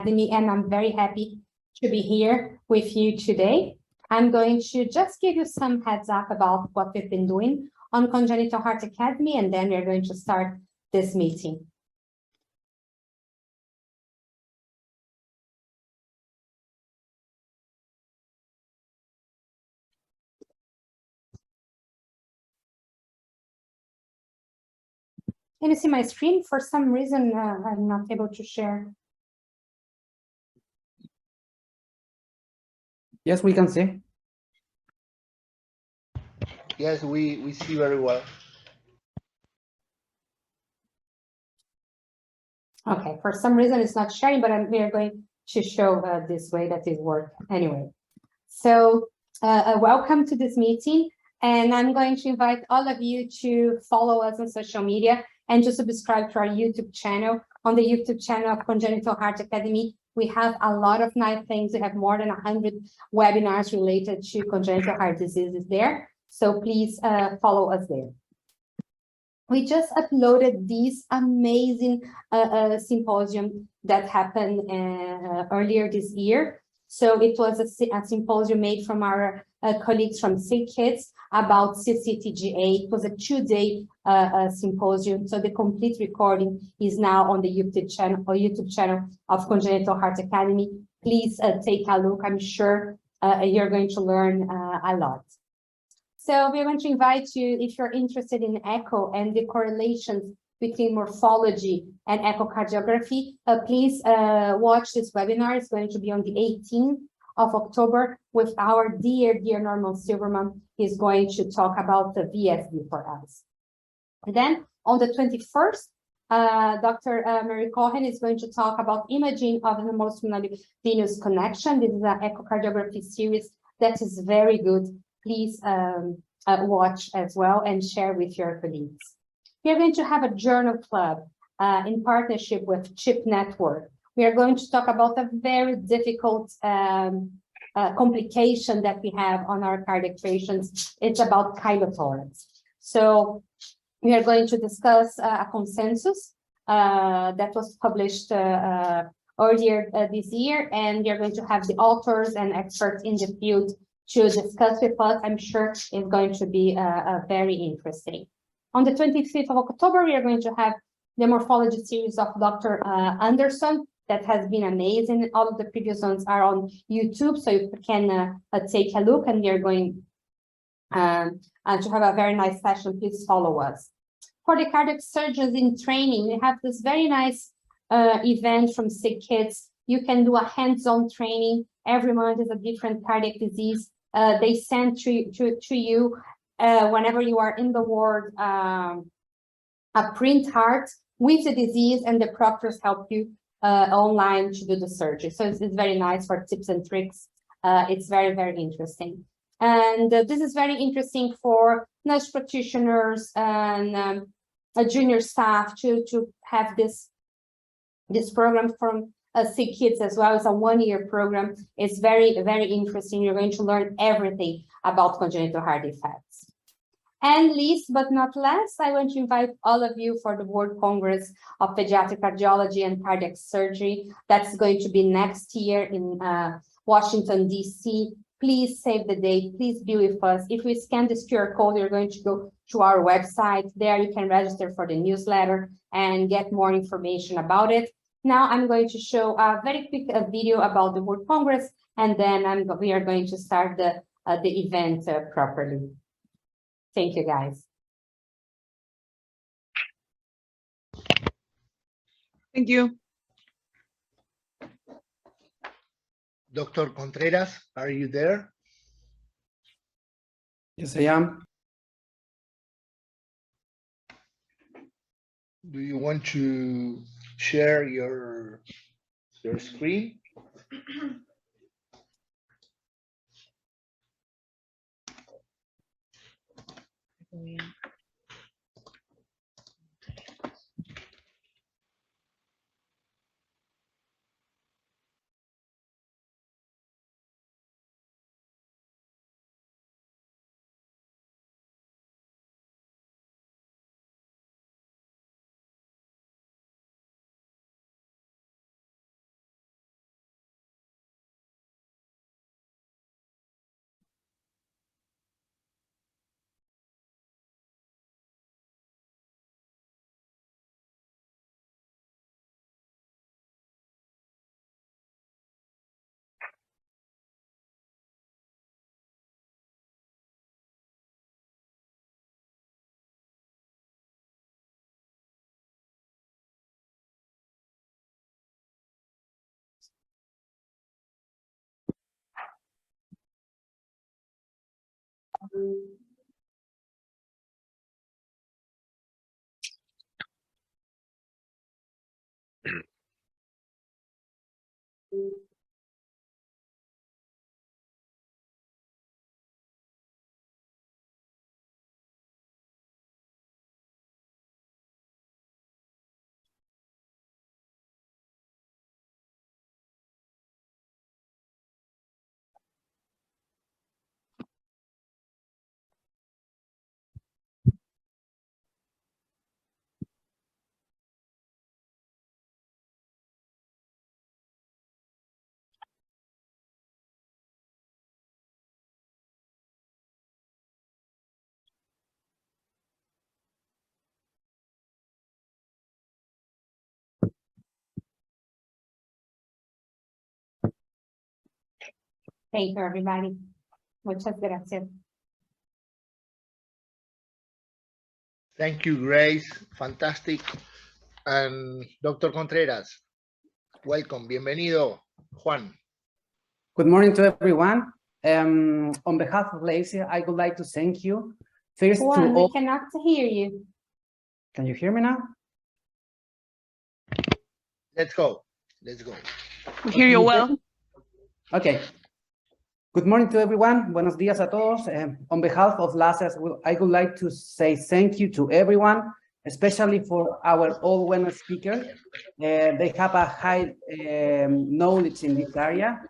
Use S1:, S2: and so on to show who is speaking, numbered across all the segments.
S1: Academy, and I'm very happy to be here with you today. I'm going to just give you some heads up about what we've been doing on Congenital Heart Academy, and then we're going to start this meeting. Can you see my screen? For some reason, I'm not able to share.
S2: Yes, we can see.
S3: Yes, we see very well.
S1: Okay, for some reason it's not sharing, but we are going to show this way that it works anyway. So welcome to this meeting, and I'm going to invite all of you to follow us on social media and to subscribe to our YouTube channel. On the YouTube channel of Congenital Heart Academy, we have a lot of nice things. We have more than 100 webinars related to congenital heart diseases there. So please follow us there. We just uploaded this amazing symposium that happened earlier this year. So it was a symposium made from our colleagues from SickKids about CCTGA. It was a 2-day symposium. So the complete recording is now on the YouTube channel of Congenital Heart Academy. Please take a look. I'm sure you're going to learn a lot. So we're going to invite you, if you're interested in echo and the correlations between morphology and echocardiography, please watch this webinar. It's going to be on the 18th of October with our dear Norman Silverman. He's going to talk about the VSD for us. And then on the 21st, Dr. Mary Cohen is going to talk about imaging of the most venous connection. This is an echocardiography series that is very good. Please watch as well and share with your colleagues. We are going to have a journal club in partnership with CHIP Network. We are going to talk about a very difficult complication that we have on our cardiac patients. It's about chylothorax. So we are going to discuss a consensus that was published earlier this year, and we are going to have the authors and experts in the field to discuss with us. I'm sure it's going to be very interesting. On the 25th of October, we are going to have the morphology series of Dr. Anderson. That has been amazing. All of the previous ones are on YouTube, so you can take a look, and we are going to have a very nice session. Please follow us. For the cardiac surgeons in training, we have this very nice event from SickKids. You can do a hands-on training. Every month is a different cardiac disease. They send to you whenever you are in the ward a print heart with the disease, and the proctors help you online to do the surgery. So it's very nice for tips and tricks. It's very, very interesting. And this is very interesting for nurse practitioners and junior staff to have this program from SickKids as well. It's a 1-year program. It's very, very interesting. You're going to learn everything about congenital heart defects. And least but not last, I want to invite all of you for the World Congress of Pediatric Cardiology and Cardiac Surgery. That's going to be next year in Washington, D.C. Please save the date. Please be with us. If we scan this QR code, you're going to go to our website. There you can register for the newsletter and get more information about it. Now I'm going to show a very quick video about the World Congress, and then we are going to start the event properly. Thank you, guys.
S4: Thank you.
S3: Dr. Contreras, are you there?
S2: Yes, I am.
S3: Do you want to share your screen?
S1: Thank you, everybody. Muchas gracias.
S3: Thank you, Grace. Fantastic. And Dr. Contreras, welcome. Bienvenido, Juan.
S2: Good morning to everyone. On behalf of LACES, I would like to thank you first
S1: Juan,
S2: to
S1: we
S2: all.
S1: cannot hear you.
S2: Can you hear me now?
S3: Let's go. Let's go.
S4: We hear you well.
S2: Okay. Good morning to everyone. Buenos días a todos. On behalf of LACES, I would like to say thank you to everyone, especially for our all women speakers. They have a high knowledge in this area.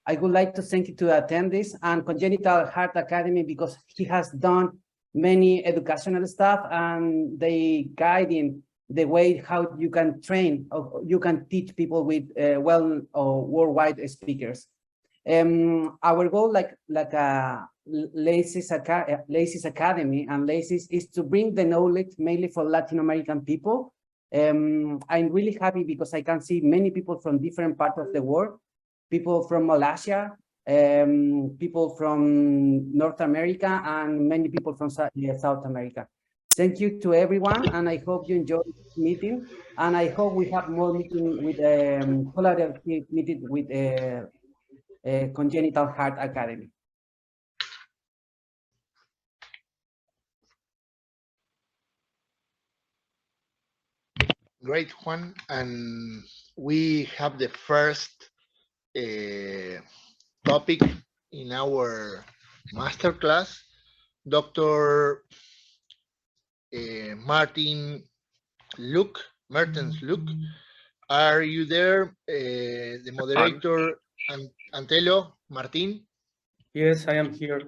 S2: I would like to thank you to attend this and Congenital Heart Academy because he has done many educational stuff and they guiding the way how you can train or you can teach people with worldwide speakers. Our goal, like LACES Academy and LACES, is to bring the knowledge mainly for Latin American people. I'm really happy because I can see many people from different parts of the world, people from Malaysia, people from North America, and many people from South America. Thank you to everyone, and I hope you enjoyed this meeting. And I hope we have more meeting with collaborative meeting with Congenital Heart Academy.
S3: Great, Juan. And we have the first topic in our masterclass. Dr. Mertens Luke, are you there? The moderator, Antelo, Martin?
S5: Yes, I am here.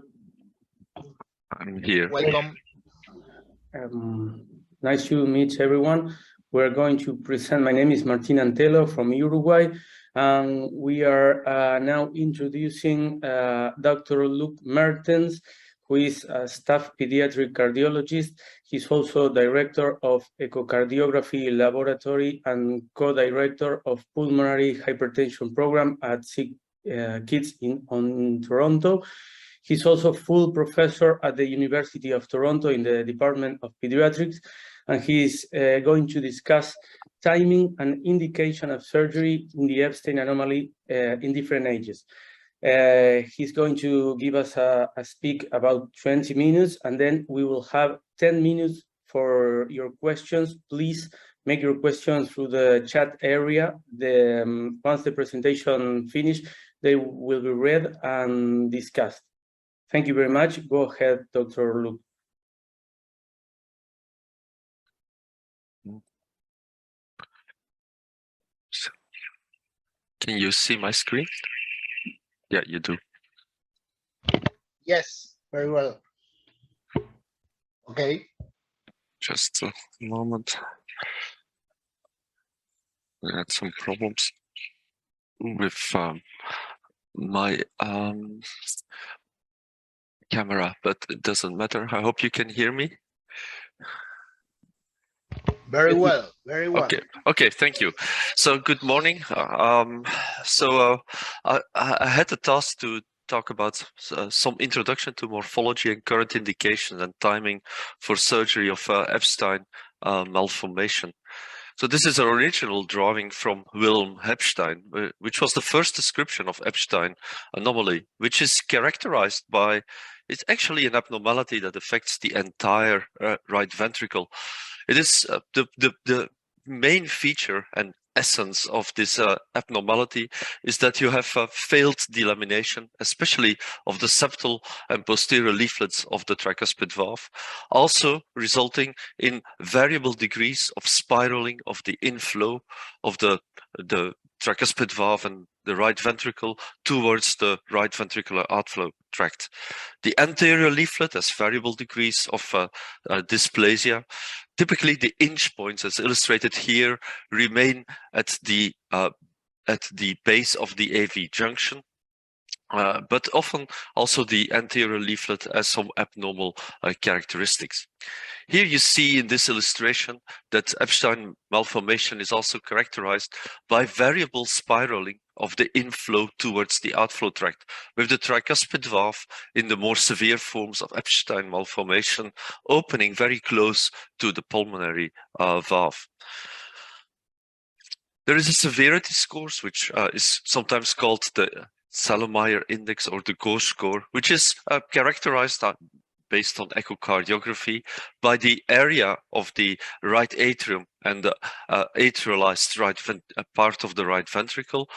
S6: I'm here.
S3: Welcome.
S5: Nice to meet everyone. We're going to present, my name is Martin Antelo from Uruguay, and we are now introducing Dr. Luke Mertens, who is a staff pediatric cardiologist. He's also director of echocardiography laboratory and co-director of pulmonary hypertension program at Sick Kids in Toronto. He's also full professor at the University of Toronto in the Department of Pediatrics, and he's going to discuss timing and indication of surgery in the Ebstein anomaly in different ages. He's going to give us a speak about 20 minutes, and then we will have 10 minutes for your questions. Please make your questions through the chat area. Once the presentation finishes, they will be read and discussed. Thank you very much. Go ahead, Dr. Luke.
S6: Can you see my screen? Yeah, you do.
S3: Yes, very well. Okay.
S6: Just a moment. We had some problems with my camera, but it doesn't matter. I hope you can hear me.
S3: Very well, very well.
S6: Okay, thank you. So good morning. I had the task to talk about some introduction to morphology and current indications and timing for surgery of Ebstein malformation. So this is an original drawing from Wilhelm Ebstein, which was the first description of Ebstein anomaly, which is characterized by it's actually an abnormality that affects the entire right ventricle. It is the main feature and essence of this abnormality is that you have failed delamination, especially of the septal and posterior leaflets of the tricuspid valve, also resulting in variable degrees of spiraling of the inflow of the tricuspid valve and the right ventricle towards the right ventricular outflow tract. The anterior leaflet has variable degrees of dysplasia. Typically, the inch points, as illustrated here, remain at the base of the AV junction, but often also the anterior leaflet has some abnormal characteristics. Here you see in this illustration that Ebstein malformation is also characterized by variable spiraling of the inflow towards the outflow tract, with the tricuspid valve in the more severe forms of Ebstein malformation opening very close to the pulmonary valve. There is a severity score, which is sometimes called the Salomeier index or the Gauche score, which is characterized based on echocardiography by the area of the right atrium and the atrialized right part of the right ventricle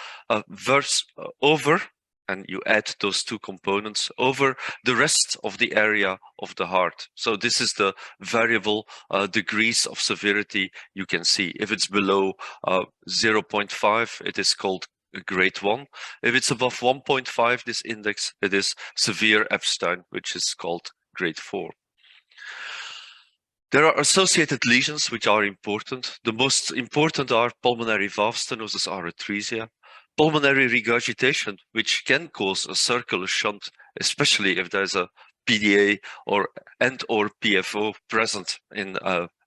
S6: over, and you add those two components, over the rest of the area of the heart. So this is the variable degrees of severity you can see. If it's below 0.5, it is called grade 1. If it's above 1.5, this index, it is severe Ebstein, which is called grade 4. There are associated lesions which are important. The most important are pulmonary valve stenosis or atresia, pulmonary regurgitation, which can cause a circular shunt, especially if there's a PDA or PFO present in,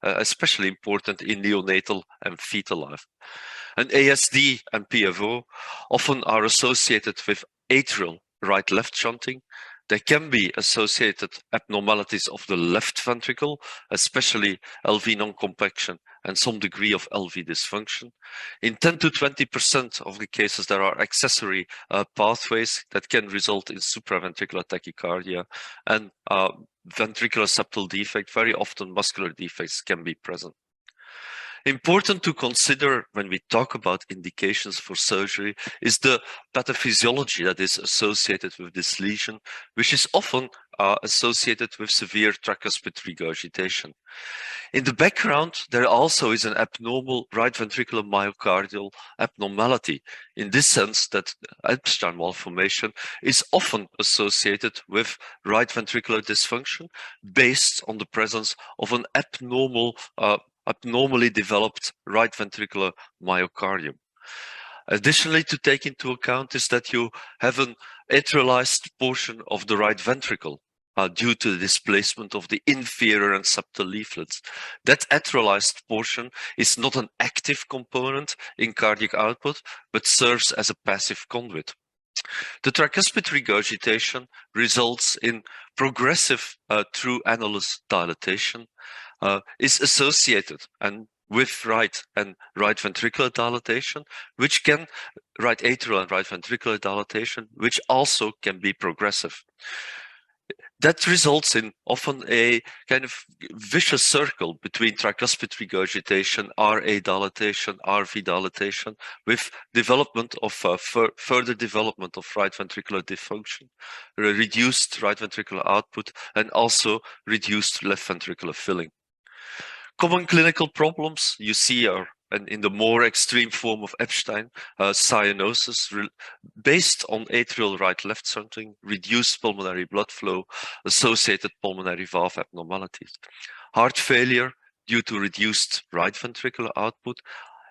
S6: especially important in neonatal and fetal life. And ASD and PFO often are associated with atrial right-left shunting. There can be associated abnormalities of the left ventricle, especially LV non-compaction and some degree of LV dysfunction. In 10 to 20% of the cases, there are accessory pathways that can result in supraventricular tachycardia and ventricular septal defect. Very often muscular defects can be present. Important to consider when we talk about indications for surgery is the pathophysiology that is associated with this lesion, which is often associated with severe tricuspid regurgitation. In the background, there also is an abnormal right ventricular myocardial abnormality, in this sense that Ebstein malformation is often associated with right ventricular dysfunction based on the presence of an abnormally developed right ventricular myocardium. Additionally, to take into account is that you have an atrialized portion of the right ventricle due to the displacement of the inferior and septal leaflets. That atrialized portion is not an active component in cardiac output, but serves as a passive conduit. The tricuspid regurgitation results in progressive true annulus dilatation, is associated and with right and right ventricular dilatation, which can right atrial and right ventricular dilatation, which also can be progressive. That results in often a kind of vicious circle between tricuspid regurgitation, RA dilatation, RV dilatation, with development of further development of right ventricular dysfunction, reduced right ventricular output, and also reduced left ventricular filling. Common clinical problems you see are, and in the more extreme form of Ebstein, cyanosis based on atrial right-left shunting, reduced pulmonary blood flow, associated pulmonary valve abnormalities. Heart failure due to reduced right ventricular output,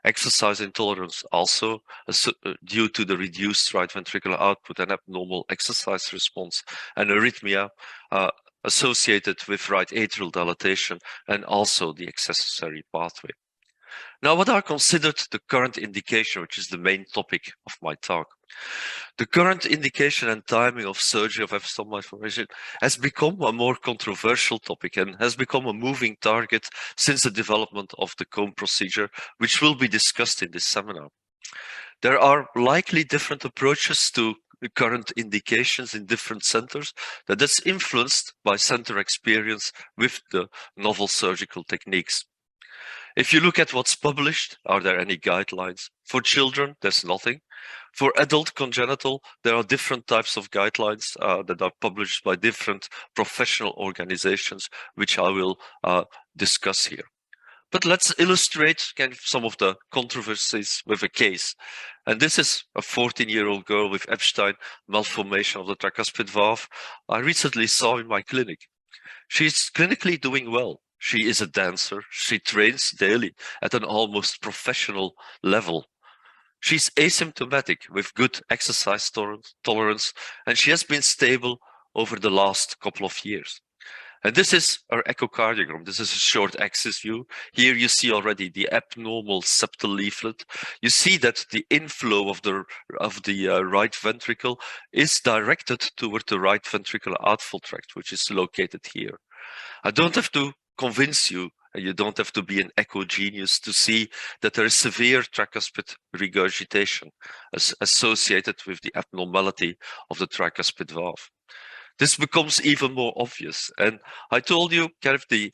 S6: exercise intolerance also due to the reduced right ventricular output and abnormal exercise response, and arrhythmia associated with right atrial dilatation and also the accessory pathway. Now, what are considered the current indication, which is the main topic of my talk? The current indication and timing of surgery of Ebstein malformation has become a more controversial topic and has become a moving target since the development of the cone procedure, which will be discussed in this seminar. There are likely different approaches to the current indications in different centers, that's influenced by center experience with the novel surgical techniques. If you look at what's published, are there any guidelines? For children, there's nothing. For adult congenital, there are different types of guidelines that are published by different professional organizations, which I will discuss here. But let's illustrate kind of some of the controversies with a case. And this is a 14-year-old girl with Ebstein malformation of the tricuspid valve I recently saw in my clinic. She's clinically doing well. She is a dancer. She trains daily at an almost professional level. She's asymptomatic with good exercise tolerance, and she has been stable over the last couple of years. And this is our echocardiogram. This is a short axis view. Here you see already the abnormal septal leaflet. You see that the inflow of the right ventricle is directed toward the right ventricular outflow tract, which is located here. I don't have to convince you, and you don't have to be an echo genius to see that there is severe tricuspid regurgitation associated with the abnormality of the tricuspid valve. This becomes even more obvious. And I told you kind of the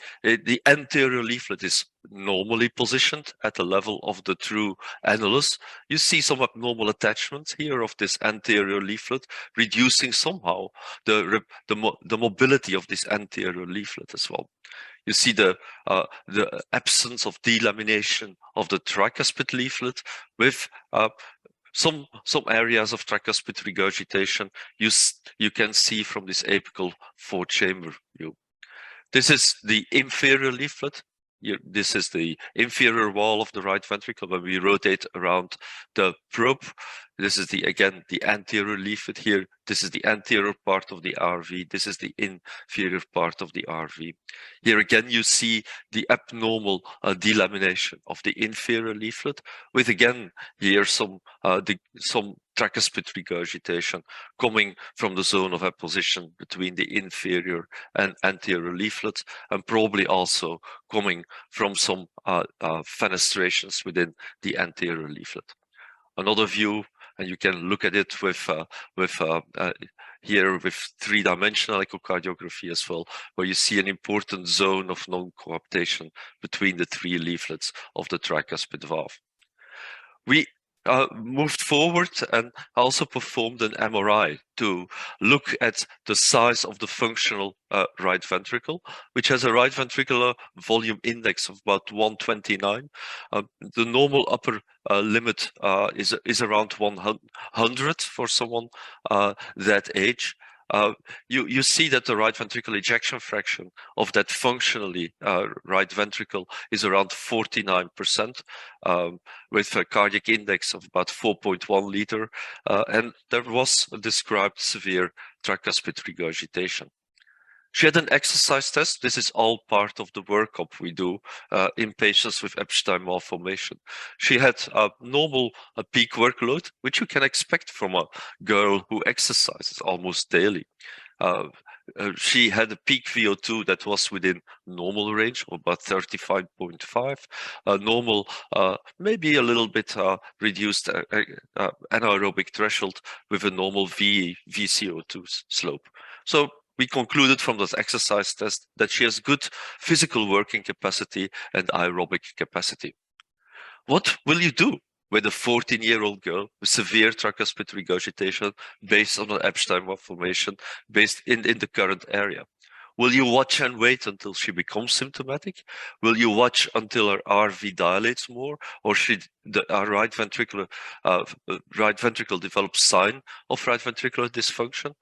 S6: anterior leaflet is normally positioned at the level of the true annulus. You see some abnormal attachments here of this anterior leaflet, reducing somehow the mobility of this anterior leaflet as well. You see the absence of delamination of the tricuspid leaflet with some areas of tricuspid regurgitation you can see from this apical four-chamber view. This is the inferior leaflet. This is the inferior wall of the right ventricle when we rotate around the probe. This is again the anterior leaflet here. This is the anterior part of the RV. This is the inferior part of the RV. Here again, you see the abnormal delamination of the inferior leaflet with again here some tricuspid regurgitation coming from the zone of apposition between the inferior and anterior leaflets, and probably also coming from some fenestrations within the anterior leaflet. Another view, and you can look at it here with three-dimensional echocardiography as well, where you see an important zone of non-coaptation between the three leaflets of the tricuspid valve. We moved forward and also performed an MRI to look at the size of the functional right ventricle, which has a right ventricular volume index of about 129. The normal upper limit is around 100 for someone that age. You see that the right ventricular ejection fraction of that functionally right ventricle is around 49%, with a cardiac index of about 4.1 liter, and there was a described severe tricuspid regurgitation. She had an exercise test. This is all part of the workup we do in patients with Ebstein malformation. She had a normal peak workload, which you can expect from a girl who exercises almost daily. She had a peak VO2 that was within normal range of about 35.5, normal, maybe a little bit reduced anaerobic threshold with a normal VCO2 slope. So we concluded from this exercise test that she has good physical working capacity and aerobic capacity. What will you do with a 14-year-old girl with severe tricuspid regurgitation based on an Ebstein malformation based in the current area? Will you watch and wait until she becomes symptomatic? Will you watch until her RV dilates more, or our right ventricle develops sign of right ventricular dysfunction?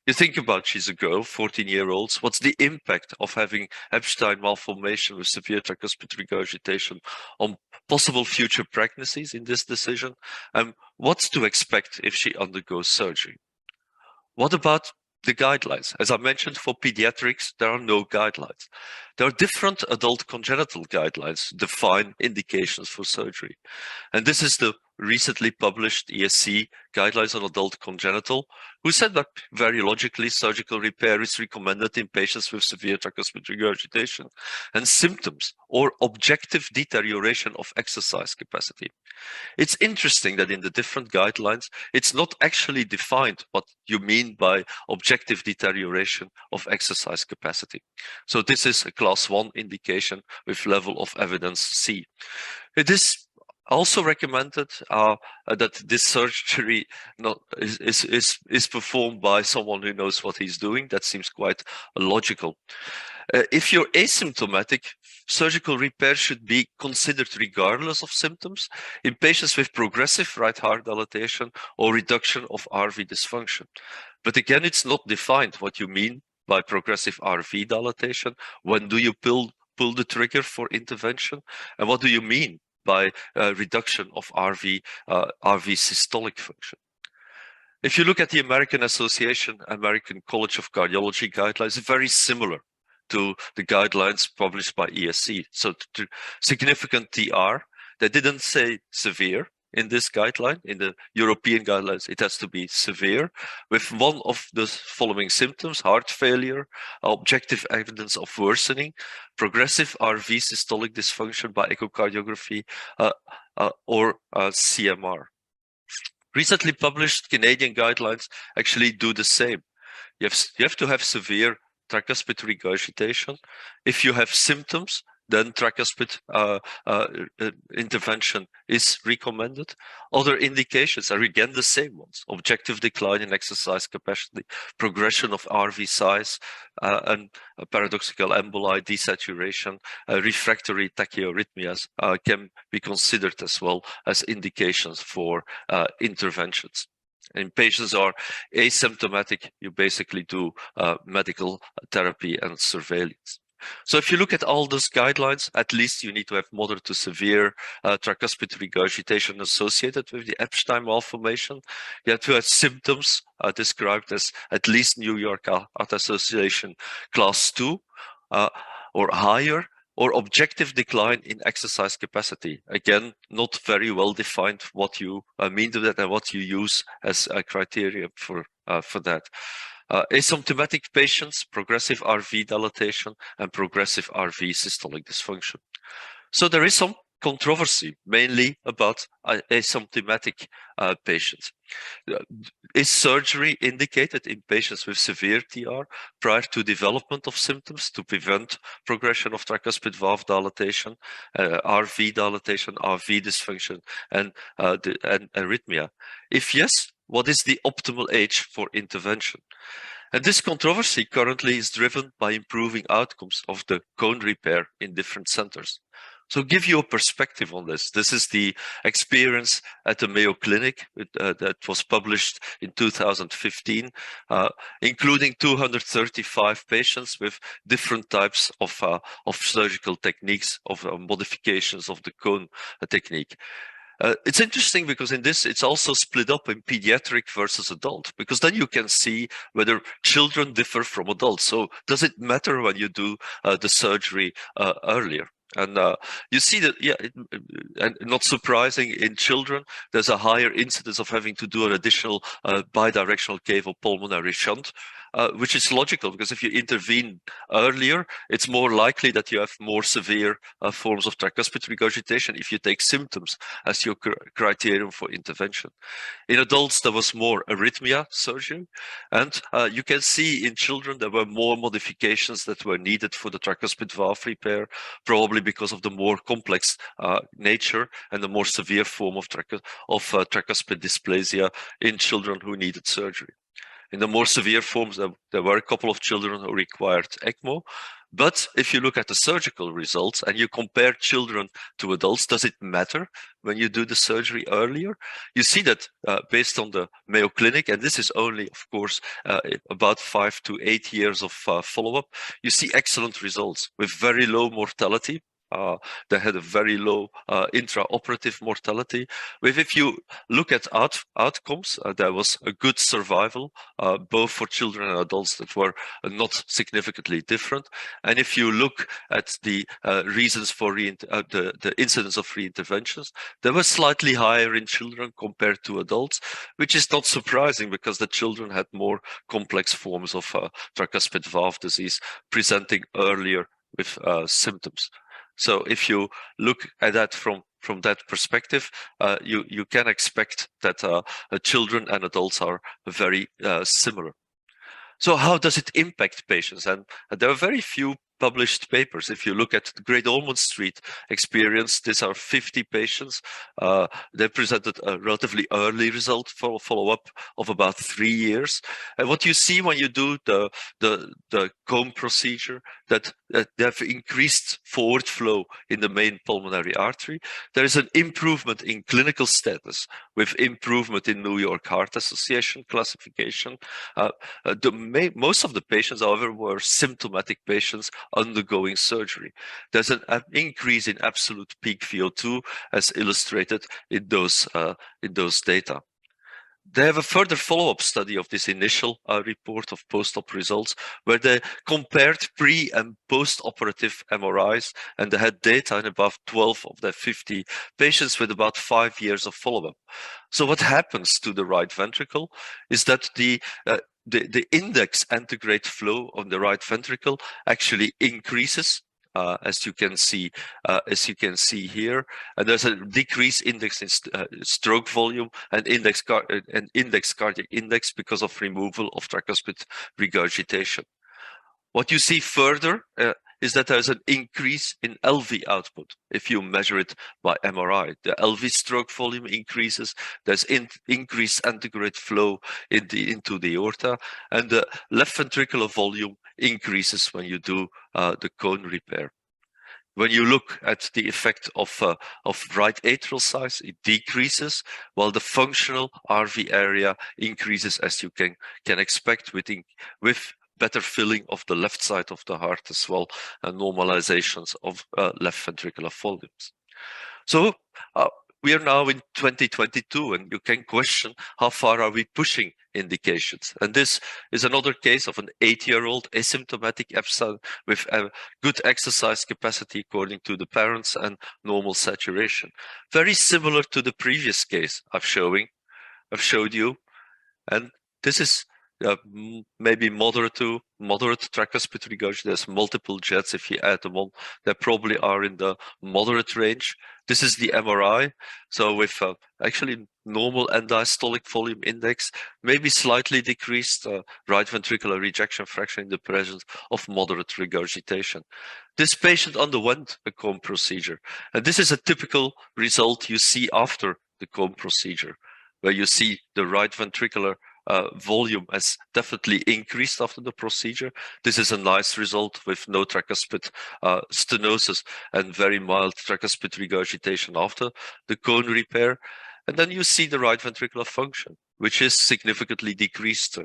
S6: You think about, she's a girl, 14-year-old. What's the impact of having Ebstein malformation with severe tricuspid regurgitation on possible future pregnancies in this decision? And what's to expect if she undergoes surgery? What about the guidelines? As I mentioned, for pediatrics, there are no guidelines. There are different adult congenital guidelines to define indications for surgery. And this is the recently published ESC guidelines on adult congenital, who said that very logically surgical repair is recommended in patients with severe tricuspid regurgitation and symptoms or objective deterioration of exercise capacity. It's interesting that in the different guidelines, it's not actually defined what you mean by objective deterioration of exercise capacity. So this is a class 1 indication with level of evidence C. It is also recommended that this surgery is performed by someone who knows what he's doing. That seems quite logical. If you're asymptomatic, surgical repair should be considered regardless of symptoms in patients with progressive right heart dilatation or reduction of RV dysfunction. But again, it's not defined what you mean by progressive RV dilatation. When do you pull the trigger for intervention? And what do you mean by reduction of RV systolic function? If you look at the American College of Cardiology guidelines, very similar to the guidelines published by ESC. So significant TR, they didn't say severe in this guideline. In the European guidelines, it has to be severe with one of the following symptoms: heart failure, objective evidence of worsening, progressive RV systolic dysfunction by echocardiography, or CMR. Recently published Canadian guidelines actually do the same. You have to have severe tricuspid regurgitation. If you have symptoms, then tricuspid intervention is recommended. Other indications are again the same ones: objective decline in exercise capacity, progression of RV size, and paradoxical emboli, desaturation, refractory tachyarrhythmias can be considered as well as indications for interventions. In patients who are asymptomatic, you basically do medical therapy and surveillance. So if you look at all those guidelines, at least you need to have moderate to severe tricuspid regurgitation associated with the Ebstein malformation. You have to have symptoms described as at least New York Heart Association class 2 or higher, or objective decline in exercise capacity. Again, not very well defined what you mean to that and what you use as a criteria for that. Asymptomatic patients, progressive RV dilatation, and progressive RV systolic dysfunction. So there is some controversy, mainly about asymptomatic patients. Is surgery indicated in patients with severe TR prior to development of symptoms to prevent progression of tricuspid valve dilatation, RV dilatation, RV dysfunction, and arrhythmia? If yes, what is the optimal age for intervention? And this controversy currently is driven by improving outcomes of the cone repair in different centers. So give you a perspective on this. This is the experience at the Mayo Clinic that was published in 2015, including 235 patients with different types of surgical techniques, of modifications of the cone technique. It's interesting because in this, it's also split up in pediatric versus adult, because then you can see whether children differ from adults. So does it matter when you do the surgery earlier? And you see that, yeah, and not surprising, in children, there's a higher incidence of having to do an additional bidirectional cavo-pulmonary shunt, which is logical, because if you intervene earlier, it's more likely that you have more severe forms of tricuspid regurgitation if you take symptoms as your criterion for intervention. In adults, there was more arrhythmia surgery, and you can see in children there were more modifications that were needed for the tricuspid valve repair, probably because of the more complex nature and the more severe form of tricuspid dysplasia in children who needed surgery. In the more severe forms, there were a couple of children who required ECMO. But if you look at the surgical results and you compare children to adults, does it matter when you do the surgery earlier? You see that based on the Mayo Clinic, and this is only, of course, about 5 to 8 years of follow-up, you see excellent results with very low mortality They had a very low intraoperative mortality. If you look at outcomes, there was a good survival, both for children and adults that were not significantly different. And if you look at the reasons for the incidence of reinterventions, they were slightly higher in children compared to adults, which is not surprising because the children had more complex forms of tricuspid valve disease presenting earlier with symptoms. So if you look at that from that perspective, you can expect that children and adults are very similar. So how does it impact patients? And there are very few published papers. If you look at the Great Ormond Street experience, these are 50 patients. They presented a relatively early result for follow-up of about 3 years. And what you see when you do the comb procedure, that they have increased forward flow in the main pulmonary artery. There is an improvement in clinical status with improvement in New York Heart Association classification. Most of the patients, however, were symptomatic patients undergoing surgery. There's an increase in absolute peak VO2 as illustrated in those data. They have a further follow-up study of this initial report of post-op results where they compared pre and post-operative MRIs, and they had data in about 12 of their 50 patients with about 5 years of follow-up. So what happens to the right ventricle is that the index antegrade flow on the right ventricle actually increases, as you can see here, and there's a decreased index in stroke volume and index cardiac index because of removal of tricuspid regurgitation. What you see further is that there's an increase in LV output if you measure it by MRI. The LV stroke volume increases, there's increased antegrade flow into the aorta, and the left ventricular volume increases when you do the cone repair. When you look at the effect of right atrial size, it decreases, while the functional RV area increases, as you can expect with better filling of the left side of the heart as well, and normalizations of left ventricular volumes. So we are now in 2022, and you can question how far are we pushing indications. And this is another case of an 8-year-old asymptomatic Ebstein with a good exercise capacity according to the parents and normal saturation. Very similar to the previous case I've showed you. And this is maybe moderate tricuspid regurgitation. There's multiple jets. If you add them on, they probably are in the moderate range. This is the MRI. So with actually normal end diastolic volume index, maybe slightly decreased right ventricular ejection fraction in the presence of moderate regurgitation. This patient underwent a comb procedure. And this is a typical result you see after the comb procedure, where you see the right ventricular volume has definitely increased after the procedure. This is a nice result with no tricuspid stenosis and very mild tricuspid regurgitation after the cone repair. And then you see the right ventricular function, which is significantly decreased,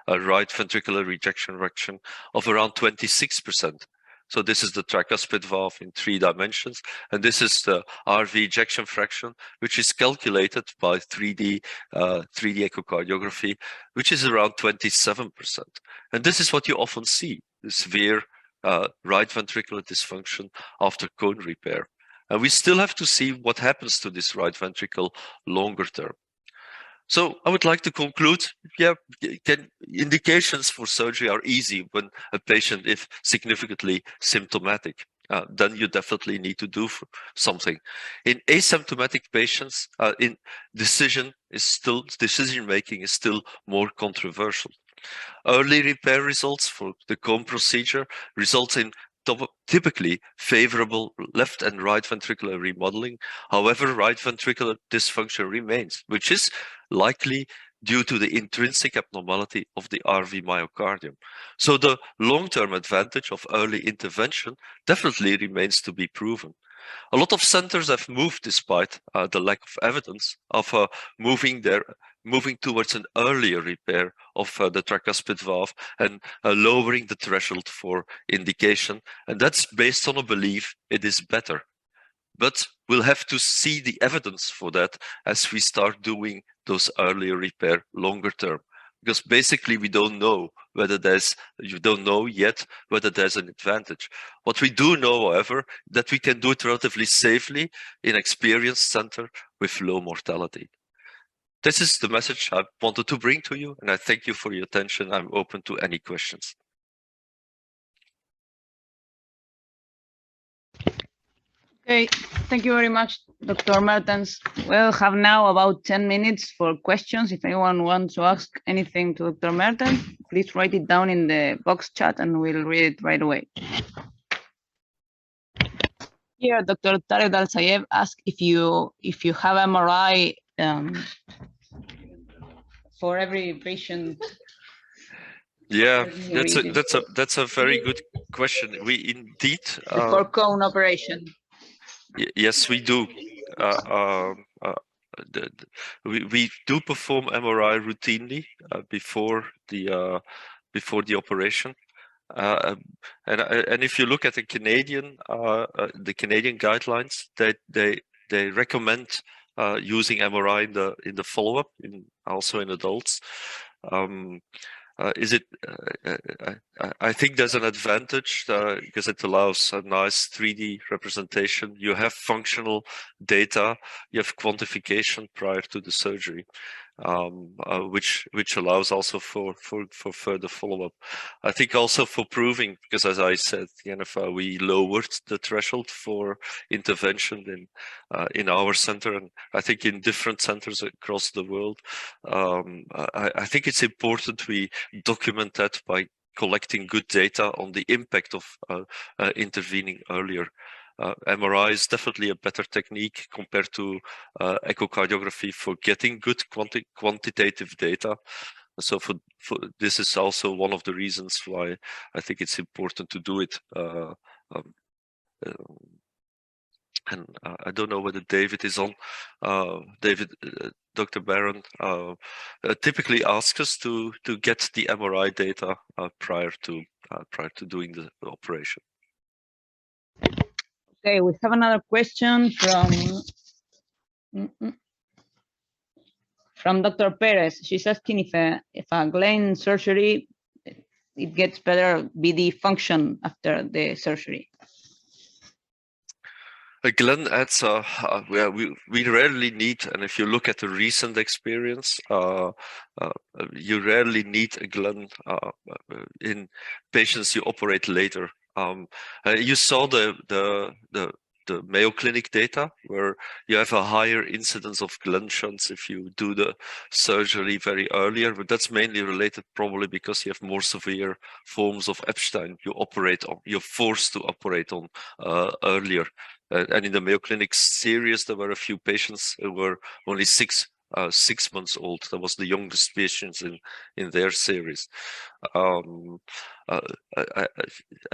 S6: a right ventricular ejection fraction of around 26%. So this is the tricuspid valve in 3 dimensions, and this is the RV ejection fraction, which is calculated by 3D echocardiography, which is around 27%. And this is what you often see, the severe right ventricular dysfunction after cone repair. And we still have to see what happens to this right ventricle longer term. So I would like to conclude, indications for surgery are easy when a patient is significantly symptomatic. Then you definitely need to do something. In asymptomatic patients, decision making is still more controversial. Early repair results for the comb procedure results in typically favorable left and right ventricular remodeling. However, right ventricular dysfunction remains, which is likely due to the intrinsic abnormality of the RV myocardium. So the long-term advantage of early intervention definitely remains to be proven. A lot of centers have moved despite the lack of evidence of moving towards an earlier repair of the tricuspid valve and lowering the threshold for indication. And that's based on a belief it is better. But we'll have to see the evidence for that as we start doing those earlier repair longer term. Because basically we don't know whether you don't know yet whether there's an advantage. What we do know, however, that we can do it relatively safely in experienced center with low mortality. This is the message I wanted to bring to you, and I thank you for your attention. I'm open to any questions.
S4: Okay, thank you very much, Dr. Mertens. We'll have now about 10 minutes for questions. If anyone wants to ask anything to Dr. Mertens, please write it down in the box chat and we'll read it right away. Here, Dr. Tarek Al-Sayeb asked if you have MRI for every patient.
S6: Yeah, that's a very good question. We indeed
S4: for cone operation.
S6: Yes, we do. We do perform MRI routinely before the operation. And if you look at the Canadian guidelines, they recommend using MRI in the follow-up, also in adults. I think there's an advantage because it allows a nice 3D representation. You have functional data, you have quantification prior to the surgery, which allows also for further follow-up. I think also for proving, because as I said, the NFL, we lowered the threshold for intervention in our center, and I think in different centers across the world. I think it's important we document that by collecting good data on the impact of intervening earlier. MRI is definitely a better technique compared to echocardiography for getting good quantitative data. So this is also one of the reasons why I think it's important to do it. And I don't know whether David is on. David, Dr. Barron typically asks us to get the MRI data prior to doing the operation.
S4: Okay, we have another question from Dr. Perez. She's asking if a Glenn surgery, it gets better BD function after the surgery.
S6: Glenn adds, we rarely need, and if you look at the recent experience, you rarely need a Glenn in patients you operate later. You saw the Mayo Clinic data where you have a higher incidence of Glenn shunts if you do the surgery very earlier, but that's mainly related probably because you have more severe forms of Ebstein you're forced to operate on earlier. And in the Mayo Clinic series, there were a few patients who were only 6 months old. That was the youngest patients in their series. I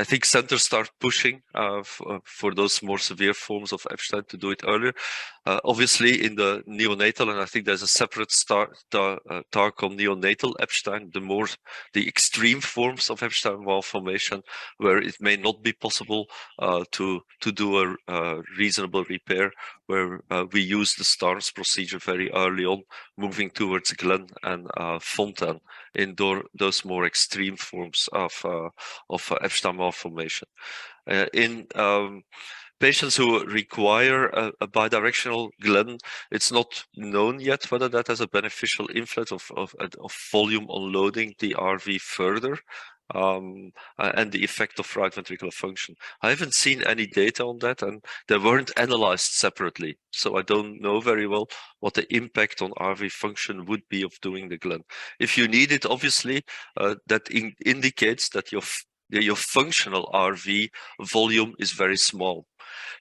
S6: think centers start pushing for those more severe forms of Ebstein to do it earlier. Obviously, in the neonatal, and I think there's a separate talk on neonatal Ebstein, the extreme forms of Ebstein valve formation, where it may not be possible to do a reasonable repair, where we use the STARS procedure very early on, moving towards Glenn and Fontaine in those more extreme forms of Ebstein malformation. In patients who require a bidirectional Glenn, it's not known yet whether that has a beneficial influence of volume unloading the RV further. And the effect of right ventricular function. I haven't seen any data on that, and they weren't analyzed separately. So I don't know very well what the impact on RV function would be of doing the Glenn. If you need it, obviously, that indicates that your functional RV volume is very small.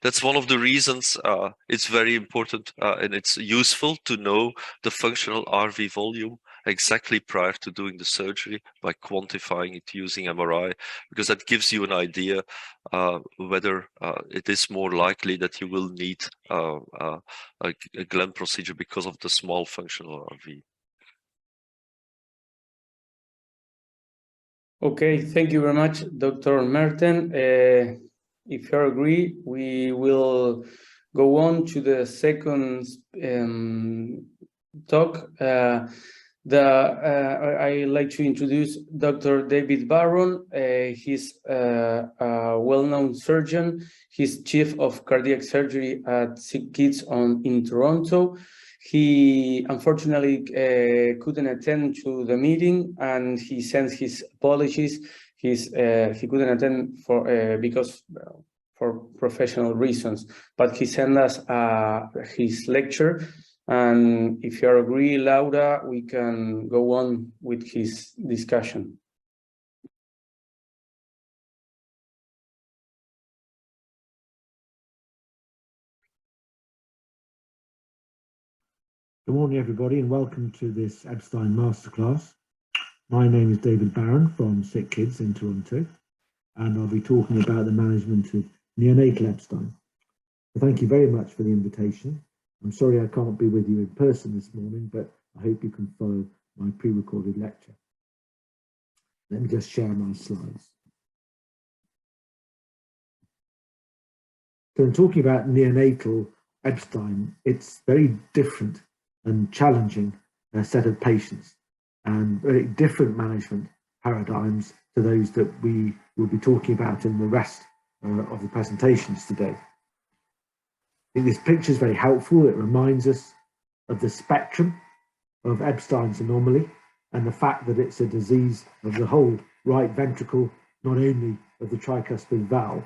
S6: That's one of the reasons it's very important and it's useful to know the functional RV volume exactly prior to doing the surgery by quantifying it using MRI, because that gives you an idea whether it is more likely that you will need a Glenn procedure because of the small functional RV.
S5: Okay, thank you very much, Dr. Merten. If you agree, we will go on to the second talk. I'd like to introduce Dr. David Barron. He's a well-known surgeon. He's chief of cardiac surgery at Sick Kids in Toronto. He unfortunately couldn't attend to the meeting, and he sends his apologies. He couldn't attend because for professional reasons, but he sent us his lecture. And if you agree, Laura, we can go on with his discussion.
S7: Good morning, everybody, and welcome to this Ebstein Masterclass. My name is David Barron from Sick Kids in Toronto, and I'll be talking about the management of neonatal Ebstein. So thank you very much for the invitation. I'm sorry I can't be with you in person this morning, but I hope you can follow my pre-recorded lecture. Let me just share my slides. So in talking about neonatal Ebstein, it's very different and challenging set of patients and very different management paradigms to those that we will be talking about in the rest of the presentations today. I think this picture is very helpful. It reminds us of the spectrum of Ebstein's anomaly and the fact that it's a disease of the whole right ventricle, not only of the tricuspid valve.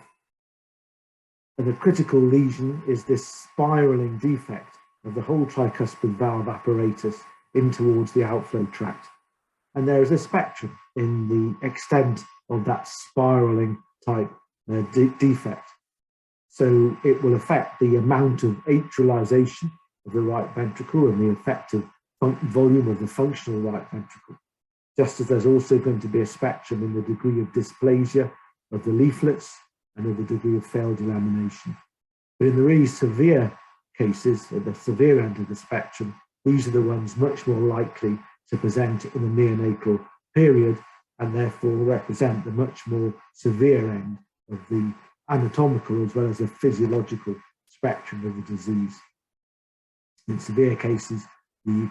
S7: And the critical lesion is this spiraling defect of the whole tricuspid valve apparatus in towards the outflow tract. And there is a spectrum in the extent of that spiraling type defect. So it will affect the amount of atrialization of the right ventricle and the effective volume of the functional right ventricle, just as there's also going to be a spectrum in the degree of dysplasia of the leaflets and of the degree of failed delamination. But in the really severe cases, at the severe end of the spectrum, these are the ones much more likely to present in the neonatal period and therefore represent the much more severe end of the anatomical as well as the physiological spectrum of the disease. In severe cases, the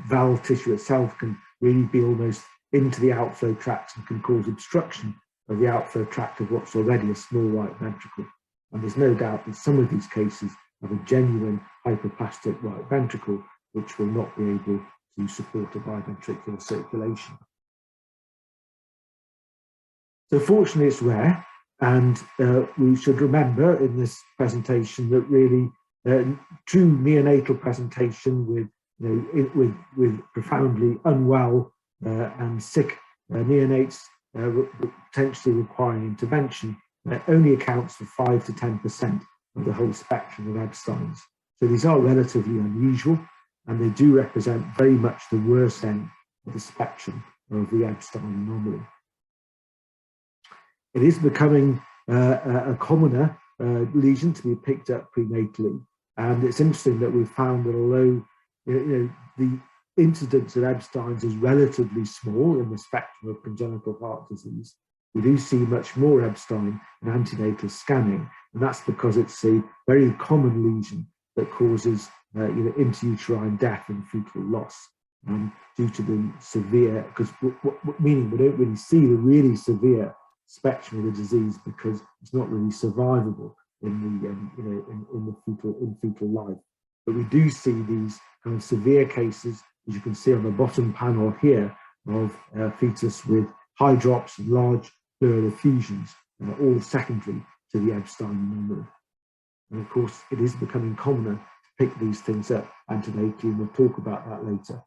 S7: valve tissue itself can really be almost into the outflow tract and can cause obstruction of the outflow tract of what's already a small right ventricle. And there's no doubt that some of these cases have a genuine hyperplastic right ventricle, which will not be able to support a biventricular circulation. So fortunately, it's rare. And we should remember in this presentation that really true neonatal presentation with profoundly unwell and sick neonates potentially requiring intervention only accounts for 5 to 10% of the whole spectrum of Ebstein's. So these are relatively unusual, and they do represent very much the worst end of the spectrum of the Ebstein anomaly. It is becoming a commoner lesion to be picked up prenatally, and it's interesting that we've found that although the incidence of Ebstein's is relatively small in the spectrum of congenital heart disease, we do see much more Ebstein in antenatal scanning, and that's because it's a very common lesion that causes intrauterine death and fetal loss due to the severe, because meaning we don't really see the really severe spectrum of the disease because it's not really survivable in the fetal life. But we do see these kind of severe cases, as you can see on the bottom panel here, of fetus with high drops and large pleural effusions, all secondary to the Ebstein anomaly. And of course, it is becoming commoner to pick these things up antenatally, and we'll talk about that later.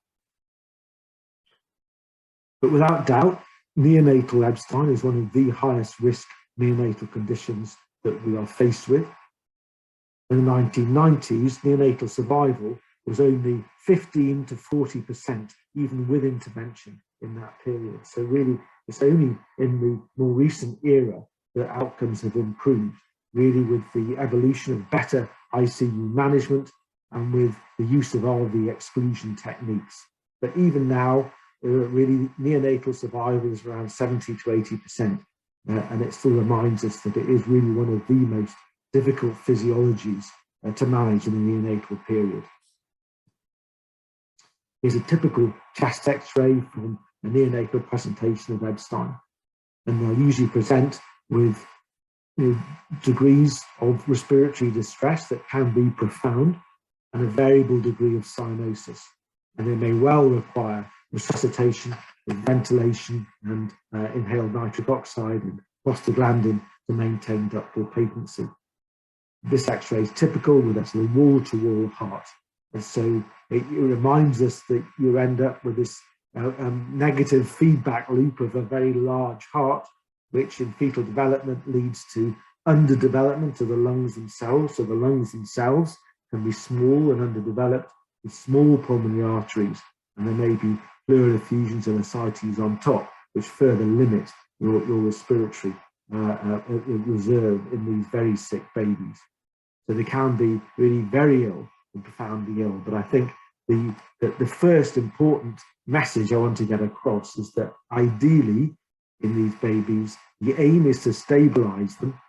S7: But without doubt, neonatal Ebstein is one of the highest risk neonatal conditions that we are faced with. In the 1990s, neonatal survival was only 15 to 40% even with intervention in that period. So really, it's only in the more recent era that outcomes have improved, really with the evolution of better ICU management and with the use of RV exclusion techniques. But even now, really neonatal survival is around 70 to 80%. And it still reminds us that it is really one of the most difficult physiologies to manage in the neonatal period. Here's a typical chest X-ray from a neonatal presentation of Ebstein. And they'll usually present with degrees of respiratory distress that can be profound and a variable degree of cyanosis. And they may well require resuscitation with ventilation and inhaled nitric oxide and prostaglandin to maintain ductal patency. This X-ray is typical with actually wall-to-wall heart. And so it reminds us that you end up with this negative feedback loop of a very large heart, which in fetal development leads to underdevelopment of the lungs themselves. So the lungs themselves can be small and underdeveloped with small pulmonary arteries, and there may be pleural effusions and ascites on top, which further limit your respiratory reserve in these very sick babies. So they can be really very ill and profoundly ill. But I think the first important message I want to get across is that ideally in these babies, the aim is to stabilize them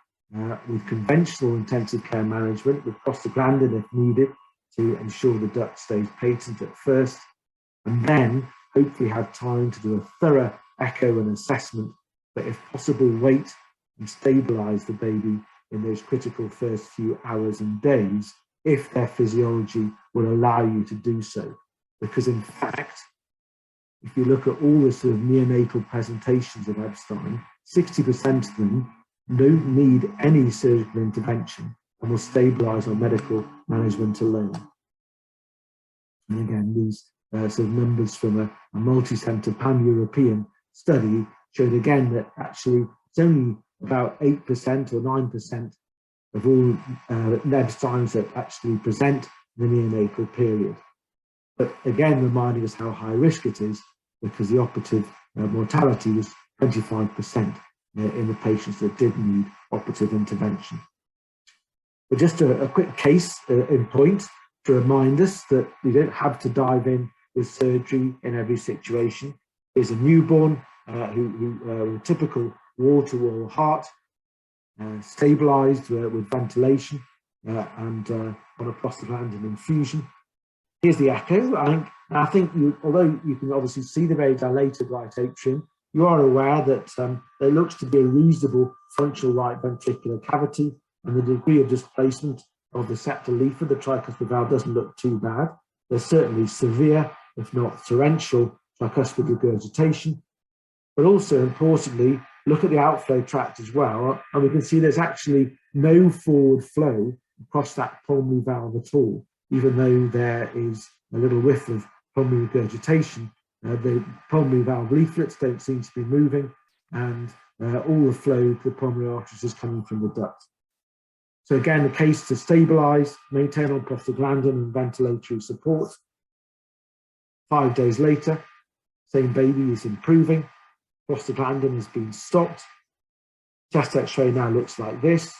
S7: with conventional intensive care management, with prostaglandin if needed, to ensure the duct stays patent at first, and then hopefully have time to do a thorough echo and assessment, but if possible wait and stabilize the baby in those critical first few hours and days, if their physiology will allow you to do so. Because in fact, if you look at all the sort of neonatal presentations of Ebstein, 60% of them don't need any surgical intervention and will stabilize on medical management alone. And again, these sort of numbers from a multi-center pan-European study showed again that actually it's only about 8% or 9% of all Ebsteins that actually present in the neonatal period. But again, reminding us how high risk it is, because the operative mortality was 25% in the patients that did need operative intervention. But just a quick case in point to remind us that we don't have to dive in with surgery in every situation. Here's a newborn who with a typical wall-to-wall heart, stabilized with ventilation and on a prostaglandin infusion. Here's the echo. I think although you can obviously see the very dilated right atrium, you are aware that there looks to be a reasonable functional right ventricular cavity, and the degree of displacement of the septal leaf of the tricuspid valve doesn't look too bad. There's certainly severe, if not torrential, tricuspid regurgitation. But also importantly, look at the outflow tract as well, and we can see there's actually no forward flow across that pulmonary valve at all, even though there is a little whiff of pulmonary regurgitation. The pulmonary valve leaflets don't seem to be moving, and all the flow to the pulmonary arteries is coming from the duct. So again, the case to stabilize, maintain on prostaglandin and ventilatory support. 5 days later, same baby is improving. Prostaglandin has been stopped. Chest X-ray now looks like this.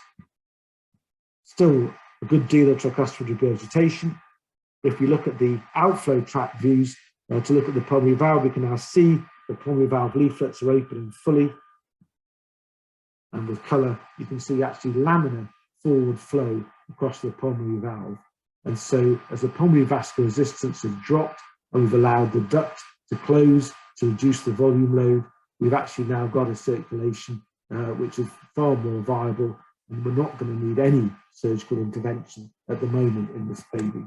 S7: Still a good deal of tricuspid regurgitation. If we look at the outflow tract views, to look at the pulmonary valve, we can now see the pulmonary valve leaflets are opening fully. And with colour, you can see actually laminar forward flow across the pulmonary valve. And so as the pulmonary vascular resistance has dropped and we've allowed the duct to close to reduce the volume load, we've actually now got a circulation which is far more viable, and we're not going to need any surgical intervention at the moment in this baby.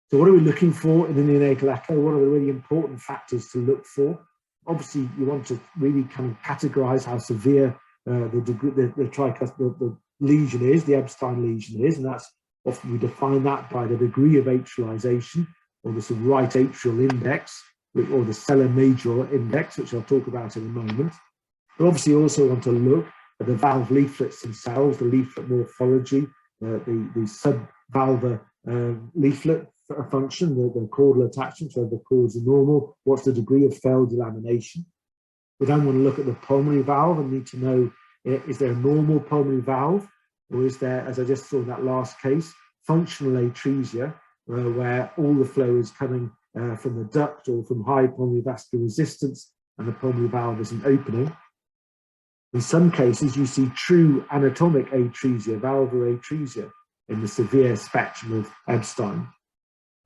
S7: So what are we looking for in the neonatal echo? What are the really important factors to look for? Obviously, you want to really kind of categorize how severe the lesion is, the Ebstein lesion is, and that's often we define that by the degree of atrialization, or the sort of right atrial index, or the cella major index, which I'll talk about in a moment. But obviously you also want to look at the valve leaflets themselves, the leaflet morphology, the subvalvar leaflet function, the caudal attachment, so the chords are normal. What's the degree of failed delamination? We then want to look at the pulmonary valve and need to know, is there a normal pulmonary valve, or is there, as I just saw in that last case, functional atresia, where all the flow is coming from the duct or from high pulmonary vascular resistance and the pulmonary valve isn't opening. In some cases, you see true anatomic atresia, valvular atresia, in the severe spectrum of Ebstein.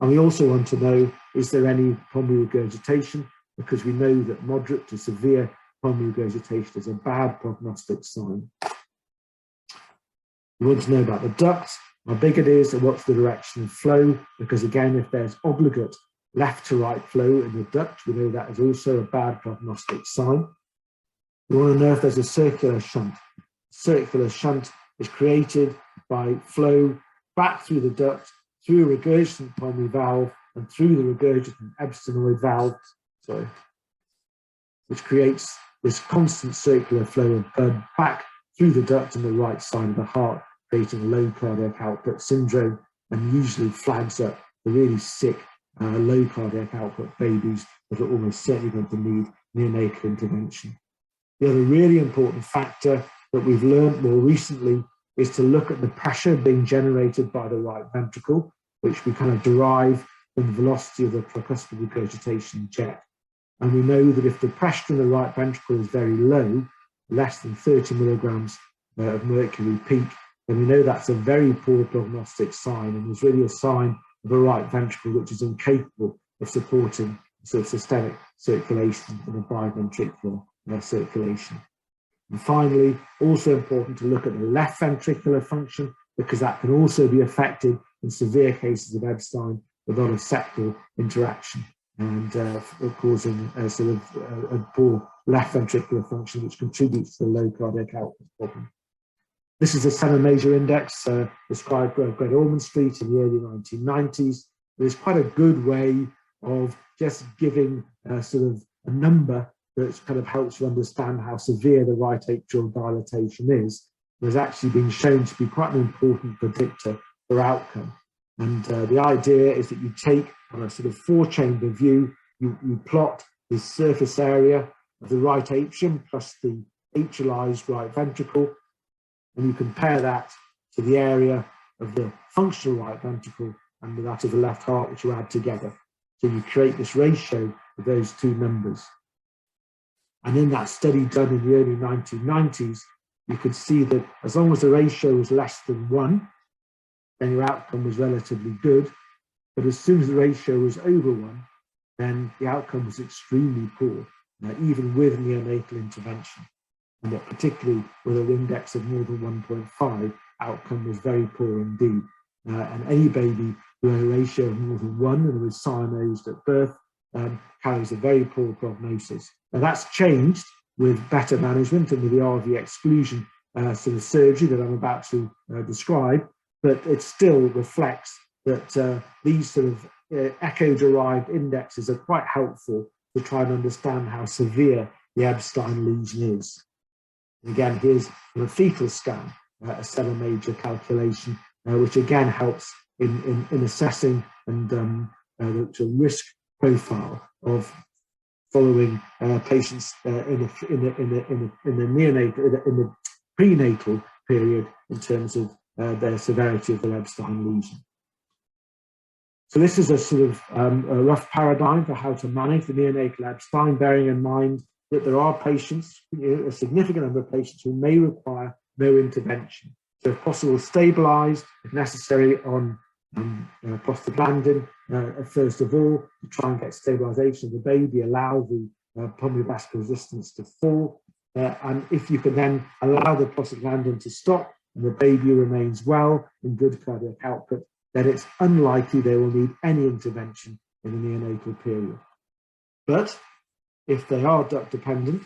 S7: And we also want to know, is there any pulmonary regurgitation? Because we know that moderate to severe pulmonary regurgitation is a bad prognostic sign. We want to know about the duct, how big it is, and what's the direction of flow, because again, if there's obligate left to right flow in the duct, we know that is also a bad prognostic sign. We want to know if there's a circular shunt. Circular shunt is created by flow back through the duct, through a regurgitant pulmonary valve, and through the regurgitant ebstinoid valve, which creates this constant circular flow of blood back through the duct on the right side of the heart, creating low cardiac output syndrome, and usually flags up the really sick low cardiac output babies that are almost certainly going to need neonatal intervention. The other really important factor that we've learned more recently is to look at the pressure being generated by the right ventricle, which we kind of derive from the velocity of the tricuspid regurgitation jet. And we know that if the pressure in the right ventricle is very low, less than 30 milligrams of mercury peak, then we know that's a very poor prognostic sign, and is really a sign of a right ventricle which is incapable of supporting sort of systemic circulation and a biventricular circulation. And finally, also important to look at the left ventricular function, because that can also be affected in severe cases of Ebstein with a lot of septal interaction and causing a sort of a poor left ventricular function, which contributes to the low cardiac output problem. This is a Senna Major Index described by Greg Ormond-Street in the early 1990s. It is quite a good way of just giving sort of a number that kind of helps you understand how severe the right atrial dilatation is. It has actually been shown to be quite an important predictor for outcome. And the idea is that you take, on a sort of four-chamber view, you plot the surface area of the right atrium plus the atrialized right ventricle, and you compare that to the area of the functional right ventricle and that of the left heart, which you add together. So you create this ratio of those two numbers. And in that study done in the early 1990s, you could see that as long as the ratio was less than 1, then your outcome was relatively good. But as soon as the ratio was over 1, then the outcome was extremely poor, even with neonatal intervention. And that particularly with an index of more than 1.5, outcome was very poor indeed. And any baby who had a ratio of more than 1 and was cyanosed at birth carries a very poor prognosis. Now that's changed with better management and with the RV exclusion sort of surgery that I'm about to describe, but it still reflects that these sort of echo-derived indexes are quite helpful to try and understand how severe the Ebstein lesion is. And again, here's a fetal scan, a Senna Major calculation, which again helps in assessing and the risk profile of following patients in the prenatal period in terms of their severity of the Ebstein lesion. So this is a sort of a rough paradigm for how to manage the neonatal Ebstein, bearing in mind that there are patients, a significant number of patients who may require no intervention. So if possible, stabilized, if necessary, on prostaglandin, first of all, to try and get stabilization of the baby, allow the pulmonary vascular resistance to fall. And if you can then allow the prostaglandin to stop and the baby remains well in good cardiac output, then it's unlikely they will need any intervention in the neonatal period. But if they are duct dependent,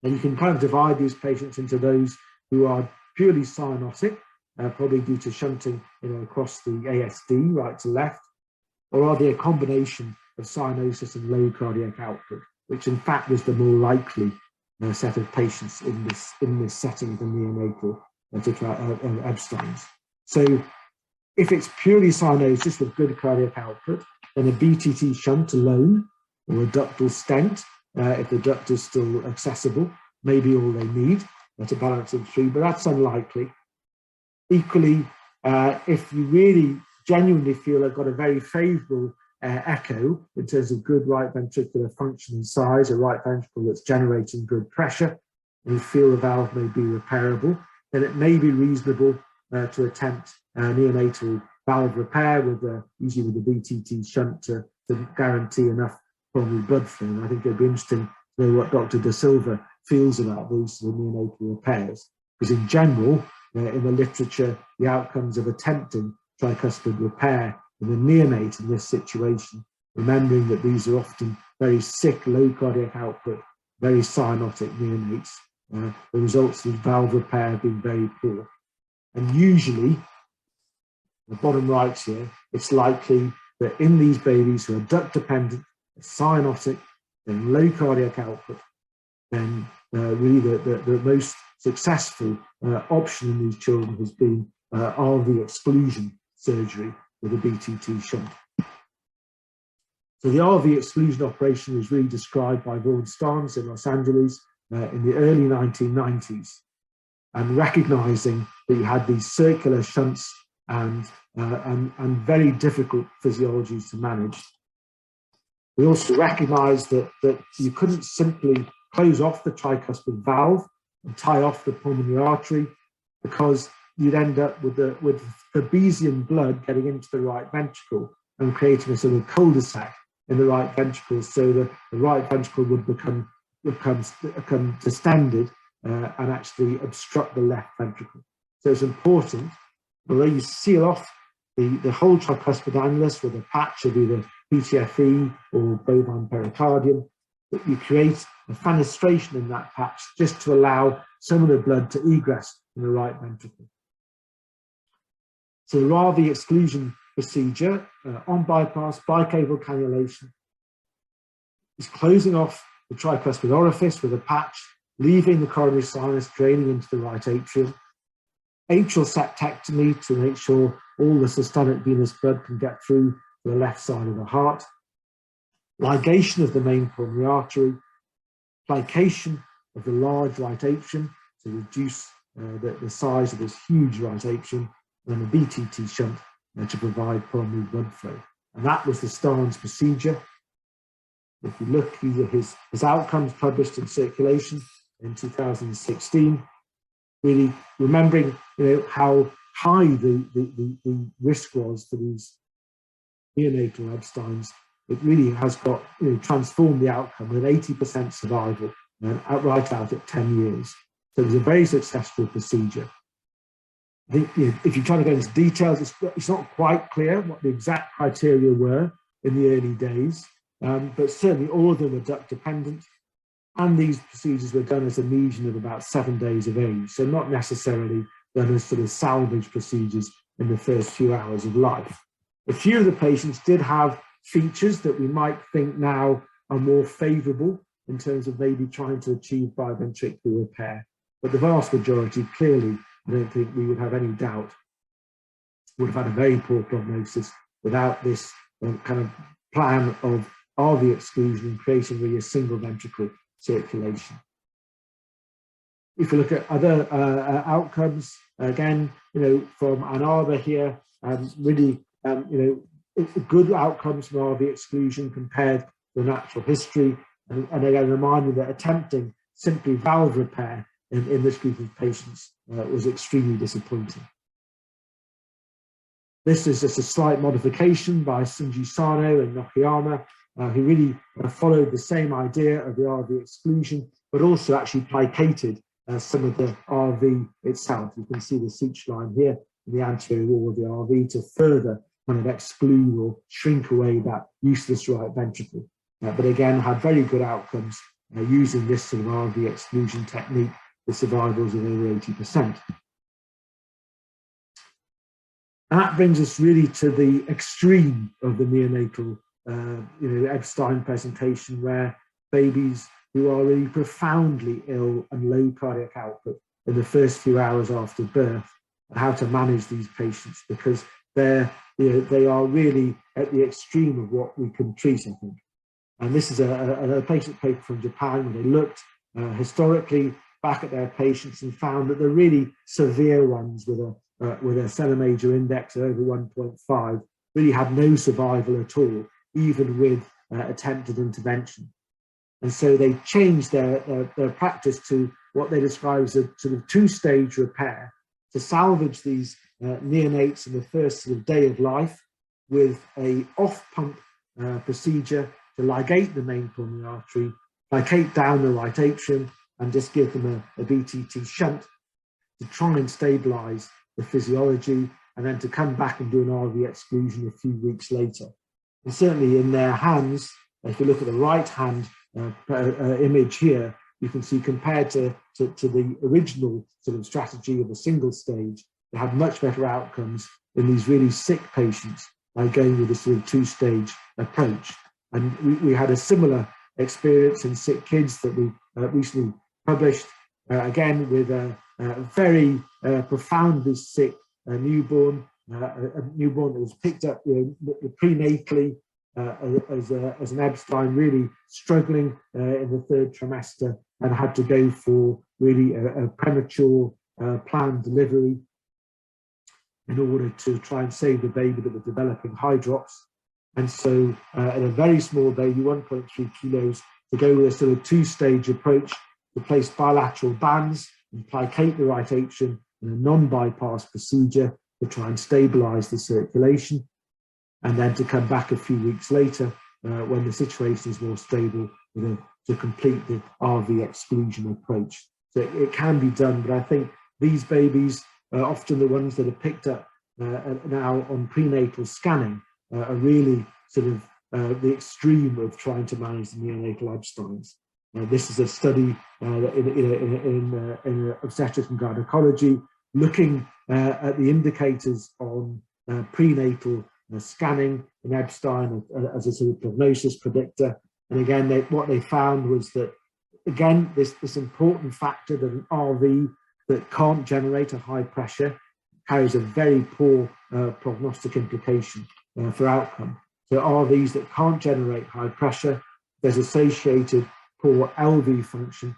S7: then you can kind of divide these patients into those who are purely cyanotic, probably due to shunting across the ASD right to left, or are they a combination of cyanosis and low cardiac output, which in fact was the more likely set of patients in this setting of the neonatal Ebstein's. So If it's purely cyanosis with good cardiac output, then a BTT shunt alone or a ductal stent, if the duct is still accessible, may be all they need to balance the three, but that's unlikely. Equally, if you really genuinely feel they've got a very favourable echo in terms of good right ventricular function and size, a right ventricle that's generating good pressure, and you feel the valve may be repairable, then it may be reasonable to attempt neonatal valve repair with usually with the BTT shunt to guarantee enough pulmonary blood flow. And I think it'd be interesting to know what Dr. Da Silva feels about these neonatal repairs, because in general, in the literature, the outcomes of attempting tricuspid repair in the neonate in this situation, remembering that these are often very sick, low cardiac output, very cyanotic neonates, the results of valve repair have been very poor. And usually, the bottom right here, it's likely that in these babies who are duct dependent, cyanotic, and low cardiac output, then really the most successful option in these children has been RV exclusion surgery with a BTT shunt. So the RV exclusion operation was really described by Vaughan Starnes in Los Angeles in the early 1990s, and recognizing that you had these circular shunts and very difficult physiologies to manage. We also recognized that you couldn't simply close off the tricuspid valve and tie off the pulmonary artery, because you'd end up with Babesion blood getting into the right ventricle and creating a sort of cul-de-sac in the right ventricle, so that the right ventricle would become distended and actually obstruct the left ventricle. So it's important, although you seal off the whole tricuspid annulus with a patch of either PTFE or bovine pericardium, that you create a fenestration in that patch just to allow some of the blood to egress in the right ventricle. So the RV exclusion procedure on bypass bicaval cannulation is closing off the tricuspid orifice with a patch, leaving the coronary sinus draining into the right atrium. Atrial septectomy to make sure all the systemic venous blood can get through to the left side of the heart. Ligation of the main pulmonary artery. Plication of the large right atrium to reduce the size of this huge right atrium, and a BTT shunt to provide pulmonary blood flow. And that was the Starnes procedure. If you look, these are his outcomes published in Circulation in 2016, really remembering how high the risk was for these neonatal Ebsteins. It really has got transformed the outcome with 80% survival and right out at 10 years. So it was a very successful procedure. I think if you try to go into details, it's not quite clear what the exact criteria were in the early days, but certainly all of them were duct dependent, and these procedures were done as a lesion of about 7 days of age, so not necessarily done as sort of salvage procedures in the first few hours of life. A few of the patients did have features that we might think now are more favourable in terms of maybe trying to achieve biventricular repair, but the vast majority, clearly, I don't think we would have any doubt, would have had a very poor prognosis without this kind of plan of RV exclusion and creating really a single ventricle circulation. If you look at other outcomes, again, from Ann Arbor here, really, good outcomes from RV exclusion compared to the natural history, and again, reminding that attempting simply valve repair in this group of patients was extremely disappointing. This is just a slight modification by Sunji Sano and Nokiyama, who really followed the same idea of the RV exclusion, but also actually plicated some of the RV itself. You can see the suture line here in the anterior wall of the RV to further kind of exclude or shrink away that useless right ventricle. But again, had very good outcomes using this sort of RV exclusion technique with survivals of over 80%. And that brings us really to the extreme of the neonatal Ebstein presentation, where babies who are really profoundly ill and low cardiac output in the first few hours after birth, and how to manage these patients, because they are really at the extreme of what we can treat, I think. And this is a patient paper from Japan where they looked historically back at their patients and found that the really severe ones with a cell major index over 1.5 really had no survival at all, even with attempted intervention. And so they changed their practice to what they describe as a sort of two-stage repair to salvage these neonates in the first sort of day of life with a off-pump procedure to ligate the main pulmonary artery, ligate down the right atrium, and just give them a BTT shunt to try and stabilize the physiology, and then to come back and do an RV exclusion a few weeks later. And certainly in their hands, if you look at the right hand image here, you can see compared to the original sort of strategy of a single stage, they had much better outcomes in these really sick patients by going with a sort of two-stage approach. And we had a similar experience in sick kids that we recently published, again with a very profoundly sick newborn, a newborn that was picked up prenatally as an Ebstein, really struggling in the third trimester, and had to go for really a premature planned delivery in order to try and save the baby that was developing hydrops. And so in a very small baby, 1.3 kilos, to go with a sort of two-stage approach to place bilateral bands and plicate the right atrium in a non-bypass procedure to try and stabilize the circulation, and then to come back a few weeks later when the situation is more stable to complete the RV exclusion approach. So it can be done, but I think these babies, often the ones that are picked up now on prenatal scanning, are really sort of the extreme of trying to manage the neonatal Ebsteins. This is a study in obstetrics and gynecology looking at the indicators on prenatal scanning in Ebstein as a sort of prognosis predictor. And again, what they found was that, again, this important factor that an RV that can't generate a high pressure carries a very poor prognostic implication for outcome. So RVs that can't generate high pressure, there's associated poor LV function,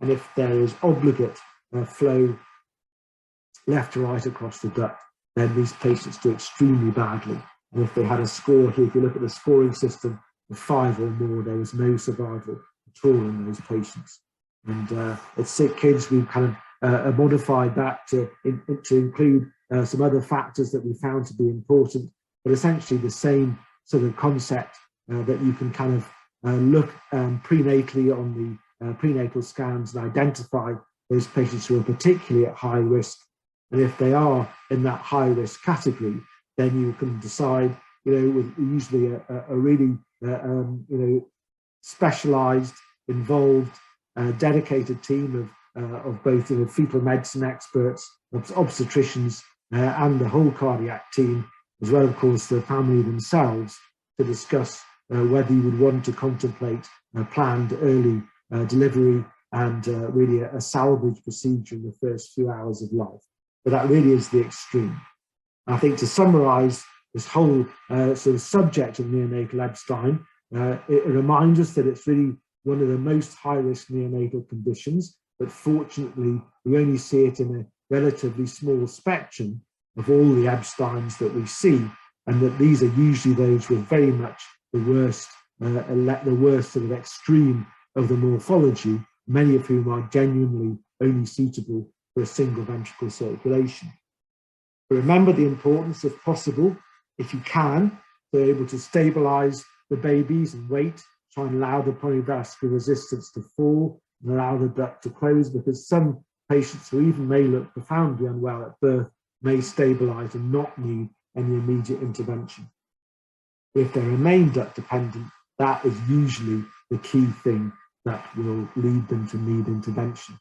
S7: and if there is obligate flow left to right across the duct, then these patients do extremely badly. And if they had a score here, if you look at the scoring system of 5 or more, there was no survival at all in those patients. And at sick kids, we've kind of modified that to include some other factors that we found to be important, but essentially the same sort of concept that you can kind of look prenatally on the prenatal scans and identify those patients who are particularly at high risk. And if they are in that high risk category, then you can decide, with usually a really, specialized, involved, dedicated team of both fetal medicine experts, obstetricians, and the whole cardiac team, as well, of course, the family themselves, to discuss whether you would want to contemplate a planned early delivery and really a salvage procedure in the first few hours of life. But that really is the extreme. I think to summarize this whole sort of subject of neonatal Ebstein, it reminds us that it's really one of the most high-risk neonatal conditions, but fortunately we only see it in a relatively small spectrum of all the Ebsteins that we see, and that these are usually those with very much the worst sort of extreme of the morphology, many of whom are genuinely only suitable for a single ventricle circulation. But remember the importance, if possible, if you can, to be able to stabilize the babies and wait, try and allow the polyvascular resistance to fall and allow the duct to close, because some patients who even may look profoundly unwell at birth may stabilize and not need any immediate intervention. If they remain duct dependent, that is usually the key thing that will lead them to need intervention.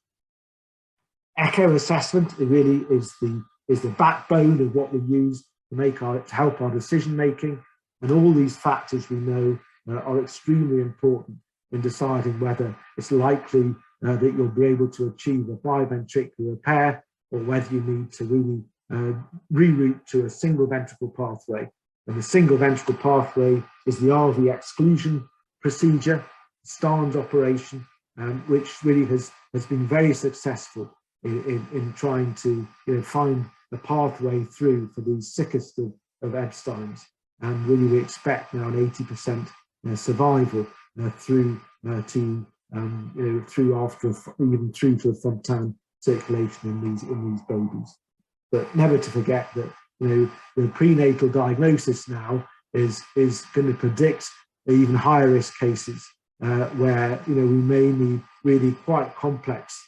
S7: Echo assessment, it really is the backbone of what we use to help our decision making, and all these factors we know are extremely important in deciding whether it's likely that you'll be able to achieve a biventricular repair, or whether you need to really reroute to a single ventricle pathway. And the single ventricle pathway is the RV exclusion procedure, Starnes operation, which really has been very successful in trying to find a pathway through for the sickest of Ebstein's. And really we expect now an 80% survival through after even through to a frontline circulation in these babies. But never to forget that the prenatal diagnosis now is going to predict even higher risk cases where we may need really quite complex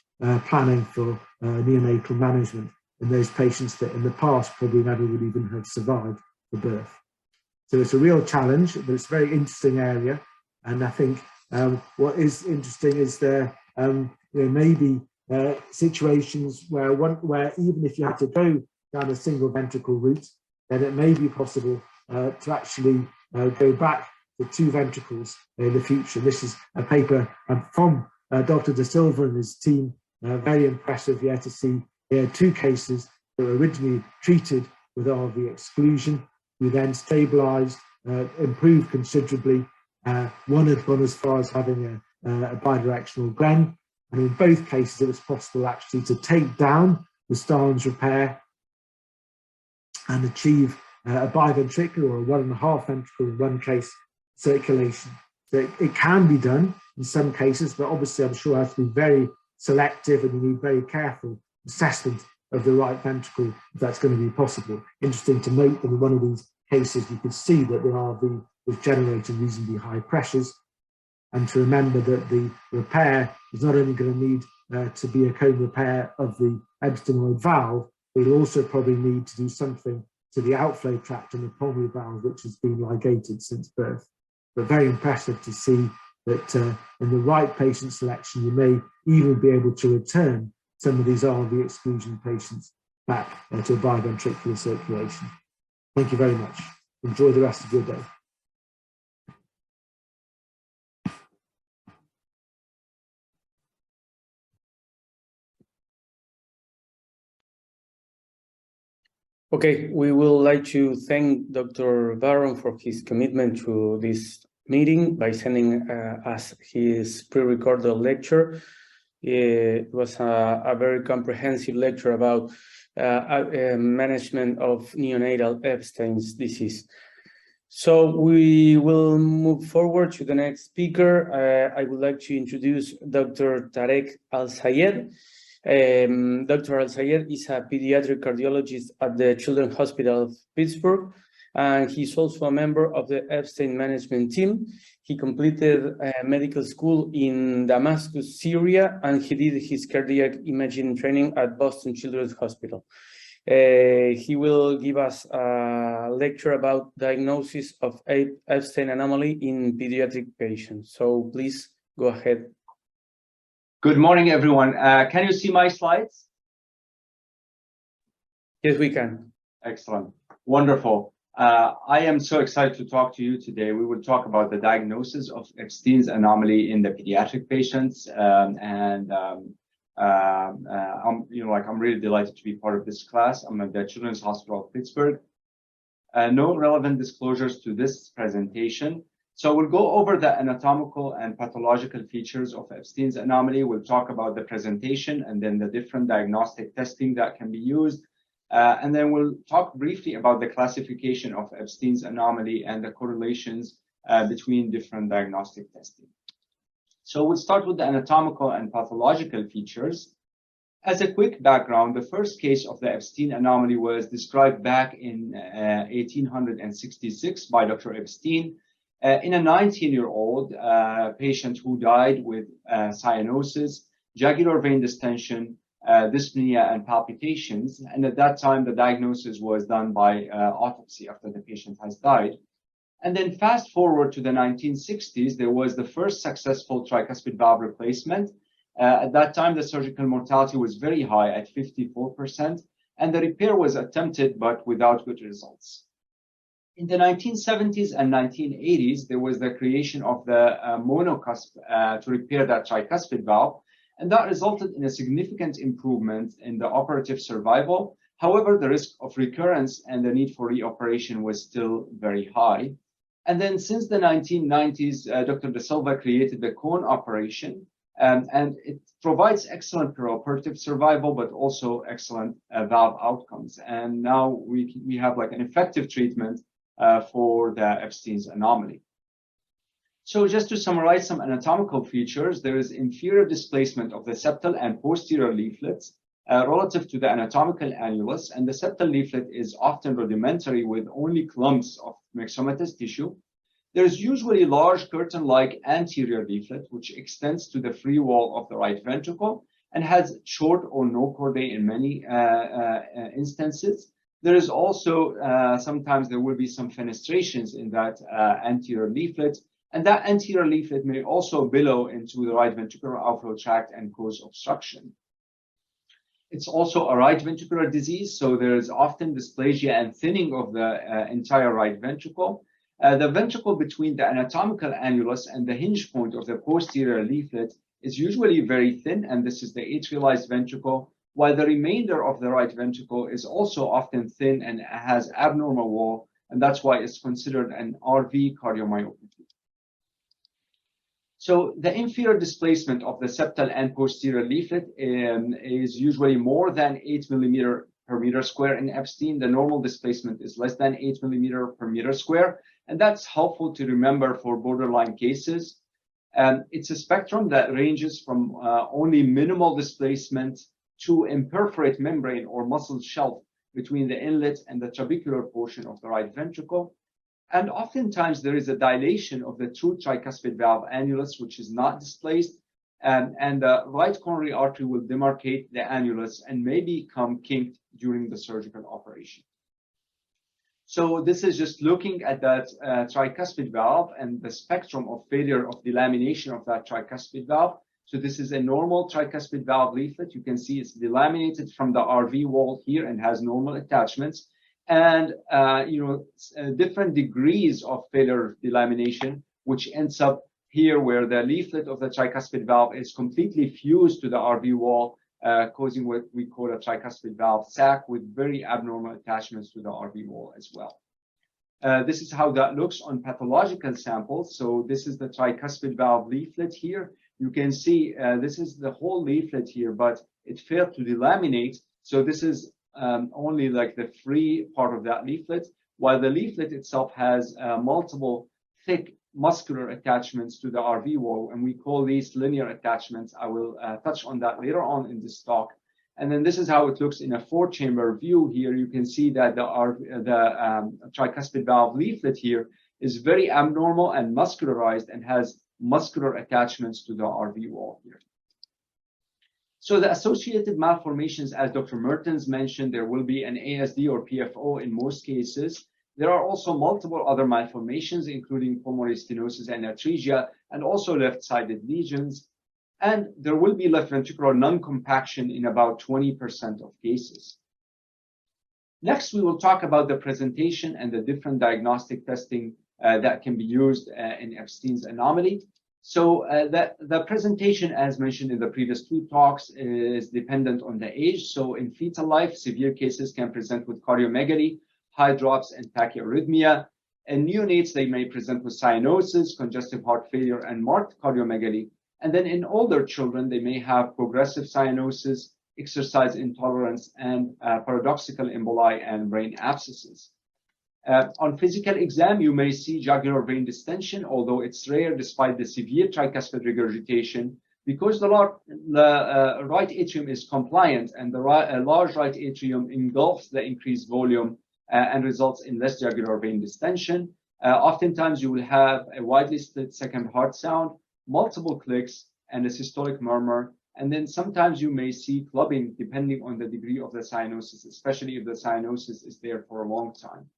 S7: planning for neonatal management in those patients that in the past probably never would even have survived the birth. So it's a real challenge, but it's a very interesting area. And I think what is interesting is there maybe situations where even if you have to go down a single ventricle route, then it may be possible to actually go back to two ventricles in the future. This is a paper from Dr. De Silva and his team. Very impressive here to see here two cases that were originally treated with RV exclusion. We then stabilized, improved considerably. One had gone as far as having a bidirectional Glenn. And in both cases, it was possible actually to take down the Starnes repair and achieve a biventricular or a 1.5 ventricle in one case circulation. So it can be done in some cases, but obviously I'm sure it has to be very selective and you need very careful assessment of the right ventricle if that's going to be possible. Interesting to note that in one of these cases, you could see that the RV was generating reasonably high pressures. And to remember that the repair is not only going to need to be a cone repair of the ebstenoid valve, but you'll also probably need to do something to the outflow tract and the pulmonary valve, which has been ligated since birth. But very impressive to see that in the right patient selection, you may even be able to return some of these RV exclusion patients back to a biventricular circulation. Thank you very much. Enjoy the rest of your day.
S5: Okay, we would like to thank Dr. Barron for his commitment to this meeting by sending us his pre-recorded lecture. It was a very comprehensive lecture about management of neonatal Ebstein's disease. So we will move forward to the next speaker. I would like to introduce Dr. Tarek Al-Sayed. Dr. Al-Sayed is a pediatric cardiologist at the Children's Hospital of Pittsburgh, and he's also a member of the Ebstein management team. He completed medical school in Damascus, Syria, and he did his cardiac imaging training at Boston Children's Hospital. He will give us a lecture about diagnosis of Ebstein anomaly in pediatric patients. So please go ahead.
S8: Good morning, everyone. Can you see my slides?
S5: Yes, we can.
S8: Excellent. Wonderful. I am so excited to talk to you today. We will talk about the diagnosis of Ebstein's anomaly in the pediatric patients. I'm really delighted to be part of this class. I'm at the Children's Hospital of Pittsburgh. No relevant disclosures to this presentation. So we'll go over the anatomical and pathological features of Ebstein's anomaly. We'll talk about the presentation and then the different diagnostic testing that can be used. And then we'll talk briefly about the classification of Ebstein's anomaly and the correlations between different diagnostic testing. So we'll start with the anatomical and pathological features. As a quick background, the first case of the Ebstein anomaly was described back in 1866 by Dr. Ebstein. In a 19-year-old patient who died with cyanosis, jugular vein distension, dyspnea, and palpitations. And at that time, the diagnosis was done by autopsy after the patient has died. And then fast forward to the 1960s, there was the first successful tricuspid valve replacement. At that time, the surgical mortality was very high at 54%, and the repair was attempted, but without good results. In the 1970s and 1980s, there was the creation of the monocusp to repair that tricuspid valve, and that resulted in a significant improvement in the operative survival. However, the risk of recurrence and the need for reoperation was still very high. And then since the 1990s, Dr. De Silva created the cone operation, and it provides excellent perioperative survival, but also excellent valve outcomes. And now we have like an effective treatment for the Ebstein's anomaly. So just to summarize some anatomical features, there is inferior displacement of the septal and posterior leaflets relative to the anatomical annulus, and the septal leaflet is often rudimentary with only clumps of myxomatous tissue. There is usually large curtain-like anterior leaflet, which extends to the free wall of the right ventricle and has short or no chordae in many instances. There is also, sometimes there will be some fenestrations in that anterior leaflet, and that anterior leaflet may also billow into the right ventricular outflow tract and cause obstruction. It's also a right ventricular disease, so there is often dysplasia and thinning of the entire right ventricle. The ventricle between the anatomical annulus and the hinge point of the posterior leaflet is usually very thin, and this is the atrialized ventricle, while the remainder of the right ventricle is also often thin and has abnormal wall, and that's why it's considered an RV cardiomyopathy. So the inferior displacement of the septal and posterior leaflet is usually more than 8 millimeter per meter square in Ebstein. The normal displacement is less than 8 millimeter per meter square, and that's helpful to remember for borderline cases. It's a spectrum that ranges from only minimal displacement to imperforate membrane or muscle shelf between the inlet and the trabecular portion of the right ventricle. And oftentimes there is a dilation of the true tricuspid valve annulus, which is not displaced, and the right coronary artery will demarcate the annulus and may become kinked during the surgical operation. So this is just looking at that tricuspid valve and the spectrum of failure of delamination of that tricuspid valve. So this is a normal tricuspid valve leaflet. You can see it's delaminated from the RV wall here and has normal attachments. And different degrees of failure delamination, which ends up here where the leaflet of the tricuspid valve is completely fused to the RV wall, causing what we call a tricuspid valve sac with very abnormal attachments to the RV wall as well. This is how that looks on pathological samples. So this is the tricuspid valve leaflet here. You can see this is the whole leaflet here, but it failed to delaminate. So this is only like the free part of that leaflet, while the leaflet itself has multiple thick muscular attachments to the RV wall, and we call these linear attachments. I will touch on that later on in this talk. And then this is how it looks in a 4-chamber view here. You can see that the tricuspid valve leaflet here is very abnormal and muscularized and has muscular attachments to the RV wall here. So the associated malformations, as Dr. Mertens mentioned, there will be an ASD or PFO in most cases. There are also multiple other malformations, including pulmonary stenosis and atresia, and also left-sided lesions. And there will be left ventricular non-compaction in about 20% of cases. Next, we will talk about the presentation and the different diagnostic testing that can be used in Ebstein's anomaly. So the presentation, as mentioned in the previous 2 talks, is dependent on the age. So in fetal life, severe cases can present with cardiomegaly, high drops, and tachyarrhythmia. In neonates, they may present with cyanosis, congestive heart failure, and marked cardiomegaly. And then in older children, they may have progressive cyanosis, exercise intolerance, and paradoxical emboli and brain abscesses. On physical exam, you may see jugular vein distension, although it's rare despite the severe tricuspid regurgitation, because the right atrium is compliant and the large right atrium engulfs the increased volume and results in less jugular vein distension. Oftentimes, you will have a widely split second heart sound, multiple clicks, and a systolic murmur. And then sometimes you may see clubbing depending on the degree of the cyanosis, especially if the cyanosis is there for a long time.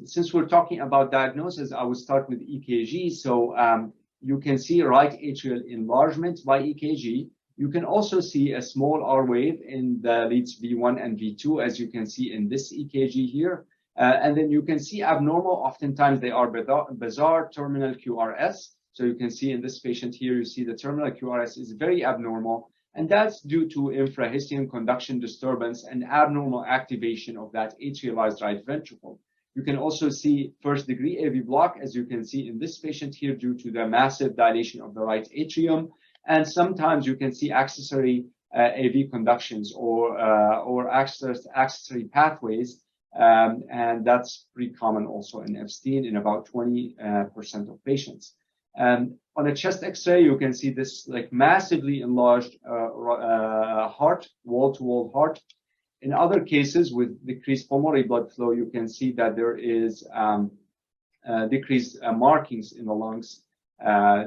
S8: Since we're talking about diagnosis, I will start with EKG. So you can see right atrial enlargement by EKG. You can also see a small R wave in the leads V1 and V2, as you can see in this EKG here. And then you can see abnormal, oftentimes they are bizarre terminal QRS. So you can see in this patient here, you see the terminal QRS is very abnormal. And that's due to infrahysteine conduction disturbance and abnormal activation of that atrialized right ventricle. You can also see first-degree AV block, as you can see in this patient here, due to the massive dilation of the right atrium. And sometimes you can see accessory AV conductions or accessory pathways. And that's pretty common also in Ebstein in about 20% of patients. On a chest X-ray, you can see this like massively enlarged heart, wall-to-wall heart. In other cases with decreased pulmonary blood flow, you can see that there is decreased markings in the lungs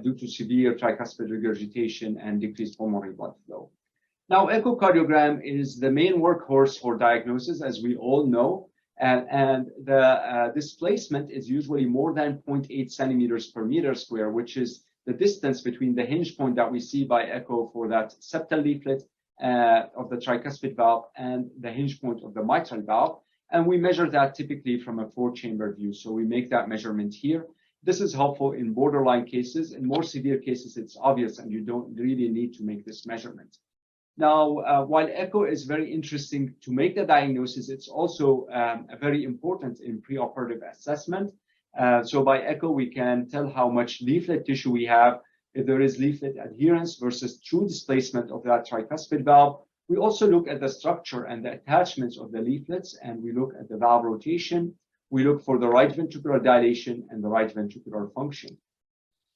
S8: due to severe tricuspid regurgitation and decreased pulmonary blood flow. Now, echocardiogram is the main workhorse for diagnosis, as we all know, and the displacement is usually more than 0.8 centimeters per meter square, which is the distance between the hinge point that we see by echo for that septal leaflet of the tricuspid valve and the hinge point of the mitral valve. And we measure that typically from a 4-chamber view. So we make that measurement here. This is helpful in borderline cases. In more severe cases, it's obvious and you don't really need to make this measurement. Now, while echo is very interesting to make the diagnosis, it's also very important in preoperative assessment. So by echo, we can tell how much leaflet tissue we have, if there is leaflet adherence versus true displacement of that tricuspid valve. We also look at the structure and the attachments of the leaflets, and we look at the valve rotation. We look for the right ventricular dilation and the right ventricular function.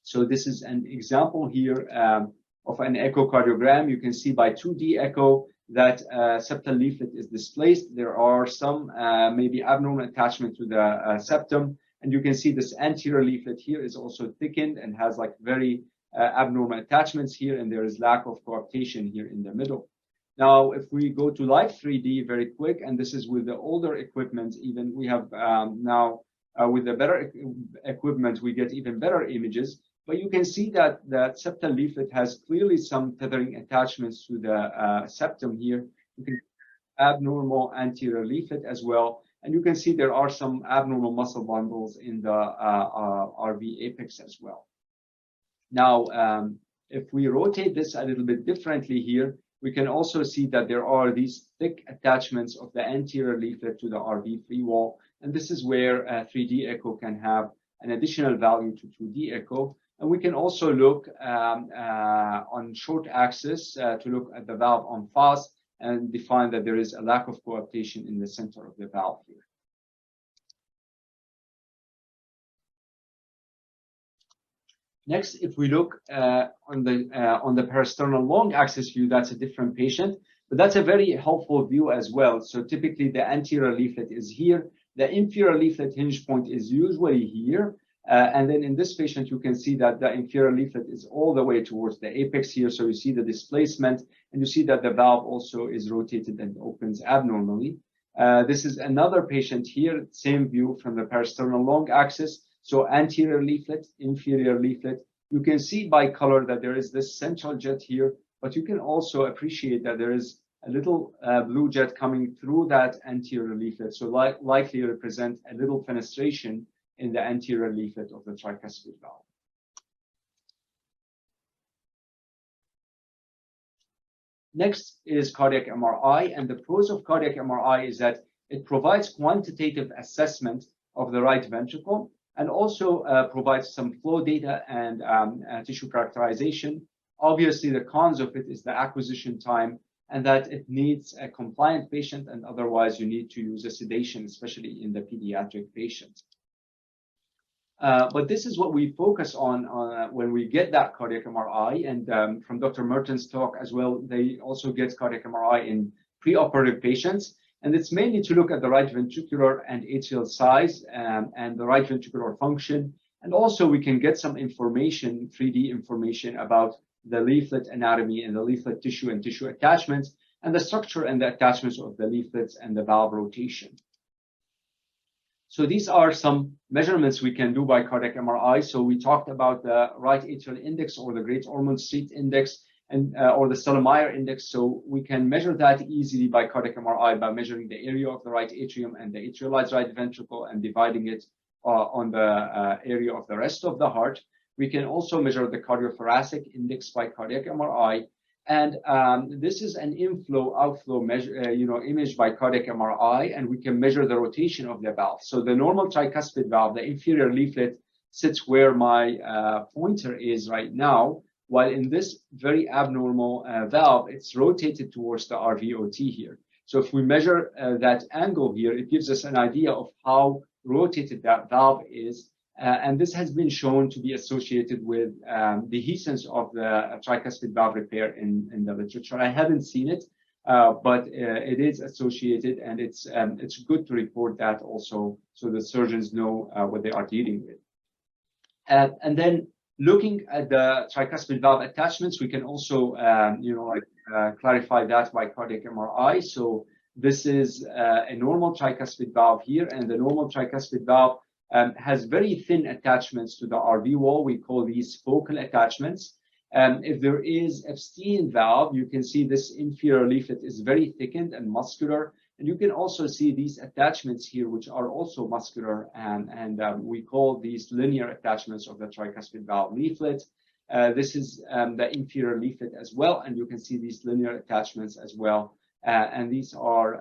S8: So this is an example here of an echocardiogram. You can see by 2D echo that septal leaflet is displaced. There are some maybe abnormal attachment to the septum. And you can see this anterior leaflet here is also thickened and has like very abnormal attachments here. And there is lack of coaptation here in the middle. Now, if we go to live 3D very quick, and this is with the older equipment, even we have now with the better equipment, we get even better images. But you can see that the septal leaflet has clearly some tethering attachments to the septum here. You can abnormal anterior leaflet as well. And you can see there are some abnormal muscle bundles in the RV apex as well. Now, if we rotate this a little bit differently here, we can also see that there are these thick attachments of the anterior leaflet to the RV free wall. And this is where 3D echo can have an additional value to 2D echo. And we can also look on short axis to look at the valve en face and define that there is a lack of coaptation in the center of the valve here. Next, if we look on the parasternal long axis view, that's a different patient, but that's a very helpful view as well. So typically the anterior leaflet is here. The inferior leaflet hinge point is usually here. And then in this patient, you can see that the inferior leaflet is all the way towards the apex here. So you see the displacement and you see that the valve also is rotated and opens abnormally. This is another patient here, same view from the parasternal long axis. So anterior leaflet, inferior leaflet. You can see by color that there is this central jet here, but you can also appreciate that there is a little blue jet coming through that anterior leaflet. So likely represent a little fenestration in the anterior leaflet of the tricuspid valve. Next is cardiac MRI, and the pros of cardiac MRI is that it provides quantitative assessment of the right ventricle and also provides some flow data and tissue characterization. Obviously, the cons of it is the acquisition time and that it needs a compliant patient, and otherwise you need to use a sedation, especially in the pediatric patients. But this is what we focus on when we get that cardiac MRI. And from Dr. Mertens' talk as well, they also get cardiac MRI in preoperative patients. And it's mainly to look at the right ventricular and atrial size and the right ventricular function. And also we can get some information, 3D information about the leaflet anatomy and the leaflet tissue and tissue attachments and the structure and the attachments of the leaflets and the valve rotation. So these are some measurements we can do by cardiac MRI. So we talked about the right atrial index or the Great Ormond Street index and or the Stellmeyer index. So we can measure that easily by cardiac MRI by measuring the area of the right atrium and the atrialized right ventricle and dividing it on the area of the rest of the heart. We can also measure the cardiothoracic index by cardiac MRI. And this is an inflow-outflow measure, image by cardiac MRI, and we can measure the rotation of the valve. So the normal tricuspid valve, the inferior leaflet, sits where my pointer is right now, while in this very abnormal valve, it's rotated towards the RVOT here. So if we measure that angle here, it gives us an idea of how rotated that valve is. And this has been shown to be associated with dehiscence of the tricuspid valve repair in the literature. I haven't seen it, but it is associated, and it's good to report that also, so the surgeons know what they are dealing with. And then looking at the tricuspid valve attachments, we can also clarify that by cardiac MRI. So this is a normal tricuspid valve here, and the normal tricuspid valve has very thin attachments to the RV wall. We call these focal attachments. If there is Ebstein valve, you can see this inferior leaflet is very thickened and muscular. And you can also see these attachments here, which are also muscular, and we call these linear attachments of the tricuspid valve leaflet. This is the inferior leaflet as well, and you can see these linear attachments as well. And these are,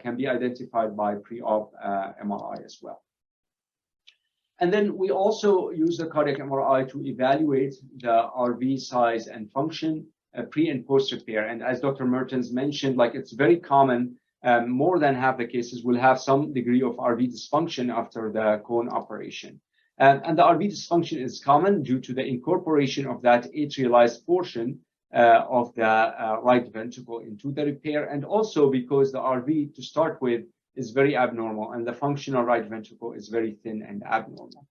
S8: can be identified by pre-op MRI as well. And then we also use the cardiac MRI to evaluate the RV size and function pre and post repair. And as Dr. Mertens mentioned, it's very common. More than half the cases will have some degree of RV dysfunction after the cone operation. And the RV dysfunction is common due to the incorporation of that atrialized portion of the right ventricle into the repair, and also because the RV to start with is very abnormal, and the functional right ventricle is very thin and abnormal.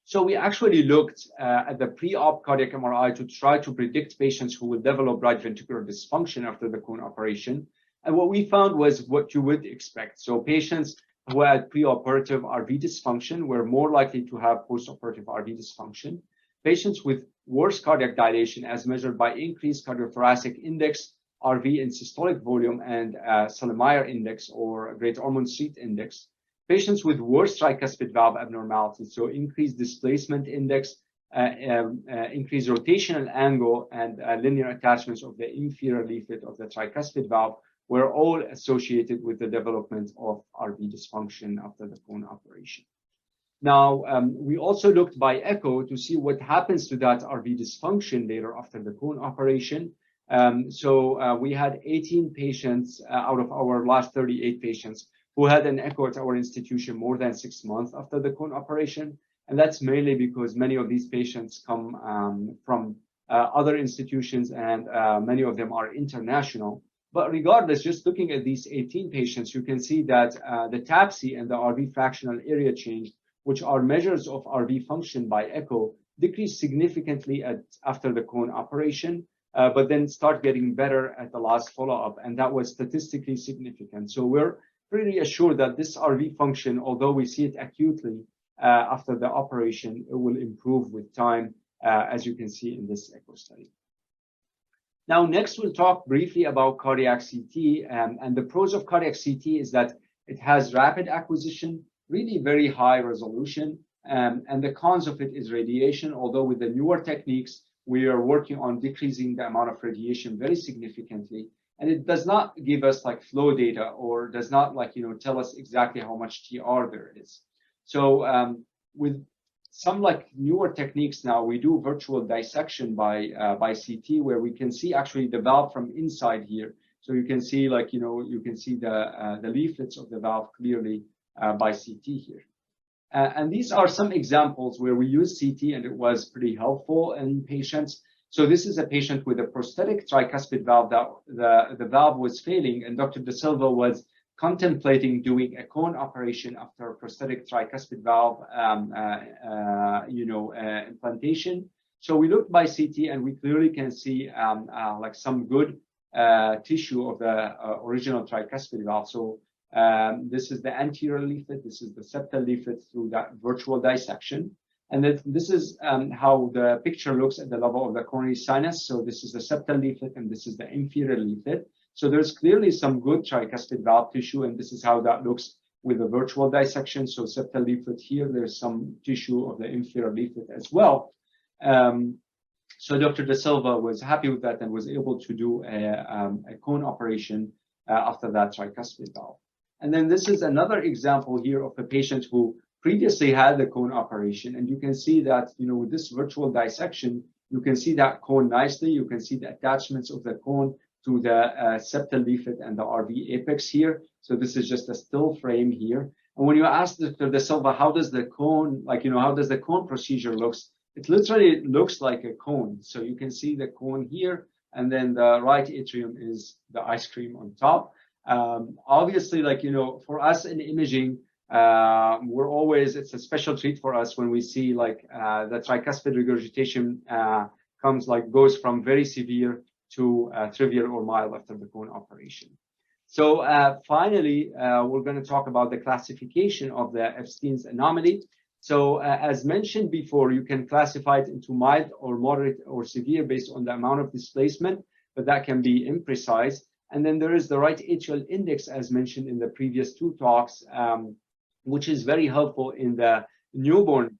S8: So we actually looked at the pre-op cardiac MRI to try to predict patients who will develop right ventricular dysfunction after the cone operation. And what we found was what you would expect. So patients who had preoperative RV dysfunction were more likely to have postoperative RV dysfunction. Patients with worse cardiac dilation, as measured by increased cardiothoracic index, RV in systolic volume, and Salmeyer index or Great Ormond Street index. Patients with worse tricuspid valve abnormalities, so increased displacement index, increased rotational angle, and linear attachments of the inferior leaflet of the tricuspid valve, were all associated with the development of RV dysfunction after the cone operation. Now, we also looked by echo to see what happens to that RV dysfunction later after the cone operation. So we had 18 patients out of our last 38 patients who had an echo at our institution more than 6 months after the cone operation. And that's mainly because many of these patients come from other institutions, and many of them are international. But regardless, just looking at these 18 patients, you can see that the TAPSE and the RV fractional area change, which are measures of RV function by echo, decreased significantly after the cone operation, but then start getting better at the last follow-up, and that was statistically significant. So we're pretty assured that this RV function, although we see it acutely after the operation, it will improve with time, as you can see in this echo study. Now, next we'll talk briefly about cardiac CT, and the pros of cardiac CT is that it has rapid acquisition, really very high resolution, and the cons of it is radiation, although with the newer techniques, we are working on decreasing the amount of radiation very significantly. And it does not give us flow data, or does not tell us exactly how much TR there is. So with some newer techniques now, we do virtual dissection by CT, where we can see actually the valve from inside here. So you can see you can see the leaflets of the valve clearly by CT here. And these are some examples where we use CT, and it was pretty helpful in patients. So this is a patient with a prosthetic tricuspid valve that the valve was failing, and Dr. De Silva was contemplating doing a cone operation after a prosthetic tricuspid valve implantation. So we looked by CT, and we clearly can see some good tissue of the original tricuspid valve. So this is the anterior leaflet, this is the septal leaflet through that virtual dissection. And this is how the picture looks at the level of the coronary sinus. So this is the septal leaflet, and this is the inferior leaflet. So there's clearly some good tricuspid valve tissue, and this is how that looks with the virtual dissection. So septal leaflet here, there's some tissue of the inferior leaflet as well. So Dr. De Silva was happy with that and was able to do a cone operation after that tricuspid valve. And then this is another example here of a patient who previously had the cone operation. And you can see that, with this virtual dissection, you can see that cone nicely. You can see the attachments of the cone to the septal leaflet and the RV apex here. So this is just a still frame here. And when you ask Dr. De Silva, how does the cone, how does the cone procedure looks? It literally looks like a cone. So you can see the cone here, and then the right atrium is the ice cream on top. Obviously, for us in imaging, it's a special treat for us when we see the tricuspid regurgitation goes from very severe to trivial or mild after the cone operation. So finally, we're going to talk about the classification of the Ebstein's anomaly. So as mentioned before, you can classify it into mild or moderate or severe based on the amount of displacement, but that can be imprecise. And then there is the right atrial index, as mentioned in the previous two talks, which is very helpful in the newborn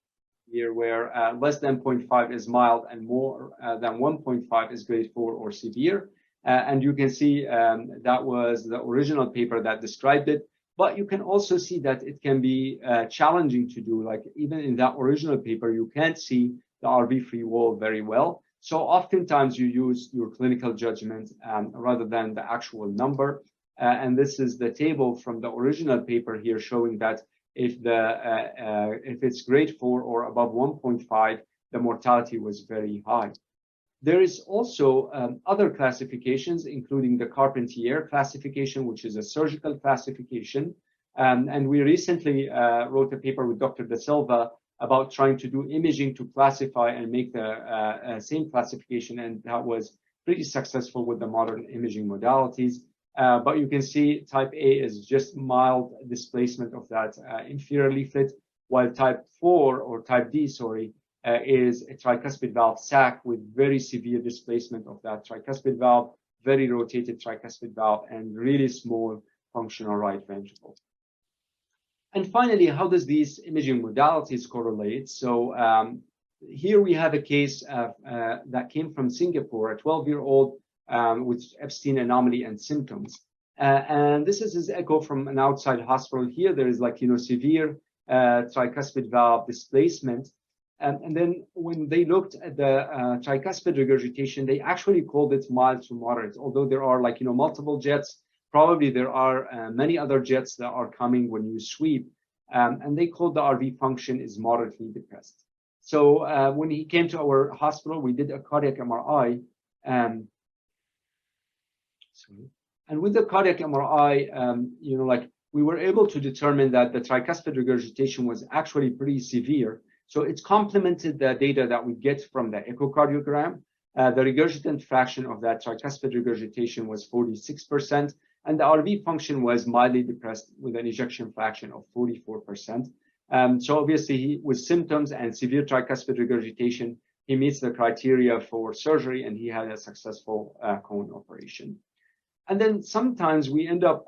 S8: here, where less than 0.5 is mild and more than 1.5 is grade 4 or severe. And you can see that was the original paper that described it. But you can also see that it can be challenging to do. Even in that original paper, you can't see the RV free wall very well. So oftentimes you use your clinical judgment rather than the actual number. And this is the table from the original paper here showing that if it's grade 4 or above 1.5, the mortality was very high. There is also other classifications, including the Carpentier classification, which is a surgical classification. And we recently wrote a paper with Dr. De Silva about trying to do imaging to classify and make the same classification. And that was pretty successful with the modern imaging modalities. But you can see type A is just mild displacement of that inferior leaflet, while type 4 or type D, is a tricuspid valve sac with very severe displacement of that tricuspid valve, very rotated tricuspid valve, and really small functional right ventricle. And finally, how does these imaging modalities correlate? So here we have a case that came from Singapore, a 12-year-old with Ebstein anomaly and symptoms. And this is his echo from an outside hospital. Here there is severe tricuspid valve displacement. And then when they looked at the tricuspid regurgitation, they actually called it mild to moderate, although there are multiple jets. Probably there are many other jets that are coming when you sweep. And they called the RV function is moderately depressed. So when he came to our hospital, we did a cardiac MRI. And with the cardiac MRI, we were able to determine that the tricuspid regurgitation was actually pretty severe. So it's complemented the data that we get from the echocardiogram. The regurgitant fraction of that tricuspid regurgitation was 46%, and the RV function was mildly depressed with an ejection fraction of 44%. So obviously, with symptoms and severe tricuspid regurgitation, he meets the criteria for surgery, and he had a successful cone operation. And then sometimes we end up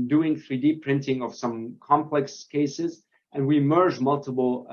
S8: doing 3D printing of some complex cases, and we merge multiple,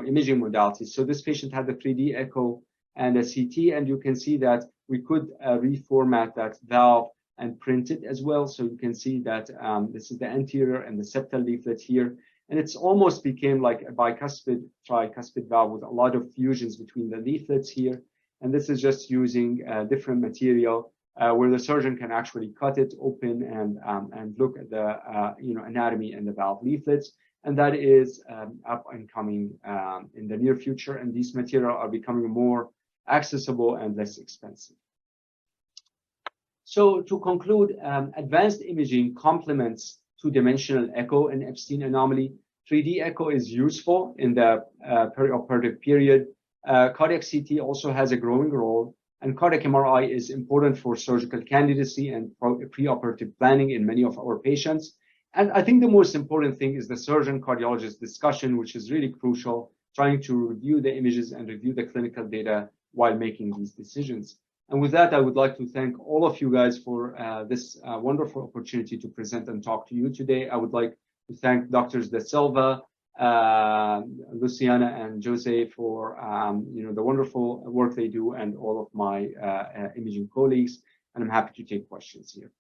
S8: imaging modalities. So this patient had a 3D echo and a CT, and you can see that we could reformat that valve and print it as well. So you can see that this is the anterior and the septal leaflet here. And it's almost became like a bicuspid tricuspid valve with a lot of fusions between the leaflets here. And this is just using different material where the surgeon can actually cut it open and look at the anatomy and the valve leaflets. And that is up and coming in the near future. And these materials are becoming more accessible and less expensive. So to conclude, advanced imaging complements two-dimensional echo in Ebstein anomaly. 3D echo is useful in the perioperative period. Cardiac CT also has a growing role, and cardiac MRI is important for surgical candidacy and preoperative planning in many of our patients. And I think the most important thing is the surgeon cardiologist discussion, which is really crucial, trying to review the images and review the clinical data while making these decisions. And with that, I would like to thank all of you guys for this wonderful opportunity to present and talk to you today. I would like to thank Drs. De Silva, Luciana and Jose for the wonderful work they do, and all of my imaging colleagues. And I'm happy to take questions here.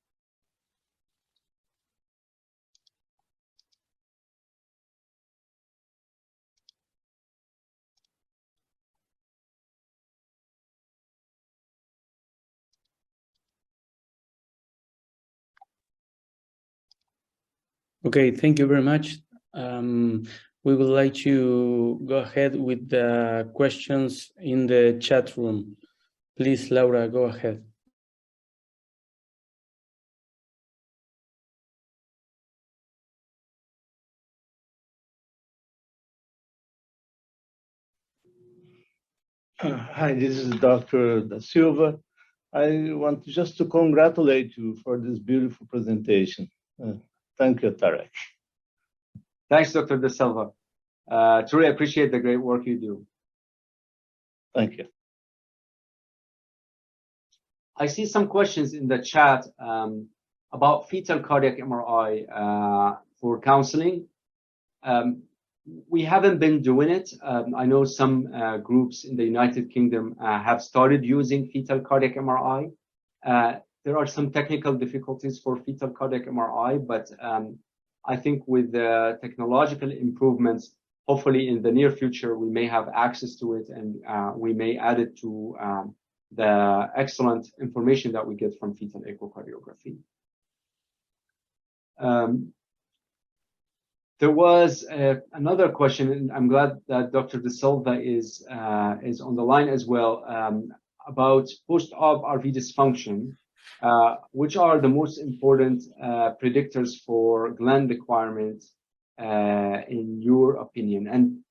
S5: Okay, thank you very much. We would like to go ahead with the questions in the chat room. Please, Laura, go ahead.
S9: Hi, this is Dr. Da Silva. I want just to congratulate you for this beautiful presentation. Thank you, Tarek.
S8: Thanks, Dr. Da Silva. Truly appreciate the great work you do.
S9: Thank you.
S8: I see some questions in the chat about fetal cardiac MRI for counseling. We haven't been doing it. I know some groups in the United Kingdom have started using fetal cardiac MRI. There are some technical difficulties for fetal cardiac MRI, but I think with the technological improvements, hopefully in the near future, we may have access to it, and we may add it to the excellent information that we get from fetal echocardiography. There was another question, and I'm glad that Dr. Da Silva is on the line as well, about post-op RV dysfunction. Which are the most important predictors for gland requirement in your opinion? And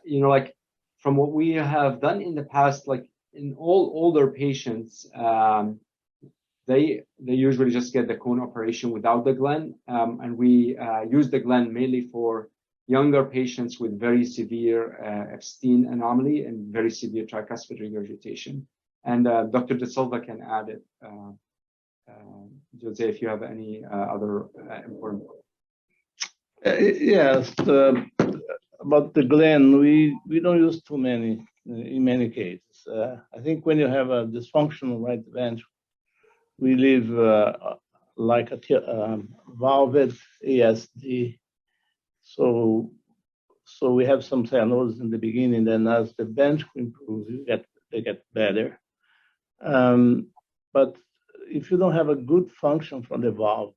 S8: like from what we have done in the past, like in all older patients, they usually just get the cone operation without the gland, and we use the gland mainly for younger patients with very severe Ebstein anomaly and very severe tricuspid regurgitation. And Dr. Da Silva can add it. Jose, if you have any other important.
S9: Yes, about the gland, we don't use too many in many cases. I think when you have a dysfunctional right ventricle, we leave like a valved ASD. So we have some cyanosis in the beginning, then as the ventricle improves, they get better. But if you don't have a good function from the valve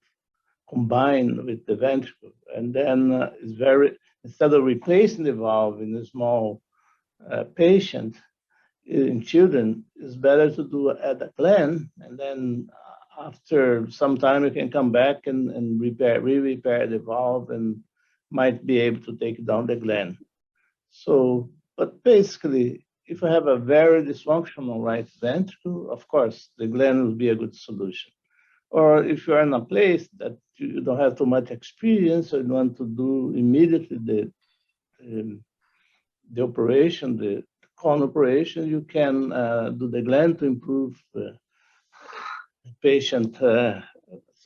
S9: combined with the ventricle, and then instead of replacing the valve in a small patient, in children, it's better to do at a gland, and then after some time you can come back and re-repair the valve and might be able to take down the gland. So, but basically, if I have a very dysfunctional right ventricle, of course, the gland will be a good solution. Or if you're in a place that you don't have too much experience, or you want to do immediately the operation, the cone operation, you can do the gland to improve the patient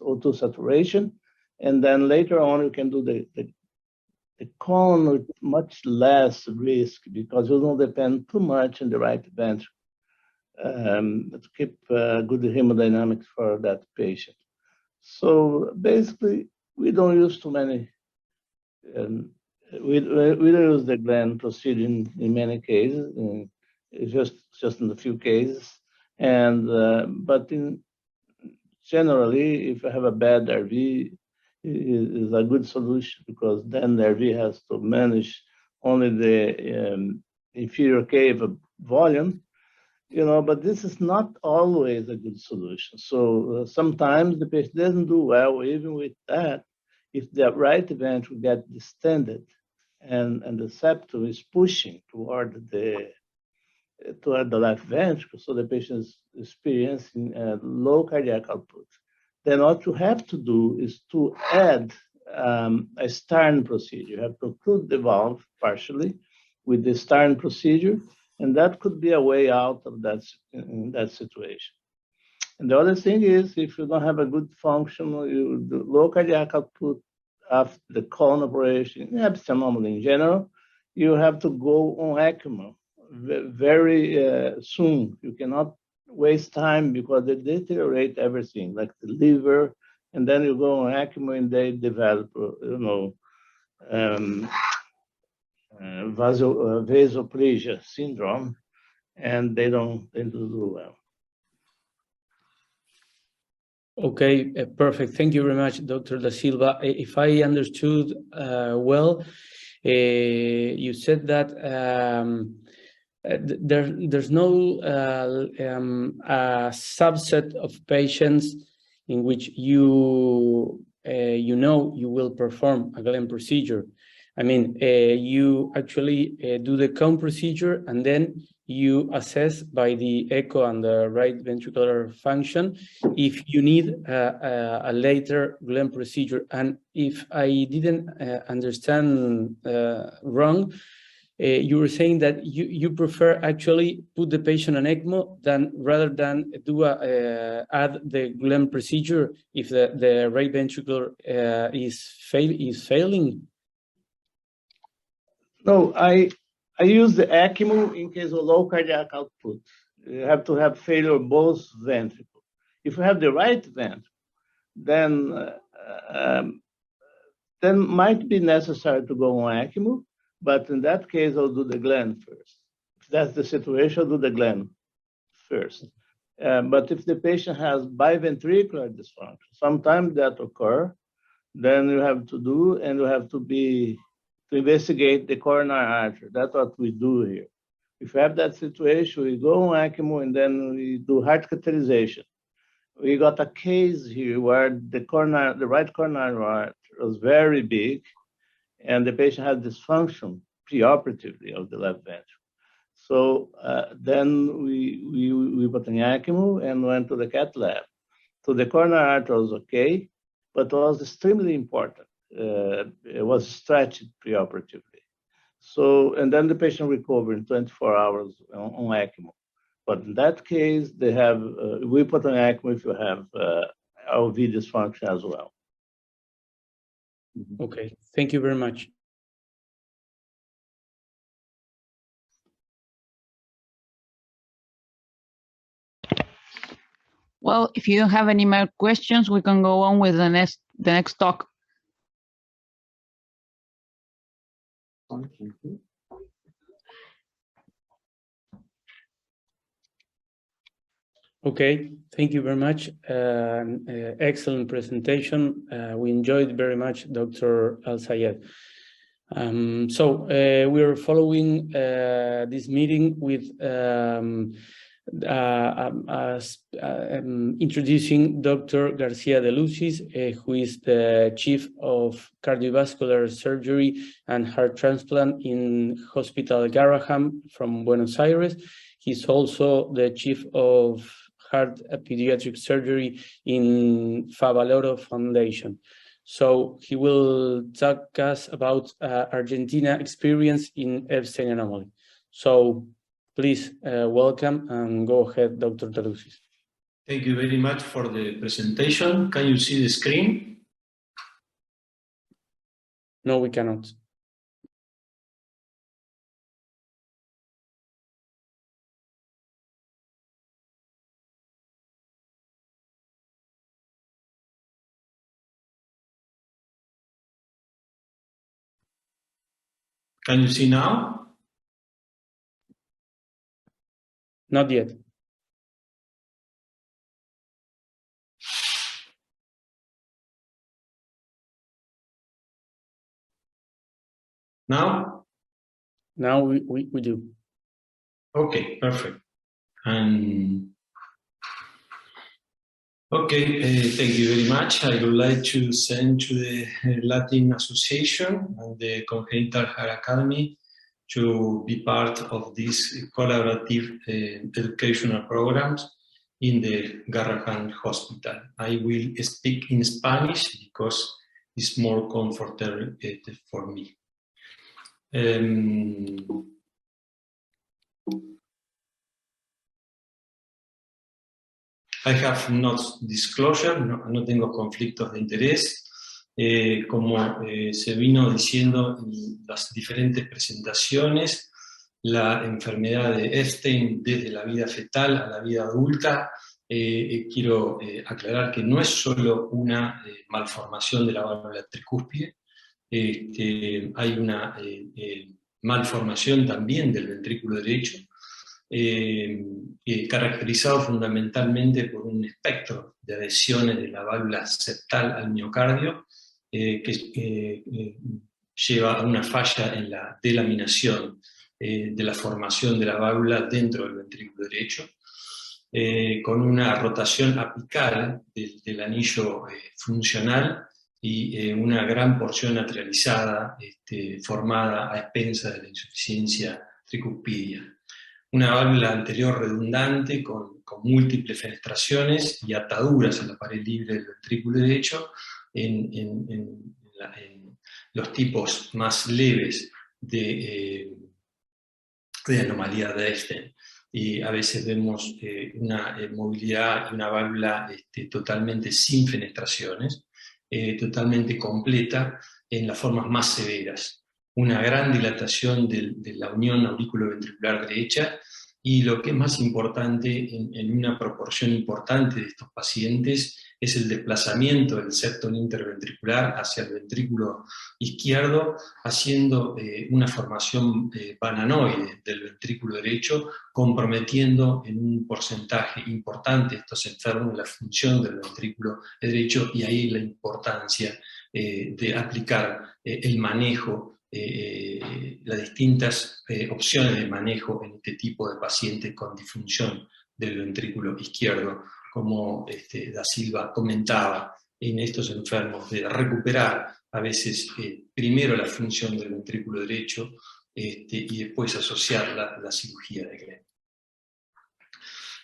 S9: O2 saturation. And then later on, you can do the cone with much less risk, because you don't depend too much on the right ventricle to keep good hemodynamics for that patient. So basically, we don't use too many. We don't use the gland procedure in many cases. It's just in a few cases, and but generally, if you have a bad RV, is a good solution, because then the RV has to manage only the inferior cave volume, but this is not always a good solution. So sometimes the patient doesn't do well even with that. If the right ventricle gets distended and the septum is pushing toward the left ventricle, so the patient is experiencing low cardiac output, then what you have to do is to add a Stern procedure. You have to occlude the valve partially with the Stern procedure, and that could be a way out of that situation. And the other thing is, if you don't have a good function, the low cardiac output after the colon operation, Ebstein anomaly in general, you have to go on ECMO very soon. You cannot waste time because they deteriorate everything, like the liver, and then you go on ECMO and they develop, vasoplasia syndrome, and they don't do well.
S5: Okay, perfect. Thank you very much, Dr. Da Silva. If I understood well, you said that there's no a subset of patients in which you will perform a Glenn procedure. I mean, you actually do the cone procedure and then you assess by the echo and the right ventricular function if you need a later Glenn procedure. And if I didn't understand wrong, you were saying that you prefer actually put the patient on ECMO rather than do add the Glenn procedure if the right ventricle is failing.
S9: No, I use the ECMO in case of low cardiac output. You have to have failure of both ventricles. If you have the right ventricle, then might be necessary to go on ECMO, but in that case, I'll do the Glenn first. If that's the situation, I'll do the Glenn first. But if the patient has biventricular dysfunction, sometimes that occur, then you have to do, and you have to investigate the coronary artery. That's what we do here. If you have that situation, we go on ECMO and then we do heart catheterization. We got a case here where the right coronary artery was very big, and the patient had dysfunction preoperatively of the left ventricle. So then we put an ECMO and went to the cath lab. So the coronary artery was okay, but was extremely important. It was stretched preoperatively. So, and then the patient recovered in 24 hours on ECMO. But in that case, they have, we put on ECMO if you have LV dysfunction as well.
S5: Okay, thank you very much.
S4: Well, if you don't have any more questions, we can go on with the next talk.
S5: Okay, thank you very much. Excellent presentation. We enjoyed very much, Dr. Al-Sayed. We are following this meeting with introducing Dr. Garcia de Lucis, who is the Chief of Cardiovascular Surgery and Heart Transplant in Hospital Garrahan from Buenos Aires. He's also the Chief of Heart Pediatric Surgery in Favaloro Foundation. So he will talk us about Argentina experience in Ebstein anomaly. So please welcome and go ahead, Dr. de Lucis.
S10: Thank you very much for the presentation. Can you see the screen?
S5: No, we cannot.
S10: Can you see now?
S5: Not yet.
S10: Now?
S5: Now we do.
S10: Okay, perfect. And okay, thank you very much. I would like to send to the Latin Association and the Congenital Heart Academy to be part of this collaborative educational programs in the Garrahan Hospital. I will speak in Spanish because it's more comfortable for me. I have not disclosure, no tengo conflictos de interés. Como se vino diciendo en las diferentes presentaciones, la enfermedad de Ebstein desde la vida fetal a la vida adulta, quiero aclarar que no es solo una malformación de la válvula tricúspide, hay una malformación también del ventrículo derecho, caracterizado fundamentalmente por un espectro de adhesiones de la válvula septal al miocardio, que lleva a una falla en la delaminación de la formación de la válvula dentro del ventrículo derecho, con una rotación apical del anillo funcional y una gran porción atrializada formada a expensas de la insuficiencia tricuspidia. Una válvula anterior redundante con múltiples fenestraciones y ataduras en la pared libre del ventrículo derecho en los tipos más leves de anomalía de Ebstein. Y a veces vemos una movilidad y una válvula totalmente sin fenestraciones, totalmente completa en las formas más severas. Una gran dilatación de la unión auriculoventricular derecha, y lo que es más importante en una proporción importante de estos pacientes es el desplazamiento del septum interventricular hacia el ventrículo izquierdo, haciendo una formación bananoide del ventrículo derecho, comprometiendo en un porcentaje importante estos enfermos la función del ventrículo derecho, y ahí la importancia de aplicar el manejo, las distintas opciones de manejo en este tipo de pacientes con disfunción del ventrículo izquierdo, como Da Silva comentaba, en estos enfermos, de recuperar a veces primero la función del ventrículo derecho y después asociar la cirugía de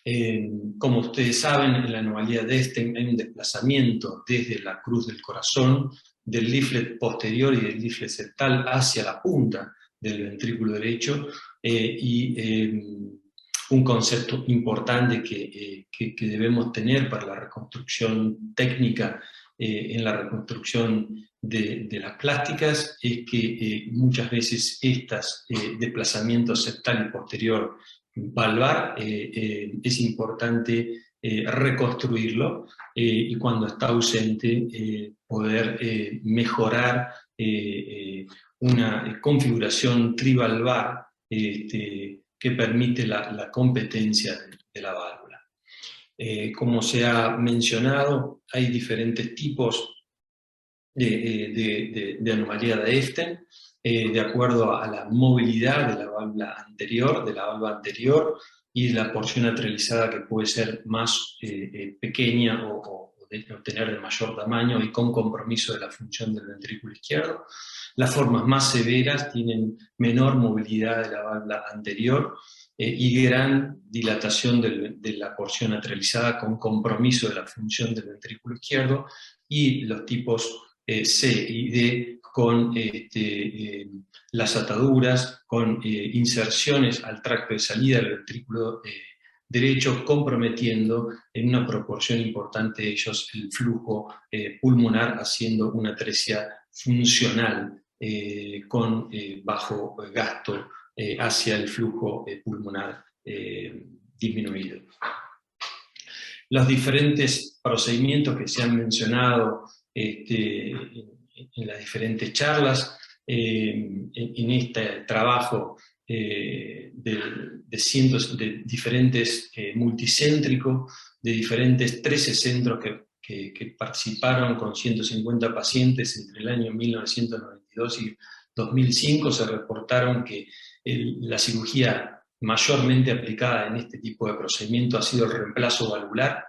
S10: Glenn. Como ustedes saben, en la anomalía de Ebstein hay un desplazamiento desde la cruz del corazón, del leaflet posterior y del leaflet septal hacia la punta del ventrículo derecho, un concepto importante que debemos tener para la reconstrucción técnica en la reconstrucción de las plásticas es que muchas veces estos desplazamientos septal y posterior valvar es importante reconstruirlo y cuando está ausente poder mejorar una configuración trivalvar que permite la competencia de la válvula. Como se ha mencionado, hay diferentes tipos de anomalía de Ebstein, de acuerdo a la movilidad de la válvula anterior, y la porción atrializada, que puede ser más pequeña o tener de mayor tamaño y con compromiso de la función del ventrículo izquierdo. Las formas más severas tienen menor movilidad de la válvula anterior y gran dilatación de la porción atrializada con compromiso de la función del ventrículo izquierdo, y los tipos C y D con las ataduras, con inserciones al tracto de salida del ventrículo derecho, comprometiendo en una proporción importante de ellos el flujo pulmonar, haciendo una atresia funcional con bajo gasto hacia el flujo pulmonar disminuido. Los diferentes procedimientos que se han mencionado en las diferentes charlas, en este trabajo de cientos de diferentes multicéntricos, de diferentes 13 centros que participaron con 150 pacientes entre el año 1992 y 2005, se reportaron que la cirugía mayormente aplicada en este tipo de procedimiento ha sido el reemplazo valvular,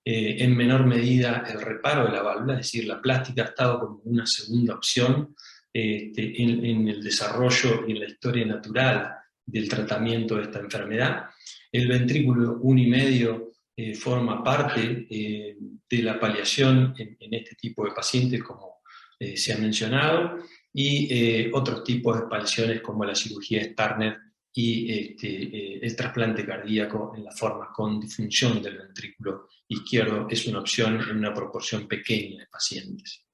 S10: en menor medida el reparo de la válvula, es decir, la plástica ha estado como una segunda opción en el desarrollo y en la historia natural del tratamiento de esta enfermedad. El ventrículo 1,5 forma parte de la paliación en este tipo de pacientes, como se ha mencionado, y otros tipos de paliaciones como la cirugía Starner y el trasplante cardíaco en la forma con disfunción del ventrículo izquierdo es una opción en una proporción pequeña de pacientes.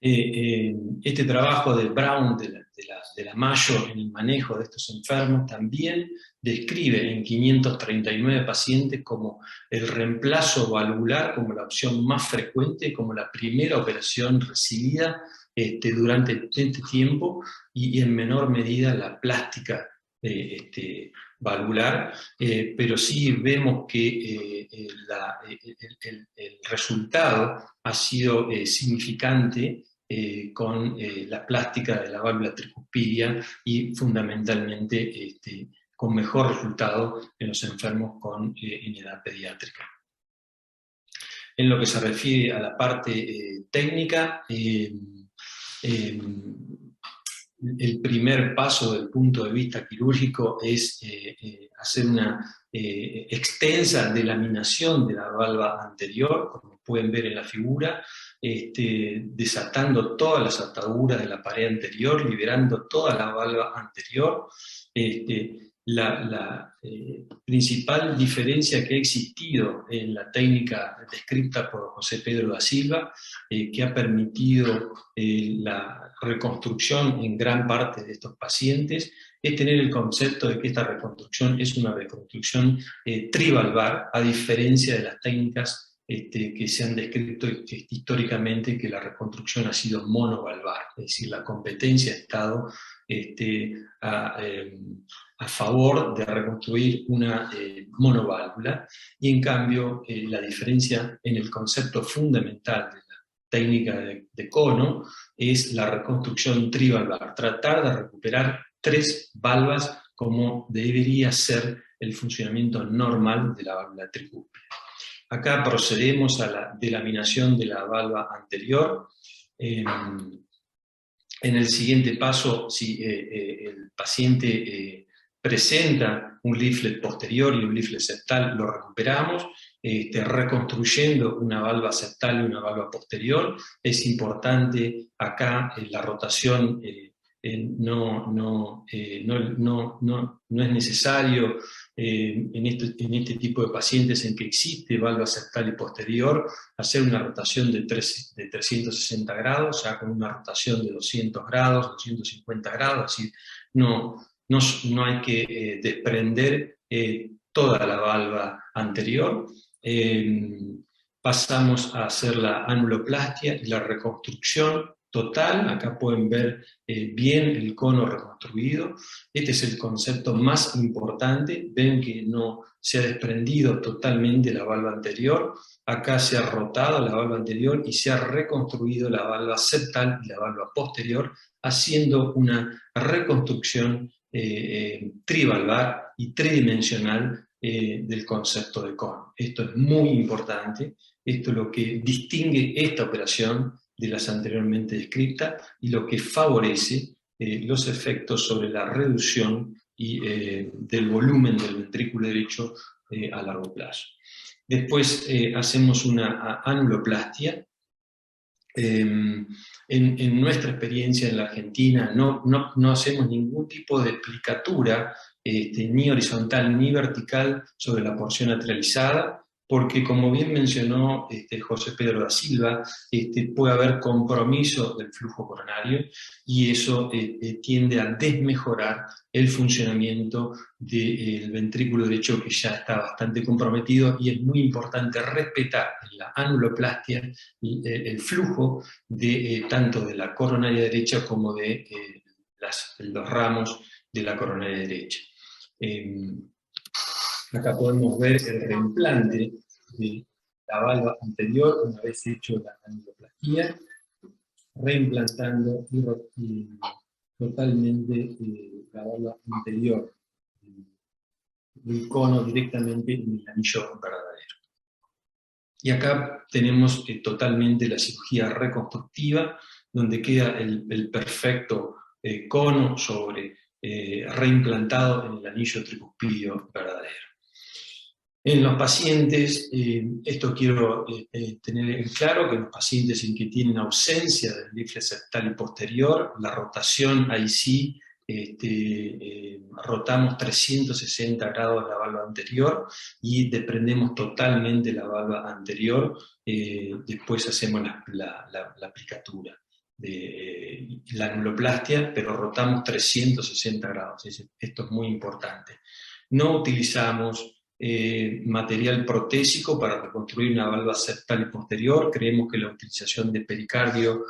S10: Este trabajo de Brown, de la Mayo, en el manejo de estos enfermos, también describe en 539 pacientes como el reemplazo valvular como la opción más frecuente, como la primera operación recibida durante este tiempo, y en menor medida la plástica valvular, pero sí vemos que el resultado ha sido significante con la plástica de la válvula tricuspidia y fundamentalmente con mejor resultado en los enfermos en edad pediátrica. En lo que se refiere a la parte técnica, el primer paso desde el punto de vista quirúrgico es hacer una extensa delaminación de la valva anterior, como pueden ver en la figura, desatando todas las ataduras de la pared anterior, liberando toda la valva anterior. La principal diferencia que ha existido en la técnica descrita por José Pedro da Silva, que ha permitido la reconstrucción en gran parte de estos pacientes, es tener el concepto de que esta reconstrucción es una reconstrucción trivalvar, a diferencia de las técnicas que se han descrito históricamente, que la reconstrucción ha sido monovalvar, es decir, la competencia ha estado a favor de reconstruir una monoválvula, y en cambio la diferencia en el concepto fundamental de la técnica de cono es la reconstrucción trivalvar, tratar de recuperar 3 valvas como debería ser el funcionamiento normal de la válvula tricúspide. Acá procedemos a la delaminación de la valva anterior. En el siguiente paso, si el paciente presenta un leaflet posterior y un leaflet septal, lo recuperamos, reconstruyendo una valva septal y una valva posterior. Es importante acá la rotación, no es necesario en este tipo de pacientes en que existe valva septal y posterior hacer una rotación de 360 grados, ya con una rotación de 200 grados, 250 grados, es decir, no hay que desprender toda la valva anterior. Pasamos a hacer la anuloplastia y la reconstrucción total. Acá pueden ver bien el cono reconstruido. Este es el concepto más importante. Ven que no se ha desprendido totalmente la valva anterior. Acá se ha rotado la valva anterior y se ha reconstruido la valva septal y la valva posterior, haciendo una reconstrucción trivalvar y tridimensional del concepto de cono. Esto es muy importante. Esto es lo que distingue esta operación de las anteriormente descritas y lo que favorece los efectos sobre la reducción del volumen del ventrículo derecho a largo plazo. Después hacemos una anuloplastia. En nuestra experiencia en la Argentina no hacemos ningún tipo de plicatura ni horizontal ni vertical sobre la porción lateralizada, porque como bien mencionó José Pedro da Silva, puede haber compromiso del flujo coronario y eso tiende a desmejorar el funcionamiento del ventrículo derecho, que ya está bastante comprometido, y es muy importante respetar en la anuloplastia el flujo tanto de la coronaria derecha como de los ramos de la coronaria derecha. Acá podemos ver el reimplante de la valva anterior una vez hecho la anuloplastia, reimplantando totalmente la valva anterior del cono directamente en el anillo verdadero. Y acá tenemos totalmente la cirugía reconstructiva, donde queda el perfecto cono reimplantado en el anillo tricuspidio verdadero. En los pacientes, esto quiero tener en claro, que en los pacientes en que tienen ausencia del leaflet septal y posterior, la rotación ahí sí, rotamos 360 grados la valva anterior y desprendemos totalmente la valva anterior, después hacemos la aplicatura. la anuloplastia, pero rotamos 360 grados. Esto es muy importante. No utilizamos material protésico para reconstruir una válvula septal y posterior. Creemos que la utilización de pericardio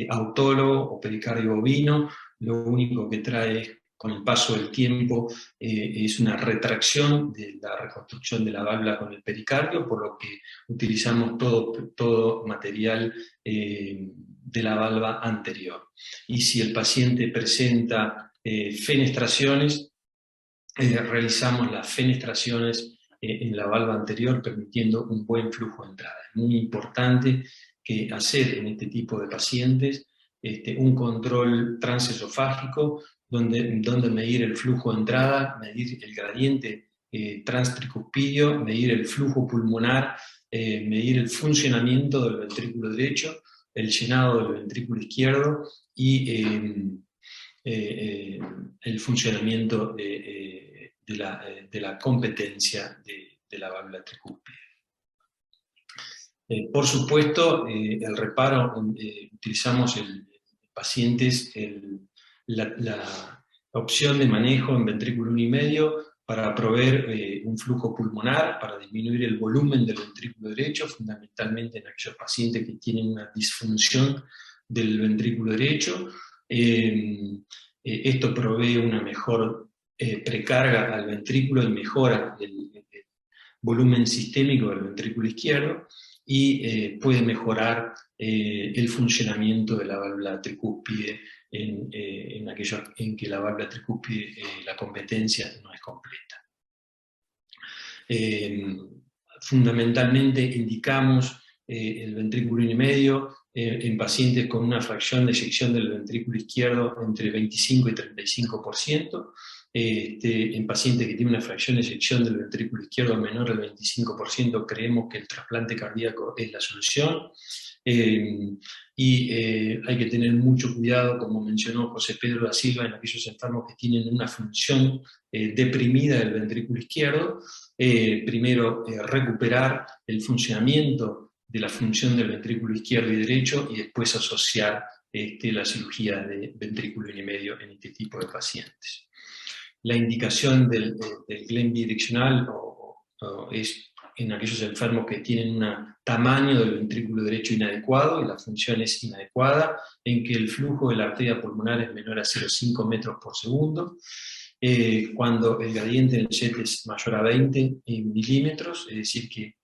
S10: autólogo o pericardio bovino, lo único que trae con el paso del tiempo es una retracción de la reconstrucción de la válvula con el pericardio, por lo que utilizamos todo material de la válvula anterior. Y si el paciente presenta fenestraciones, realizamos las fenestraciones en la válvula anterior, permitiendo un buen flujo de entrada. Es muy importante que hacer en este tipo de pacientes un control transesofágico, donde medir el flujo de entrada, medir el gradiente transtricuspidio, medir el flujo pulmonar, medir el funcionamiento del ventrículo derecho, el llenado del ventrículo izquierdo y el funcionamiento de la competencia de la válvula tricúspide. Por supuesto, el reparo, utilizamos en pacientes la opción de manejo en ventrículo 1,5 para proveer un flujo pulmonar, para disminuir el volumen del ventrículo derecho, fundamentalmente en aquellos pacientes que tienen una disfunción del ventrículo derecho. Esto provee una mejor precarga al ventrículo y mejora el volumen sistémico del ventrículo izquierdo, y puede mejorar el funcionamiento de la válvula tricúspide en aquellos en que la válvula tricúspide, la competencia no es completa. Fundamentalmente indicamos el ventrículo 1,5 en pacientes con una fracción de eyección del ventrículo izquierdo entre 25 y 35%, en pacientes que tienen una fracción de eyección del ventrículo izquierdo menor al 25%, creemos que el trasplante cardíaco es la solución. Hay que tener mucho cuidado, como mencionó José Pedro da Silva, en aquellos enfermos que tienen una función deprimida del ventrículo izquierdo. Primero, recuperar el funcionamiento de la función del ventrículo izquierdo y derecho, y después asociar la cirugía de ventrículo 1,5 en este tipo de pacientes. La indicación del Glenn bidireccional es en aquellos enfermos que tienen un tamaño del ventrículo derecho inadecuado y la función es inadecuada, en que el flujo de la arteria pulmonar es menor a 0,5 metros por segundo, cuando el gradiente del jet es mayor a 20 milímetros, es decir que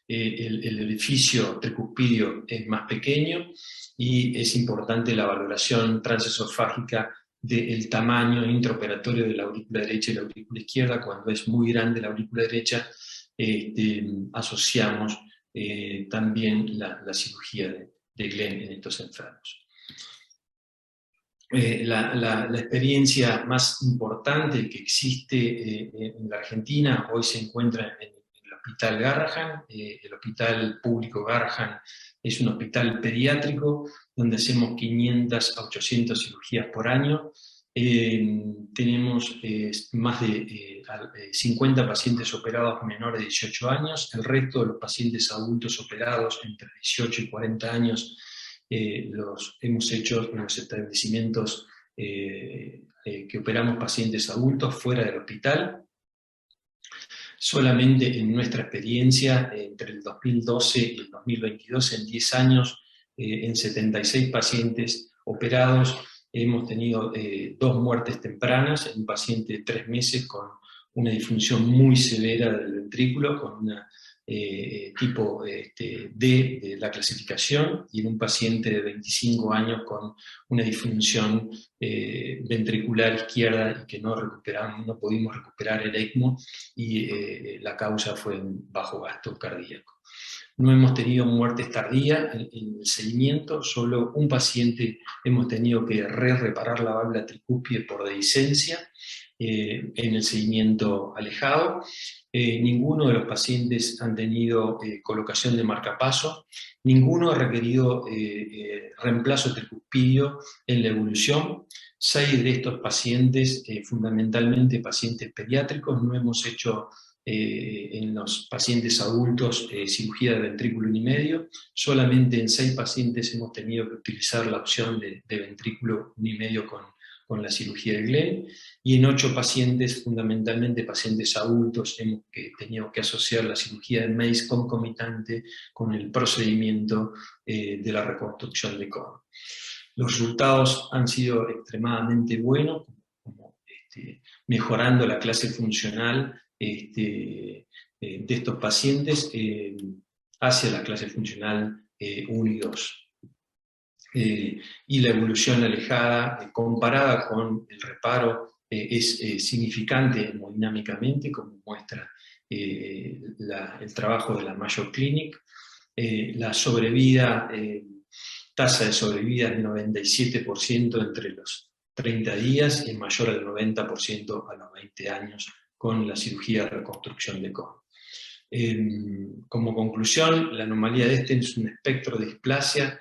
S10: el orificio tricuspidio es más pequeño, y es importante la valoración transesofágica del tamaño intraoperatorio de la aurícula derecha y la aurícula izquierda. Cuando es muy grande la aurícula derecha, asociamos también la cirugía de Glenn en estos enfermos. La experiencia más importante que existe en la Argentina hoy se encuentra en el Hospital Garrahan. El Hospital Público Garrahan es un hospital pediátrico donde hacemos 500 a 800 cirugías por año. Tenemos más de 50 pacientes operados menores de 18 años. El resto de los pacientes adultos operados entre 18 y 40 años los hemos hecho en los establecimientos que operamos pacientes adultos fuera del hospital. Solamente en nuestra experiencia, entre el 2012 y el 2022, en 10 años, en 76 pacientes operados, hemos tenido 2 muertes tempranas, en un paciente de 3 meses con una disfunción muy severa del ventrículo, con una tipo D de la clasificación, y en un paciente de 25 años con una disfunción ventricular izquierda y que no pudimos recuperar el ECMO, y la causa fue un bajo gasto cardíaco. No hemos tenido muertes tardías en el seguimiento, solo un paciente hemos tenido que reparar la válvula tricúspide por dehiscencia en el seguimiento alejado. Ninguno de los pacientes han tenido colocación de marcapaso, ninguno ha requerido reemplazo tricúspidio en la evolución. 6 de estos pacientes, fundamentalmente pacientes pediátricos, no hemos hecho en los pacientes adultos cirugía de ventrículo 1,5. Solamente en 6 pacientes hemos tenido que utilizar la opción de ventrículo 1,5 con la cirugía de Glenn, y en 8 pacientes, fundamentalmente pacientes adultos, hemos tenido que asociar la cirugía de MACE concomitante con el procedimiento de la reconstrucción de cono. Los resultados han sido extremadamente buenos, como mejorando la clase funcional de estos pacientes hacia la clase funcional 1 y 2. Y la evolución alejada comparada con el reparo es significante hemodinámicamente, como muestra el trabajo de la Mayo Clinic. La sobrevida, tasa de sobrevida es 97% entre los 30 días y mayor al 90% a los 20 años con la cirugía de reconstrucción de cono. Como conclusión, la anomalía de Ebstein es un espectro de displasia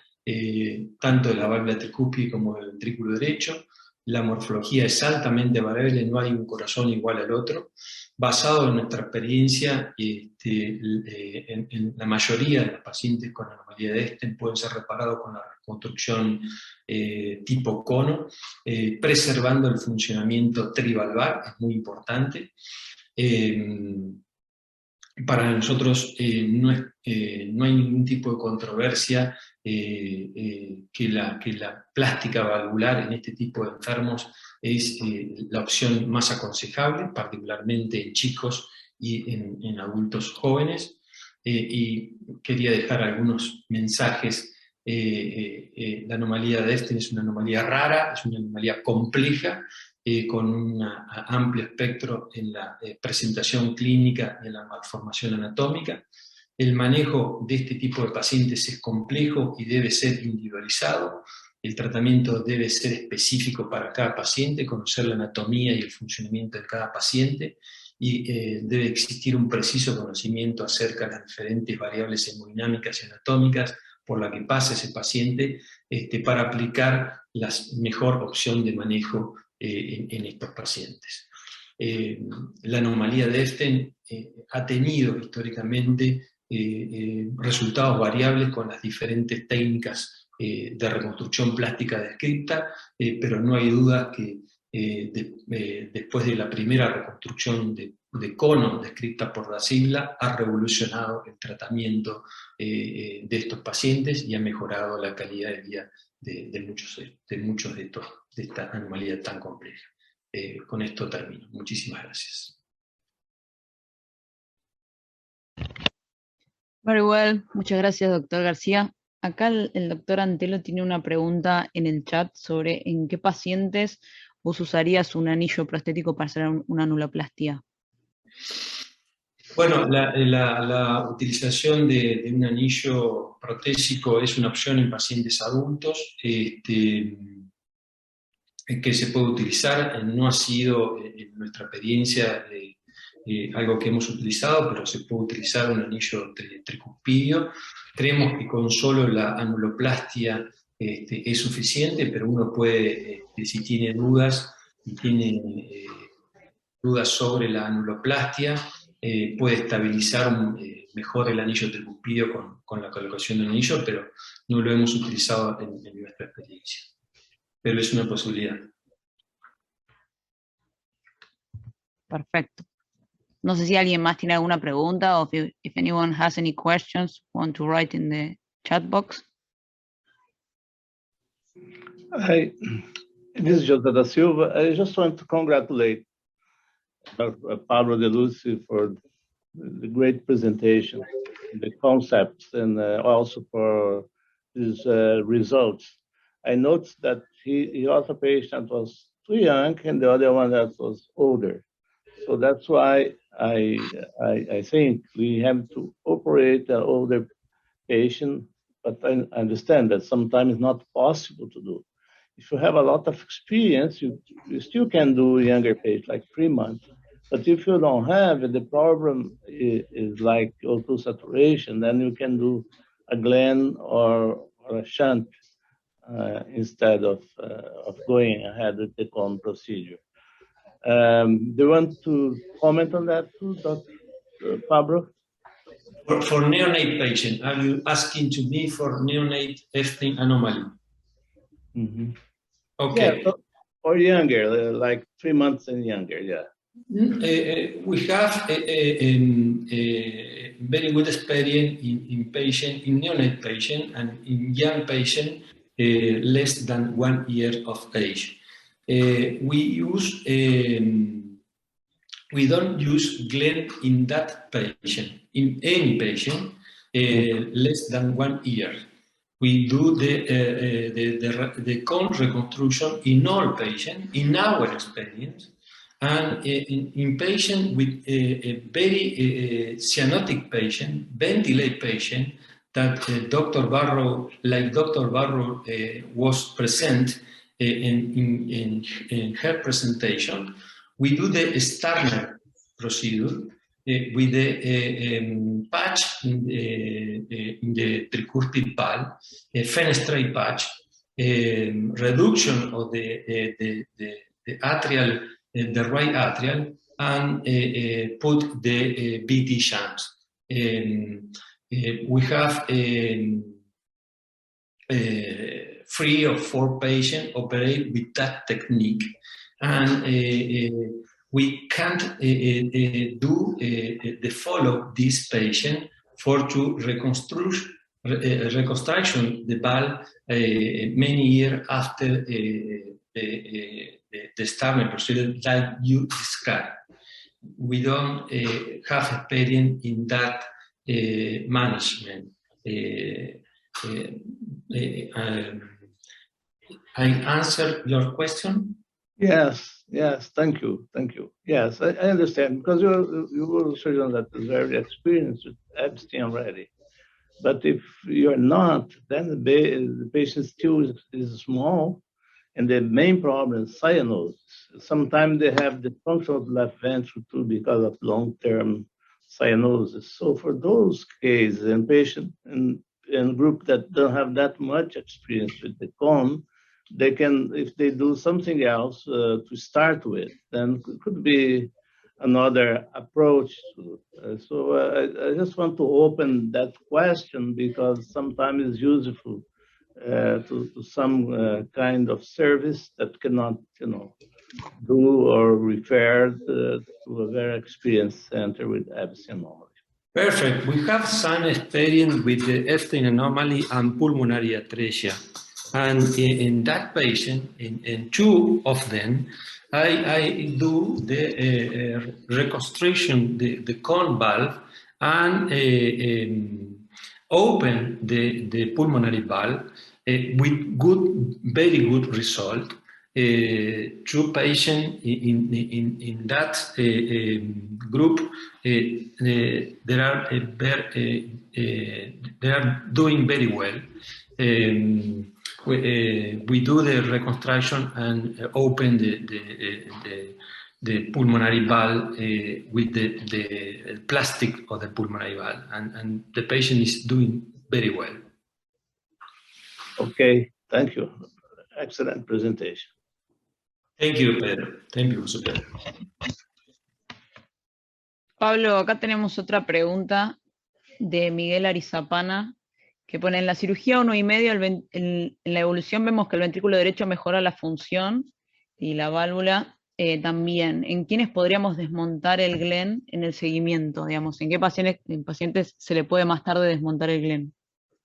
S10: tanto de la válvula tricúspide como del ventrículo derecho. La morfología es altamente variable, no hay un corazón igual al otro. Basado en nuestra experiencia, en la mayoría de los pacientes con anomalía de Ebstein pueden ser reparados con la reconstrucción tipo cono, preservando el funcionamiento trivalvar, es muy importante. Para nosotros no hay ningún tipo de controversia que la plástica valvular en este tipo de enfermos es la opción más aconsejable, particularmente en chicos y en adultos jóvenes. Y quería dejar algunos mensajes. La anomalía de Ebstein es una anomalía rara, es una anomalía compleja, con un amplio espectro en la presentación clínica y en la malformación anatómica. El manejo de este tipo de pacientes es complejo y debe ser individualizado. El tratamiento debe ser específico para cada paciente, conocer la anatomía y el funcionamiento de cada paciente, y debe existir un preciso conocimiento acerca de las diferentes variables hemodinámicas y anatómicas por la que pasa ese paciente para aplicar la mejor opción de manejo en estos pacientes. La anomalía de Ebstein ha tenido históricamente resultados variables con las diferentes técnicas de reconstrucción plástica descrita, pero no hay duda que después de la primera reconstrucción de cono descrita por Da Silva, ha revolucionado el tratamiento de estos pacientes y ha mejorado la calidad de vida de muchos de esta anomalía tan compleja. Con esto termino. Muchísimas gracias.
S4: Very well. Muchas gracias, doctor García. Acá el doctor Antelo tiene una pregunta en el chat sobre en qué pacientes vos usarías un anillo prostético para hacer una anuloplastia.
S10: Bueno, la utilización de un anillo protésico es una opción en pacientes adultos que se puede utilizar. No ha sido en nuestra experiencia algo que hemos utilizado, pero se puede utilizar un anillo tricuspidio. Creemos que con solo la anuloplastia es suficiente, pero uno puede, si tiene dudas y tiene dudas sobre la anuloplastia, puede estabilizar mejor el anillo tricuspidio con la colocación del anillo, pero no lo hemos utilizado en nuestra experiencia. Pero es una posibilidad.
S4: Perfecto. No sé si alguien más tiene alguna pregunta, o if anyone has any questions, want to write in the chat box.
S9: Hi, this is José da Silva. I just want to congratulate Pablo De Lucy for the great presentation, the concepts, and also for his results. I noticed that he also patient was too young and the other one that was older. So that's why I think we have to operate an older patient, but I understand that sometimes it's not possible to do. If you have a lot of experience, you still can do younger patient, like 3 months. But if you don't have it, the problem is like O2 saturation, then you can do a Glenn or a shunt instead of going ahead with the cone procedure. Do you want to comment on that too, Dr.? Pablo?
S10: For neonate patient, are you asking to me for neonate Ebstein anomaly?
S9: Mm-hmm.
S10: Okay.
S9: Yeah, or younger, like 3 months and younger, yeah.
S10: We have a very good experience in neonate patient and in young patient less than 1 year of age. We don't use Glenn in that patient, in any patient less than 1 year. We do the cone reconstruction in all patients, in our experience, and in patient with a very cyanotic patient, ventilate patient, that Dr. Barrow was present in her presentation. We do the Starner procedure with the patch in the tricuspid valve, a fenestrate patch, reduction of the atrial, the right atrial, and put the BT shunts. We have 3 or 4 patients operate with that technique, and we can't do the follow this patient for to reconstruction the valve many years after the Starner procedure that you described. We don't have experience in that management. I answered your question?
S9: Yes, thank you. Yes, I understand, because you were a surgeon that is very experienced with Ebstein already. But if you're not, then the patient still is small, and the main problem is cyanosis. Sometimes they have dysfunction of the left ventricle too because of long-term cyanosis. So for those cases and patients in group that don't have that much experience with the cone, they can, if they do something else to start with, then could be another approach. So I just want to open that question, because sometimes it's useful to some kind of service that cannot, do or refer to a very experienced center with Ebstein anomaly.
S10: Perfect. We have some experience with the Ebstein anomaly and pulmonary atresia. And in that patient, in 2 of them, I do the reconstruction, the cone valve, and open the pulmonary valve with very good result. 2 patients in that group, they are doing very well. We do the reconstruction and open the pulmonary valve with the plastic of the pulmonary valve, and the patient is doing very well.
S9: Okay, thank you. Excellent presentation.
S10: Thank you, Pedro. Thank you, Pedro.
S4: Pablo, acá tenemos otra pregunta de Miguel Arizapana, que pone: en la cirugía 1,5, en la evolución vemos que el ventrículo derecho mejora la función y la válvula también. ¿En quiénes podríamos desmontar el Glenn en el seguimiento? Digamos, ¿en qué pacientes se le puede más tarde desmontar el Glenn?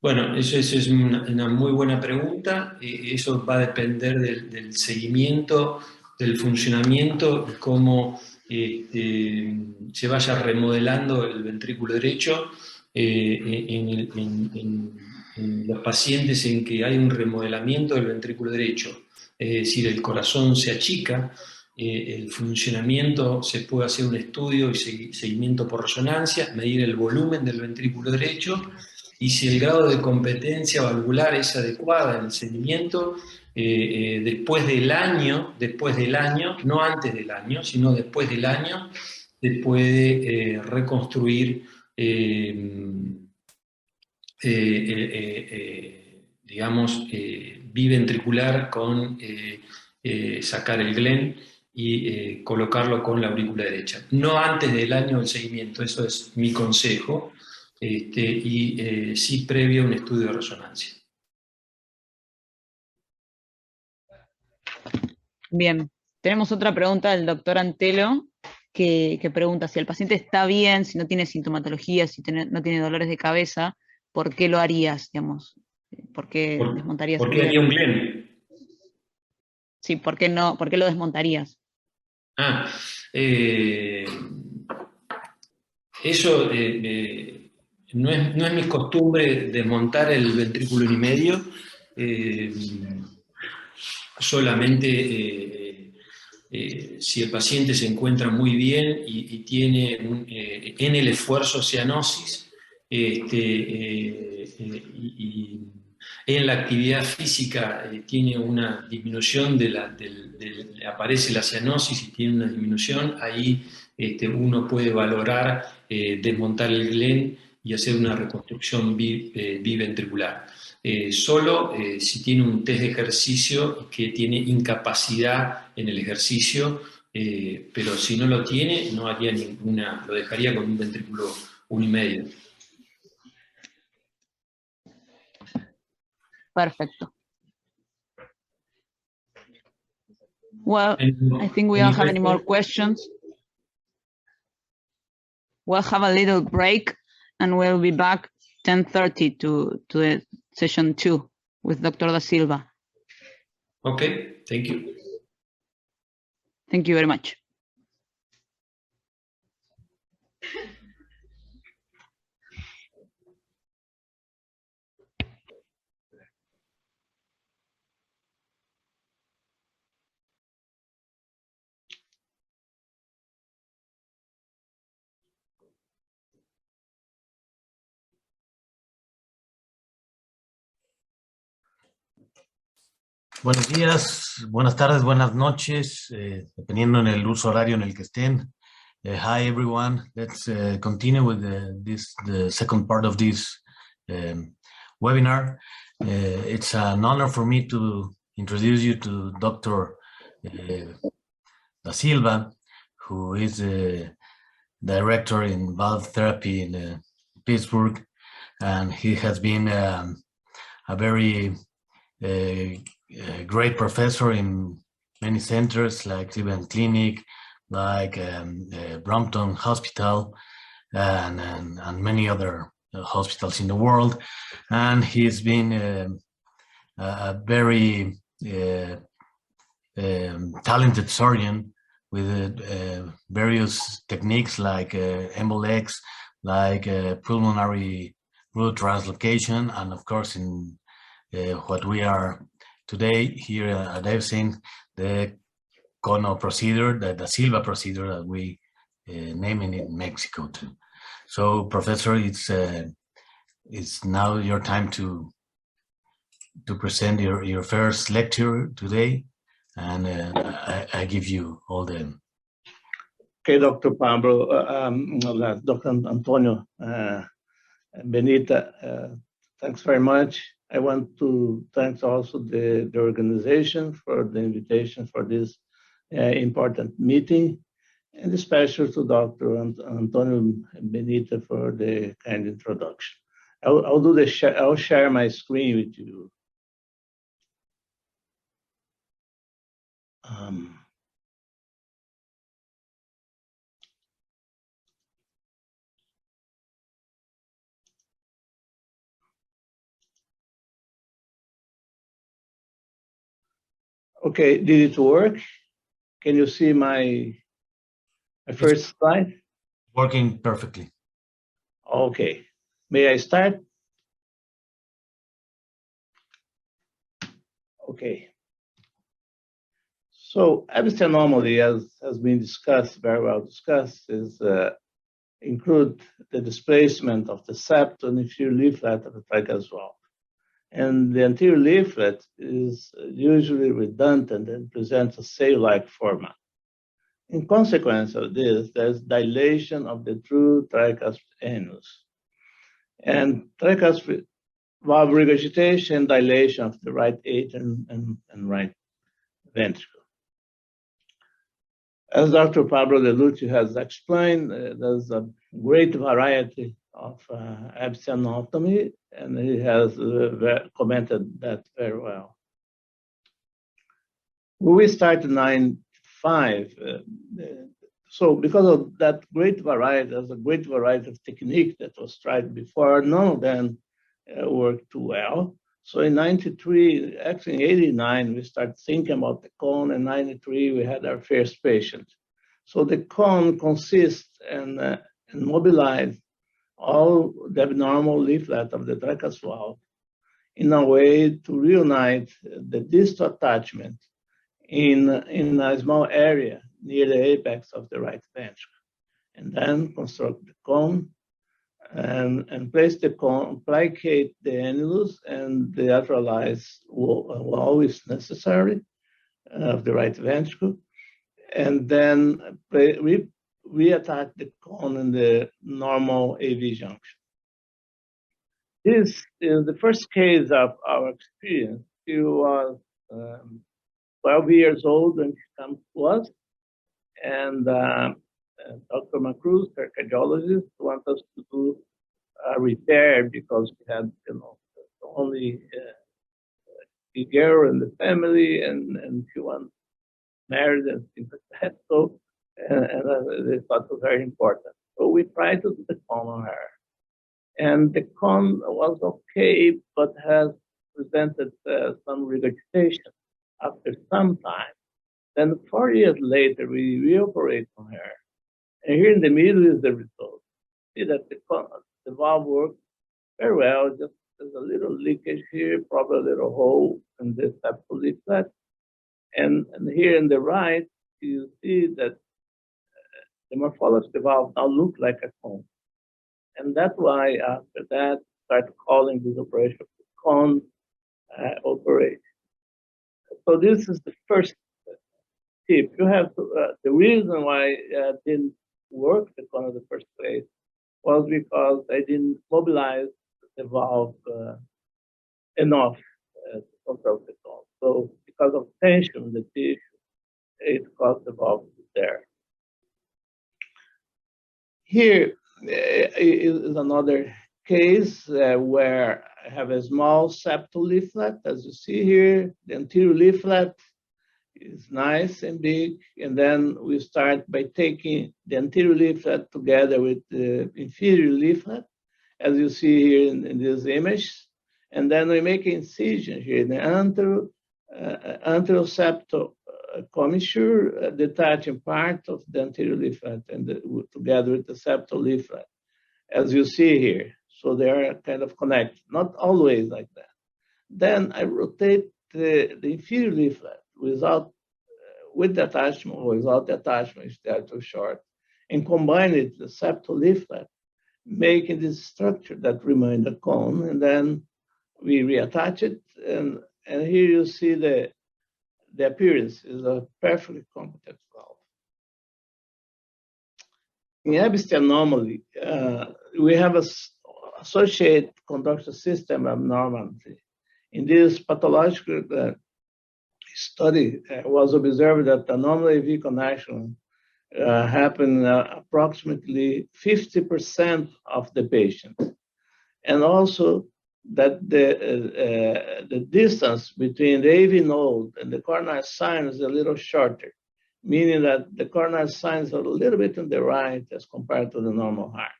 S10: Bueno, eso es una muy buena pregunta. Eso va a depender del seguimiento, del funcionamiento, y cómo se vaya remodelando el ventrículo derecho en los pacientes en que hay un remodelamiento del ventrículo derecho. Es decir, el corazón se achica, el funcionamiento, se puede hacer un estudio y seguimiento por resonancia, medir el volumen del ventrículo derecho, y si el grado de competencia valvular es adecuada en el seguimiento, después del año, no antes del año, sino después del año, se puede reconstruir, digamos, biventricular con sacar el Glenn y colocarlo con la aurícula derecha. No antes del año del seguimiento, eso es mi consejo, sí previo a un estudio de resonancia.
S4: Bien, tenemos otra pregunta del doctor Antelo que pregunta si el paciente está bien, si no tiene sintomatología, si no tiene dolores de cabeza, ¿por qué lo harías, digamos? ¿Por qué desmontarías
S10: ¿Por
S4: el
S10: qué haría un
S4: Glenn?
S10: Glenn?
S4: Sí, ¿por qué no? ¿Por qué lo desmontarías?
S10: Eso no es mi costumbre desmontar el ventrículo unimedio, solamente si el paciente se encuentra muy bien y tiene en el esfuerzo cianosis, y en la actividad física tiene una disminución aparece la cianosis y tiene una disminución, ahí uno puede valorar desmontar el Glenn y hacer una reconstrucción biventricular. Solo si tiene un test de ejercicio que tiene incapacidad en el ejercicio, pero si no lo tiene, no haría ninguna, lo dejaría con un ventrículo 1,5.
S4: Perfecto. Well, I think we
S10: Any
S4: don't have any more
S10: question?
S4: questions. We'll have a little break and we'll be back 10:30 to the session 2 with Dr. Da Silva.
S10: Okay, thank you.
S4: Thank you very much.
S11: Buenos días, buenas tardes, buenas noches, dependiendo en el uso horario en el que estén. Hi everyone, let's continue with the second part of this webinar. It's an honor for me to introduce you to Dr. Da Silva, who is a director in valve therapy in Pittsburgh, and he has been a very great professor in many centers like Cleveland Clinic, like Brompton Hospital, and many other hospitals in the world. And he's been a very talented surgeon with various techniques like Embolex, like pulmonary root translocation, and of course in what we are today here at Ebstein, the Cono procedure, the Da Silva procedure that we name it in Mexico too. So, Professor, it's now your time to present your first lecture today, and I give you all the.
S9: Okay, Dr. Pablo, Dr. Antonio Benita, thanks very much. I want to thank also the organization for the invitation for this important meeting, and especially to Dr. Antonio Benita for the kind introduction. I'll share my screen with you. Okay, did it work? Can you see my first slide?
S11: Working perfectly.
S9: Okay, may I start? Okay. So Ebstein anomaly, as has been discussed, very well discussed, is include the displacement of the septum inferior leaflet of the tragus valve. And the anterior leaflet is usually redundant and presents a sail-like format. In consequence of this, there's dilation of the true tricuspid anus. And tricuspid valve regurgitation, dilation of the right atrium and right ventricle. As Dr. Pablo De Lucci has explained, there's a great variety of Ebstein anatomy, and he has commented that very well. When we started in 95, so because of that great variety, there's a great variety of technique that was tried before, none of them worked too well. So in 93, actually in 89, we started thinking about the cone. In 93, we had our first patient. So the cone consists and mobilize all the abnormal leaflet of the tracheal valve in a way to reunite the distal attachment in a small area near the apex of the right ventricle. And then construct the cone and place the cone, placate the annulus and the lateralized wall if necessary of the right ventricle, and then reattach the cone in the normal AV junction. This is the first case of our experience. She was 12 years old when she came to us, and Dr. Macruz, her cardiologist, wanted us to do a repair because we had, the only girl in the family, and she was married and things like that. So, and they thought it was very important. So we tried to do the cone on her, and the cone was okay, but has presented some regurgitation after some time. Then 4 years later, we reoperate on her. And here in the middle is the result. See that the valve works very well, just there's a little leakage here, probably a little hole in this septal leaflet. And here in the right, you see that the morphology of the valve now looks like a cone. And that's why after that, start calling this operation cone operation. So this is the first tip. You have to, the reason why it didn't work the cone in the first place was because I didn't mobilize the valve enough to control the cone. So because of tension in the tissue, it caused the valve to tear. Here is another case where I have a small septal leaflet. As you see here, the anterior leaflet is nice and big, and then we start by taking the anterior leaflet together with the inferior leaflet, as you see here in this image, and then we make an incision here in the anteroseptal commissure, detaching part of the anterior leaflet and together with the septal leaflet, as you see here. So they are kind of connected, not always like that. Then I rotate the inferior leaflet without with the attachment or without the attachment if they are too short, and combine it with the septal leaflet, making this structure that remains the cone, and then we reattach it, and here you see the appearance is a perfectly competent valve. In Ebstein anomaly, we have an associated conduction system abnormality. In this pathological study, was observed that anomaly V connection happened approximately 50% of the patients, and also that the distance between the AV node and the coronary sign is a little shorter, meaning that the coronary signs are a little bit on the right as compared to the normal heart.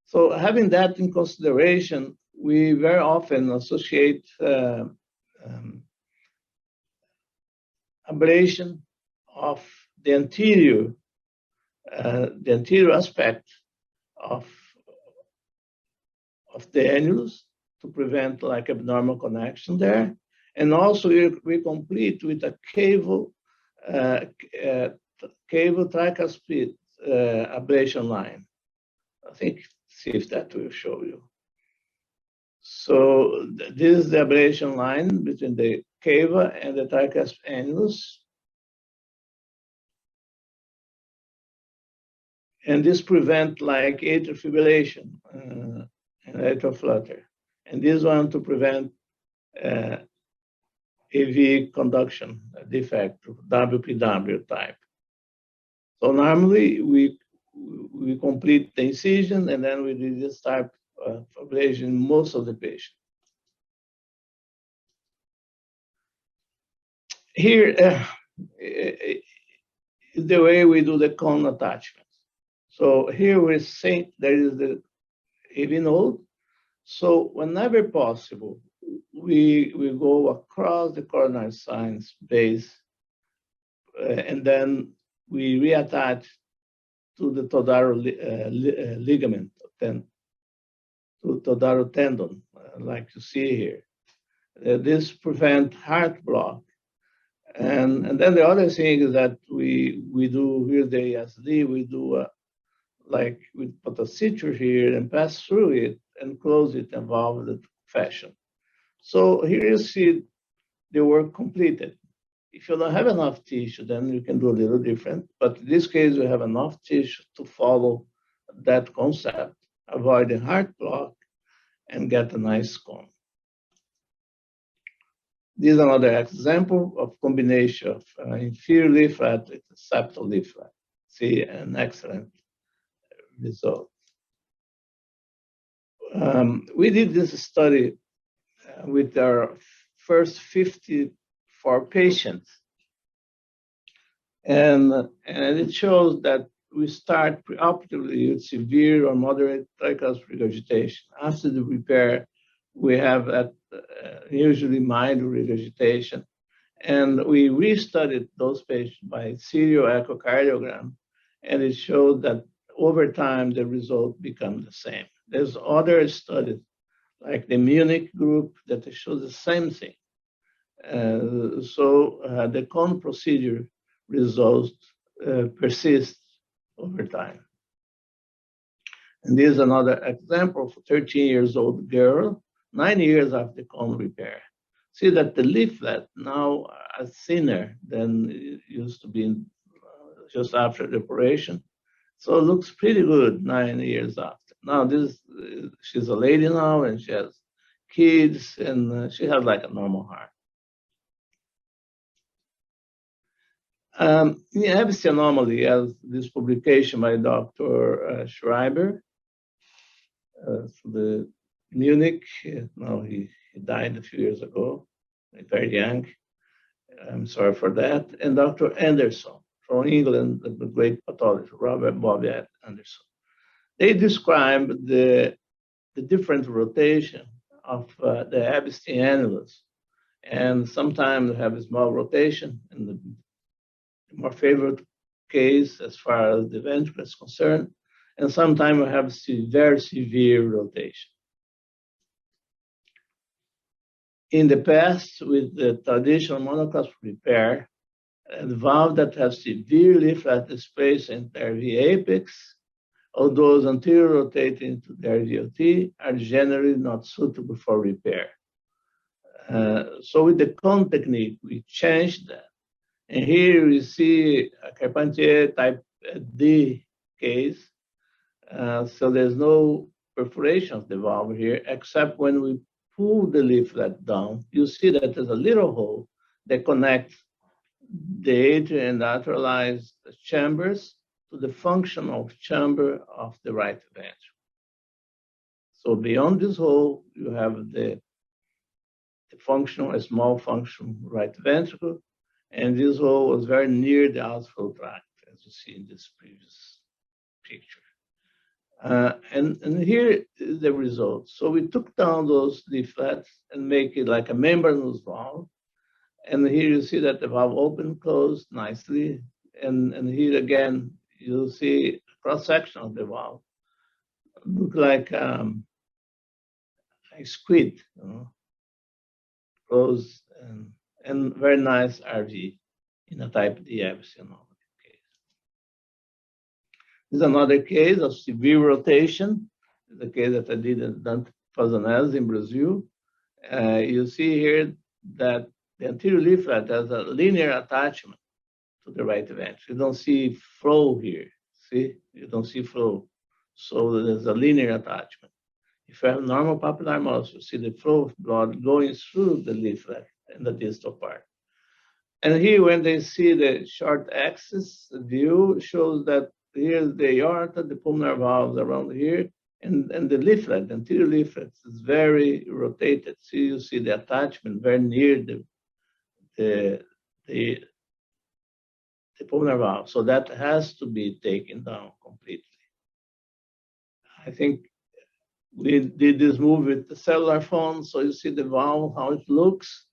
S9: So having that in consideration, we very often associate ablation of the anterior aspect of the annulus to prevent like abnormal connection there. And also we complete with a cavo tricuspid ablation line. I think, see if that will show you. So this is the ablation line between the cava and the tricuspid annulus. And this prevents like atrial fibrillation and atrial flutter. And this one to prevent AV conduction defect of WPW type. So normally we complete the incision and then we do this type of ablation in most of the patients. Here is the way we do the cone attachment. So here we say there is the AV node. So whenever possible, we go across the coronary sinus base and then we reattach to the Todaro ligament, to Todaro tendon, like you see here. This prevents heart block. And then the other thing is that we do here the ASD, we do like we put a suture here and pass through it and close it in valvular fashion. So here you see the work completed. If you don't have enough tissue, then you can do a little different. But in this case, we have enough tissue to follow that concept, avoid the heart block, and get a nice cone. This is another example of combination of inferior leaflet with septal leaflet. See, an excellent result. We did this study with our first 54 patients. And it shows that we start preoperatively with severe or moderate tricuspid regurgitation. After the repair, we have usually mild regurgitation. And we restudied those patients by serial echocardiogram, and it showed that over time, the result becomes the same. There's other studies, like the Munich group, that show the same thing. So the cone procedure results persist over time. And this is another example of a 13 years old girl, 9 years after cone repair. See that the leaflet now are thinner than it used to be just after the operation. So it looks pretty good 9 years after. Now she's a lady now and she has kids and she has like a normal heart. The Ebstein anomaly, as this publication by Dr. Schreiber, the Munich, now he died a few years ago, very young. I'm sorry for that. And Dr. Anderson from England, the great pathologist, Robert Bobby Anderson. They describe the different rotation of the Ebstein annulus. And sometimes they have a small rotation in the more favorite case as far as the ventricle is concerned, and sometimes we have very severe rotation. In the past, with the traditional monoclassical repair, the valve that has severe leaflet displacement in the apex, or those anterior rotating to the RVOT, are generally not suitable for repair. So with the cone technique, we changed that. And here we see a Carpentier type D case. So there's no perforation of the valve here, except when we pull the leaflet down, you see that there's a little hole that connects the atrial and atrialized chambers to the functional chamber of the right ventricle. So beyond this hole, you have the functional, a small functional right ventricle, and this hole was very near the outflow tract, as you see in this previous picture. And here is the result. So we took down those leaflets and make it like a membranous valve. And here you see that the valve opened, closed nicely. And here again, you'll see a cross-section of the valve. Look like a squid, you know, closed and very nice RV in a type D Ebstein case. This is another case of severe rotation. The case that I did at Dante Fazanese in Brazil. You see here that the anterior leaflet has a linear attachment to the right ventricle. You don't see flow here. See, you don't see flow. So there's a linear attachment. If you have normal papillary muscle, you see the flow of blood going through the leaflet in the distal part. And here, when they see the short axis view, shows that here the aorta, the pulmonary valves around here, and the leaflet, the anterior leaflet, is very rotated. So you see the attachment very near the pulmonary valve. So that has to be taken down completely. I think we did this move with the cellular phone. So you see the valve, how it looks,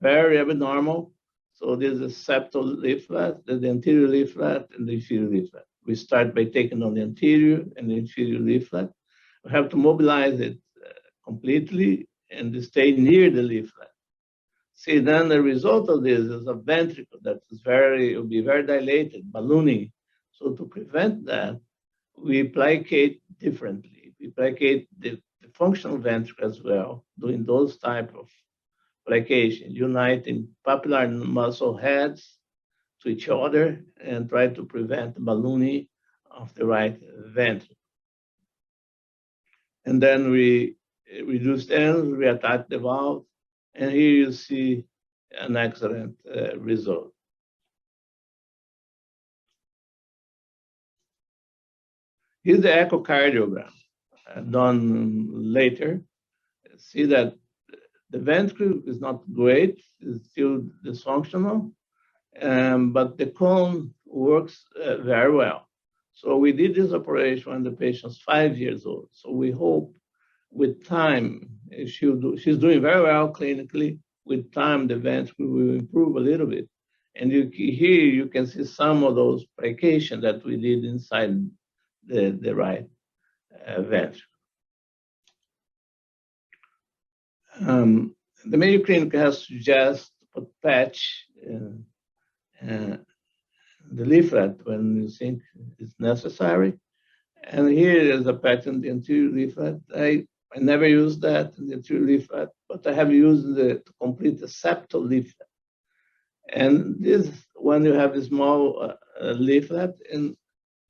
S9: very abnormal. So there's a septal leaflet, the anterior leaflet, and the inferior leaflet. We start by taking on the anterior and the inferior leaflet. We have to mobilize it completely and stay near the leaflet. See, then the result of this is a ventricle that is will be very dilated, ballooning. So to prevent that, we placate differently. We placate the functional ventricle as well, doing those type of placation, uniting papillary muscle heads to each other and try to prevent the ballooning of the right ventricle. And then we reduce the ends, reattach the valve, and here you see an excellent result. Here's the echocardiogram done later. See that the ventricle is not great, it's still dysfunctional, but the cone works very well. So we did this operation when the patient's 5 years old. So we hope with time, she's doing very well clinically. With time, the ventricle will improve a little bit. And here you can see some of those placations that we did inside the right ventricle. The Mayo Clinic has suggested to put patch the leaflet when you think it's necessary. And here is a patch in the anterior leaflet. I never used that in the anterior leaflet, but I have used it to complete the septal leaflet. And this, when you have a small leaflet, and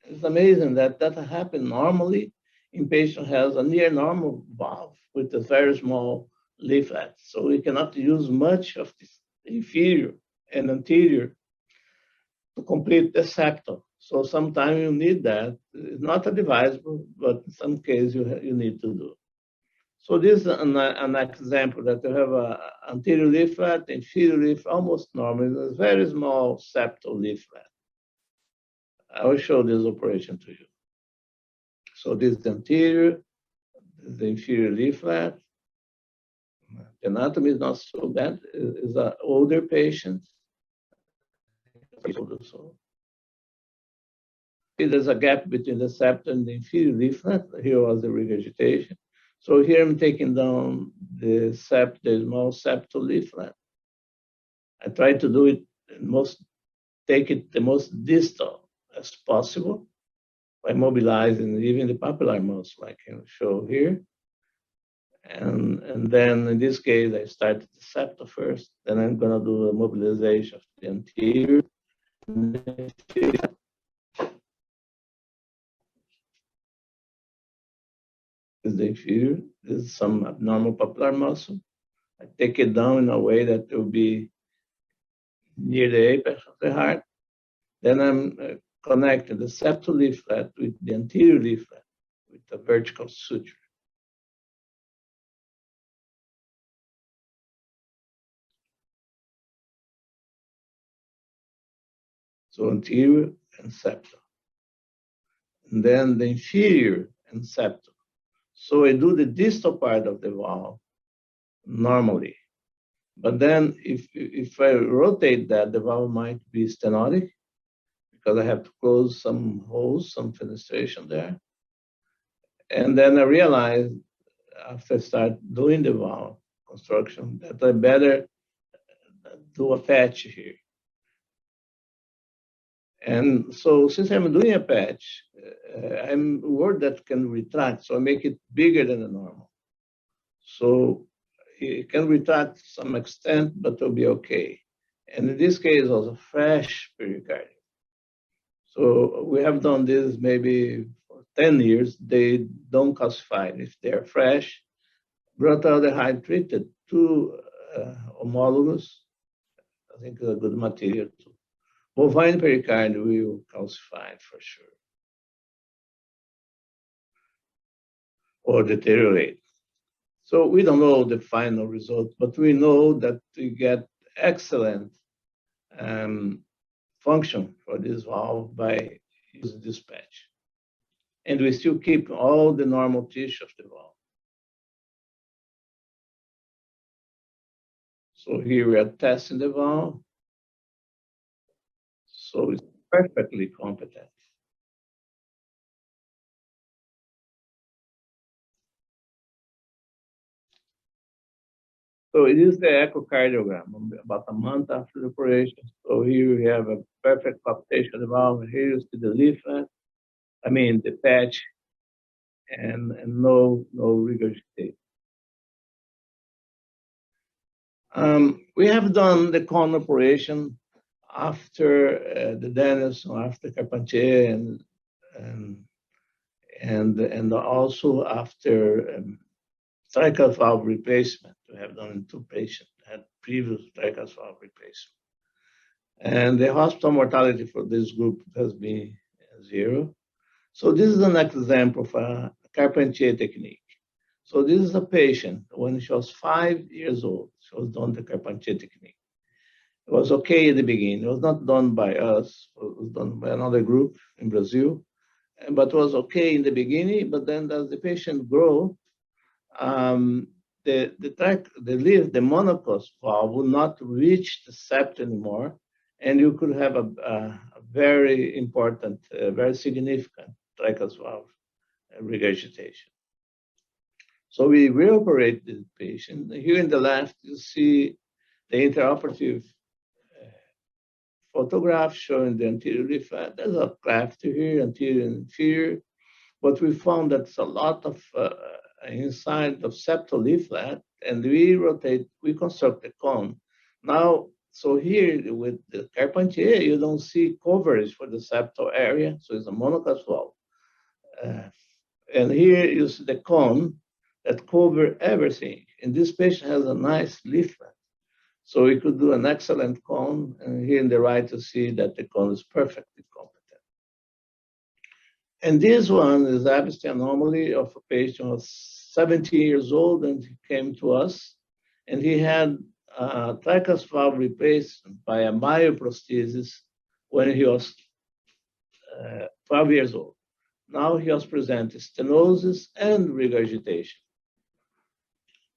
S9: it's amazing that happens normally in patient has a near normal valve with a very small leaflet. So we cannot use much of this inferior and anterior to complete the septal. So sometimes you need that. It's not advisable, but in some cases you need to do. So this is an example that you have an anterior leaflet, inferior leaflet, almost normal. It's a very small septal leaflet. I will show this operation to you. So this is the anterior, this is the inferior leaflet. The anatomy is not so bad. It's an older patient. There's a gap between the septum and the inferior leaflet. Here was the regurgitation. So here I'm taking down the small septal leaflet. I try to do it take it the most distal as possible by mobilizing even the papillary muscle, I can show here. And then in this case, I started the septal first, then I'm gonna do a mobilization of the anterior. Is the inferior. This is some abnormal papillary muscle. I take it down in a way that it will be near the apex of the heart. Then I'm connecting the septal leaflet with the anterior leaflet with a vertical suture. So anterior and septal. And then the inferior and septal. So I do the distal part of the valve normally. But then if I rotate that, the valve might be stenotic because I have to close some holes, some fenestration there. And then I realized after I start doing the valve construction that I better do a patch here. And so since I'm doing a patch, I'm worried that can retract, so I make it bigger than the normal. So it can retract to some extent, but it'll be okay. And in this case, it was a fresh pericardium. So we have done this maybe for 10 years. They don't calcify if they're fresh. Brought out the high treated 2 homologous. I think a good material too. Bovine pericardium will calcify for sure, or deteriorate. So we don't know the final result, but we know that we get excellent function for this valve by using this patch. And we still keep all the normal tissue of the valve. So here we are testing the valve. So it's perfectly competent. So it is the echocardiogram about a month after the operation. So here we have a perfect palpitation of the valve. Here you see the leaflet, the patch, and no regurgitation. We have done the cone operation after the Dennis, after Carpentier, and also after tracheal valve replacement. We have done in 2 patients had previous tracheal valve replacement. And the hospital mortality for this group has been 0. So this is an example of a Carpentier technique. So this is a patient, when she was 5 years old, she was done the Carpentier technique. It was okay at the beginning. It was not done by us. It was done by another group in Brazil, but it was okay in the beginning. But then as the patient grew, the monocost valve would not reach the septum anymore, and you could have a very important, very significant tracheal valve regurgitation. So we reoperate the patient. Here in the left, you see the intraoperative photograph showing the anterior leaflet. There's a cleft here, anterior and inferior, but we found that there's a lot of inside of septal leaflet, and we construct the cone. Now, so here with the Carpentier, you don't see coverage for the septal area, so it's a monocost valve. And here you see the cone that cover everything. And this patient has a nice leaflet. So we could do an excellent cone. And here in the right, you see that the cone is perfectly competent. And this one is Ebstein anomaly of a patient who was 17 years old, and he came to us. And he had a tracheal valve replaced by a myoprosthesis when he was 12 years old. Now he was presenting stenosis and regurgitation.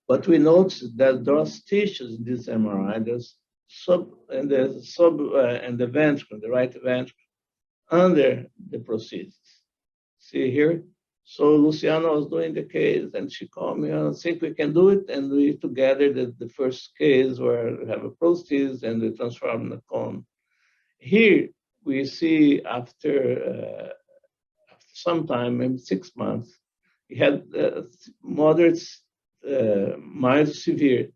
S9: But we noticed that there are tissues in this MRI. There's and the ventricle, the right ventricle, under the prosthesis. See here? So Luciana was doing the case, and she called me. I think we can do it, and we together did the first case where we have a prosthesis and we transform the cone. Here we see after some time, maybe 6 months, he had moderate, mild to severe.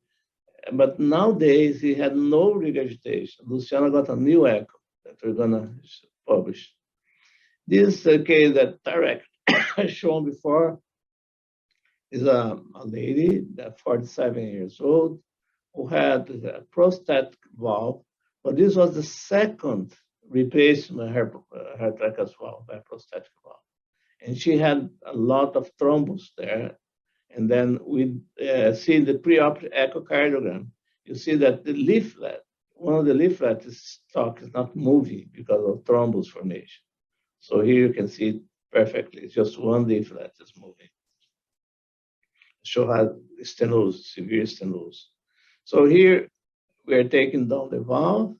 S9: But nowadays, he had no regurgitation. Luciana got a new echo that we're going to publish. This case that Tarek has shown before is a lady that 47 years old who had a prosthetic valve, but this was the second replacement her tracheal valve by prosthetic valve. And she had a lot of thrombus there. And then we see the pre-op echocardiogram. You see that the leaflet, one of the leaflet stalk is not moving because of thrombus formation. So here you can see it perfectly. It's just one leaflet is moving. Show had stenosis, severe stenosis. So here we are taking down the valve.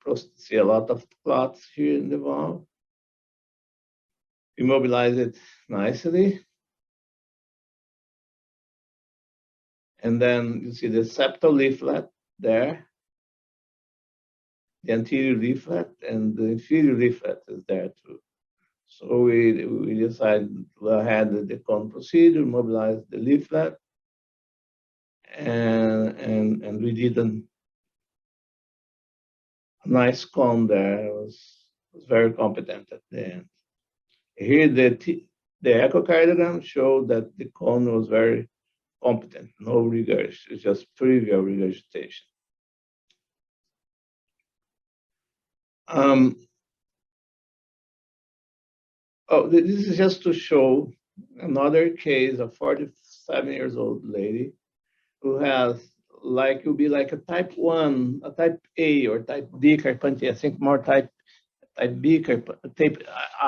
S9: You see a lot of clots here in the valve. Immobilize it nicely. And then you see the septal leaflet there, the anterior leaflet, and the inferior leaflet is there too. So we decided to go ahead with the cone procedure, mobilize the leaflet, and we did a nice cone there. It was very competent at the end. Here the echocardiogram showed that the cone was very competent, no regurgitation, it's just trivial regurgitation. This is just to show another case of 47 years old lady who has will be like a type 1, a type A or type D Carpentier, I think more type B, type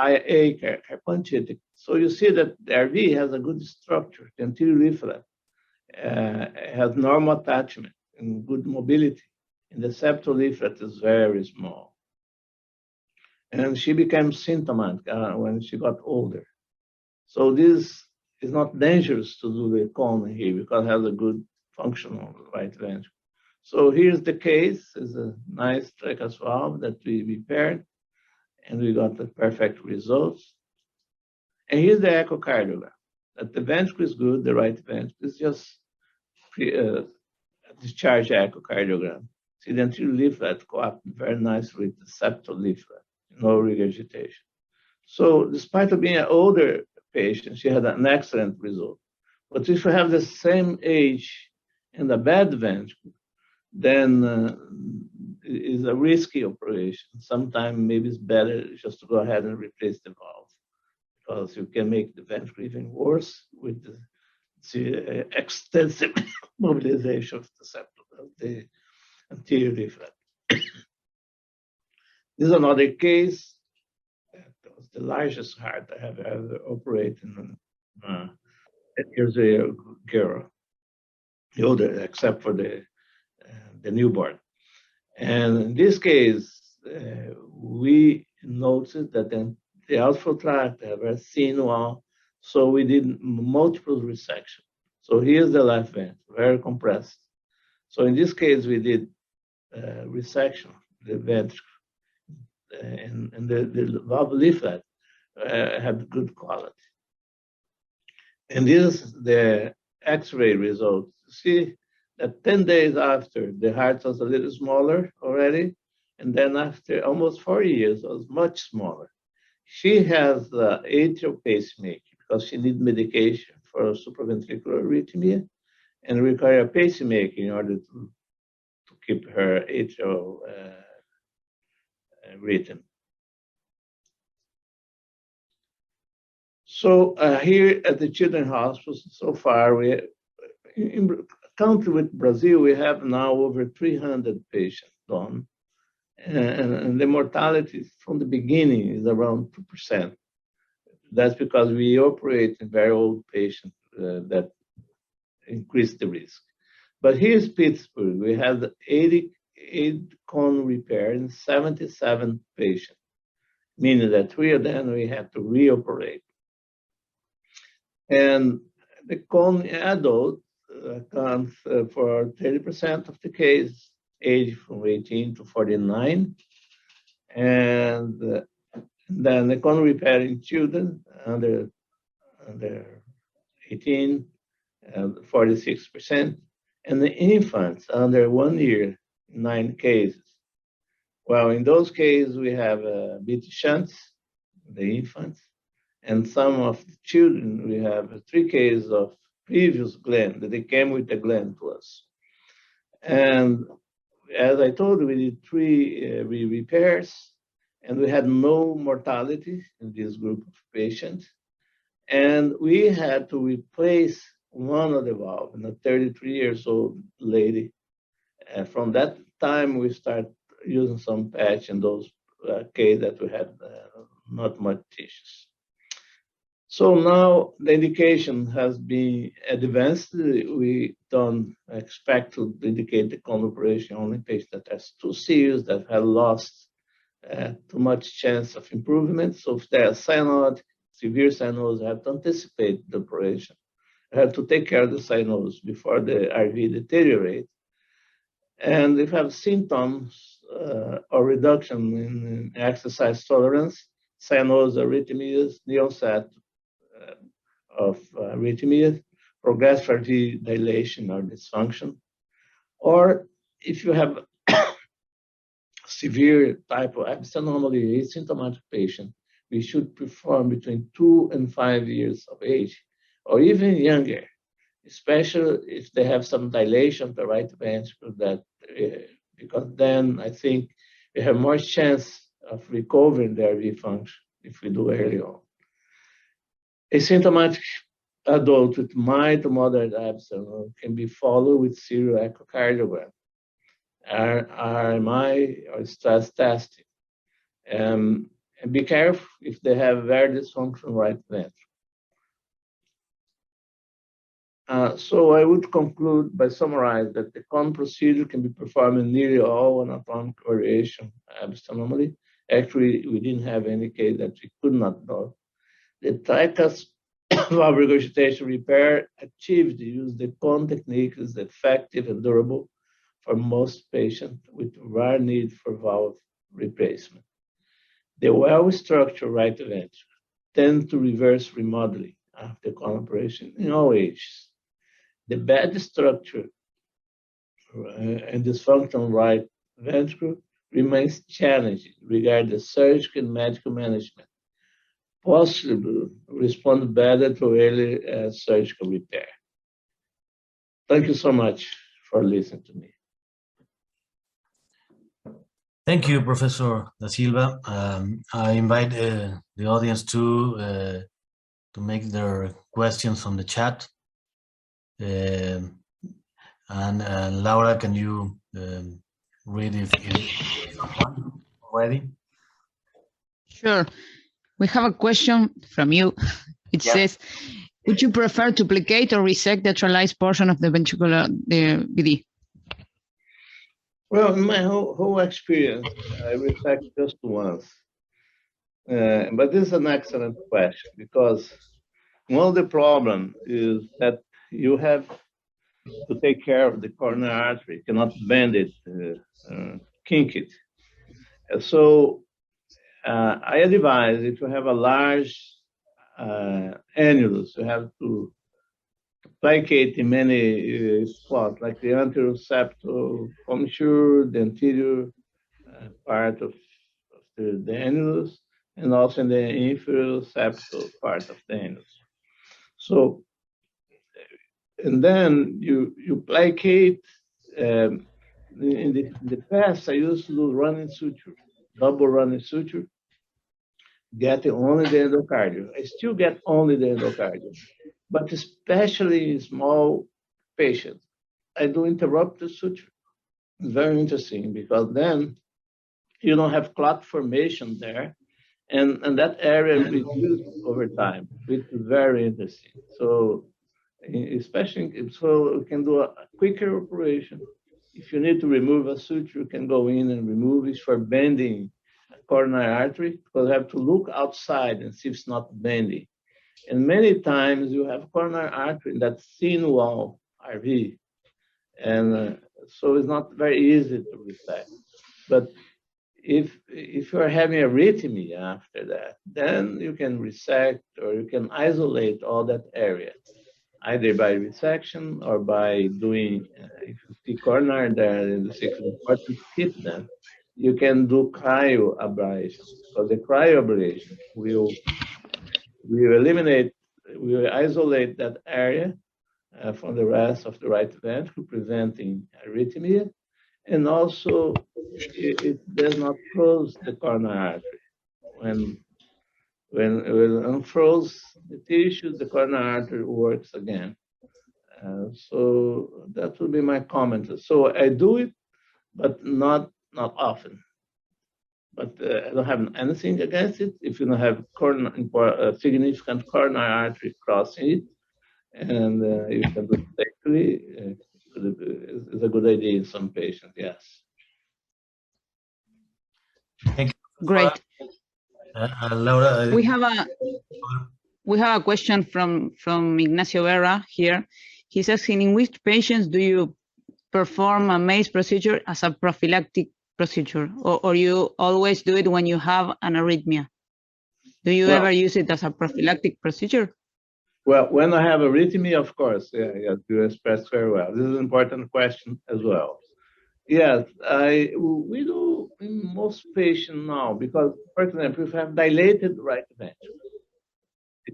S9: IA Carpentier. So you see that the RV has a good structure. The anterior leaflet has normal attachment and good mobility. And the septal leaflet is very small. And she became symptomatic when she got older. So this is not dangerous to do the cone here because it has a good function on the right ventricle. So here's the case. It's a nice tracheal valve that we repaired, and we got the perfect results. And here's the echocardiogram. That the ventricle is good, the right ventricle is just discharge echocardiogram. See the anterior leaflet go up very nicely with the septal leaflet, no regurgitation. So despite of being an older patient, she had an excellent result. But if you have the same age and a bad ventricle, then it's a risky operation. Sometimes maybe it's better just to go ahead and replace the valve because you can make the ventricle even worse with the extensive mobilization of the septum of the anterior leaflet. This is another case. That was the largest heart I have ever operated in. 10 years old girl, the older, except for the newborn. And in this case, we noticed that the outflow tract have a thin wall, so we did multiple resection. So here's the left ventricle, very compressed. So in this case, we did resection, the ventricle, and the valve leaflet had good quality. And this is the X-ray result. See that 10 days after, the heart was a little smaller already, and then after almost 4 years, it was much smaller. She has atrial pacemaker because she needs medication for supraventricular arrhythmia and require a pacemaker in order to keep her atrial rhythm. So here at the Children's Hospital, so far, in country with Brazil, we have now over 300 patients done. And the mortality from the beginning is around 2%. That's because we operate in very old patients that increase the risk. But here's Pittsburgh. We had 88 cone repair in 77 patients, meaning that 3 of them we had to reoperate. And the cone adult accounts for 30% of the case, age from 18 to 49. And then the cone repair in children under 18, 46%, and the infants under 1 year, 9 cases. Well, in those cases, we have BT shunts, the infants, and some of the children, we have 3 cases of previous gland that they came with the gland to us. And as I told you, we did 3 repairs, and we had no mortality in this group of patients. And we had to replace one of the valves in a 33 years old lady. And from that time, we started using some patch in those cases that we had not much tissues. So now the indication has been advanced. We don't expect to indicate the cone operation only patients that has 2 series that have lost too much chance of improvement. So if they are cyanotic, severe cyanosis, have to anticipate the operation. Have to take care of the cyanosis before the RV deteriorate. And if you have symptoms or reduction in exercise tolerance, cyanosis, arrhythmias, the onset of arrhythmia, progressive RV dilation or dysfunction, or if you have severe type of Ebstein anomaly, asymptomatic patient, we should perform between 2 and 5 years of age, or even younger, especially if they have some dilation of the right ventricle, that because then I think we have more chance of recovering their RV function if we do early on. Asymptomatic adult with mild to moderate abstinence can be followed with serial echocardiogram, RMI, or stress testing. And be careful if they have very dysfunctional right ventricle. So I would conclude by summarizing that the common procedure can be performed in nearly all anatomic variation Ebstein anomaly. Actually, we didn't have any case that we could not do. The TRICAS valve regurgitation repair achieved use the cone technique is effective and durable for most patients with rare need for valve replacement. The well-structured right ventricle tend to reverse remodeling after cone operation in all ages. The bad structure and dysfunctional right ventricle remains challenging regarding the surgical and medical management. Possibly respond better to early surgical repair. Thank you so much for listening to me.
S11: Thank you, Professor Da Silva. I invite the audience to make their questions on the chat. And Laura, can you read if someone already?
S4: Sure. We have a question from you. It says, would you prefer to plicate or resect the lateralized portion of the ventricular BD?
S9: Well, in my whole experience, I resect just once. But this is an excellent question, because one of the problems is that you have to take care of the coronary artery. You cannot bend it, kink it. So I advise if you have a large annulus, you have to plicate in many spots, like the anterior septal commissure, the anterior part of the annulus, and also in the inferior septal part of the annulus. So, and then you plicate. In the past, I used to do running suture, double running suture, getting only the endocardium. I still get only the endocardium, but especially in small patients, I do interrupted suture. It's very interesting, because then you don't have clot formation there, and that area reduces over time, which is very interesting. So, especially, so we can do a quicker operation. If you need to remove a suture, you can go in and remove it for bending a coronary artery, because you have to look outside and see if it's not bending. And many times you have coronary artery in that thin wall, RV, and so it's not very easy to resect. But if you are having arrhythmia after that, then you can resect, or you can isolate all that area, either by resection or by doing, if you see coronary there, it's important to keep them. You can do cryoablation. So the cryoablation will eliminate, will isolate that area from the rest of the right ventricle, preventing arrhythmia, and also it does not close the coronary artery. When it unfroze the tissue, the coronary artery works again. So that would be my comment. So I do it, but not often. But I don't have anything against it. If you don't have significant coronary artery crossing it, and you can do it safely, it's a good idea in some patients, yes.
S11: Thank you.
S4: Great.
S11: Laura,
S4: we have a question from Ignacio Vera here. He's asking, in which patients do you perform a MACE procedure as a prophylactic procedure, or you always do it when you have an arrhythmia? Do you ever use it as a prophylactic procedure?
S9: Well, when I have arrhythmia, of course, yeah, you expressed very well. This is an important question as well. Yes, we do in most patients now, because, for example, if you have dilated right ventricle,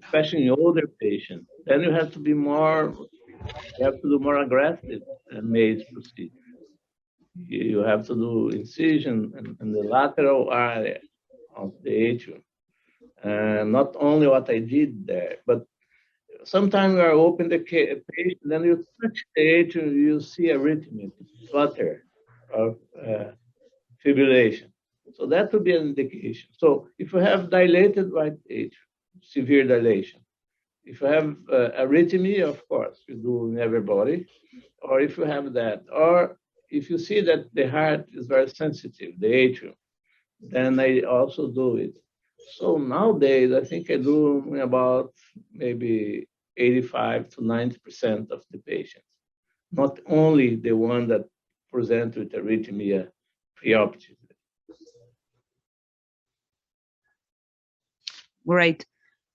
S9: especially in older patients, then you have to be more You have to do more aggressive MACE procedure. You have to do incision in the lateral area of the atrium. Not only what I did there, but sometimes you are open the patient, then you touch the atrium, you see arrhythmia, flutter, or fibrillation. So that would be an indication. So if you have dilated right atrium, severe dilation, if you have arrhythmia, of course, you do in everybody, or if you have that, or if you see that the heart is very sensitive, the atrium, then I also do it. So nowadays, I think I do about maybe 85 to 90% of the patients, not only the one that present with arrhythmia preoperatively.
S4: Great.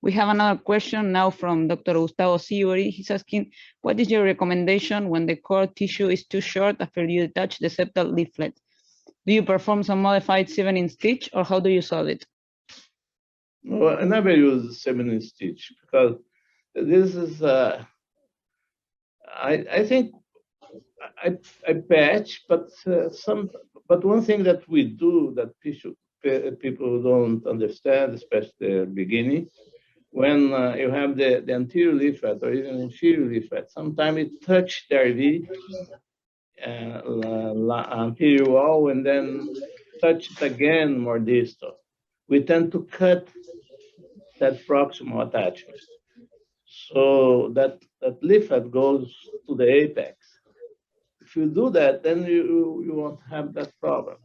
S4: We have another question now from Dr. Gustavo Sibori. He's asking, what is your recommendation when the core tissue is too short after you detach the septal leaflet? Do you perform some modified 7-inch stitch, or how do you solve it?
S9: Well, I never use 7-inch stitch because this is, I think I patch, but one thing that we do that people don't understand, especially the beginning, when you have the anterior leaflet or even inferior leaflet, sometimes it touch the RV anterior wall and then touch it again more distal. We tend to cut that proximal attachment. So that leaflet goes to the apex. If you do that, then you won't have that problem.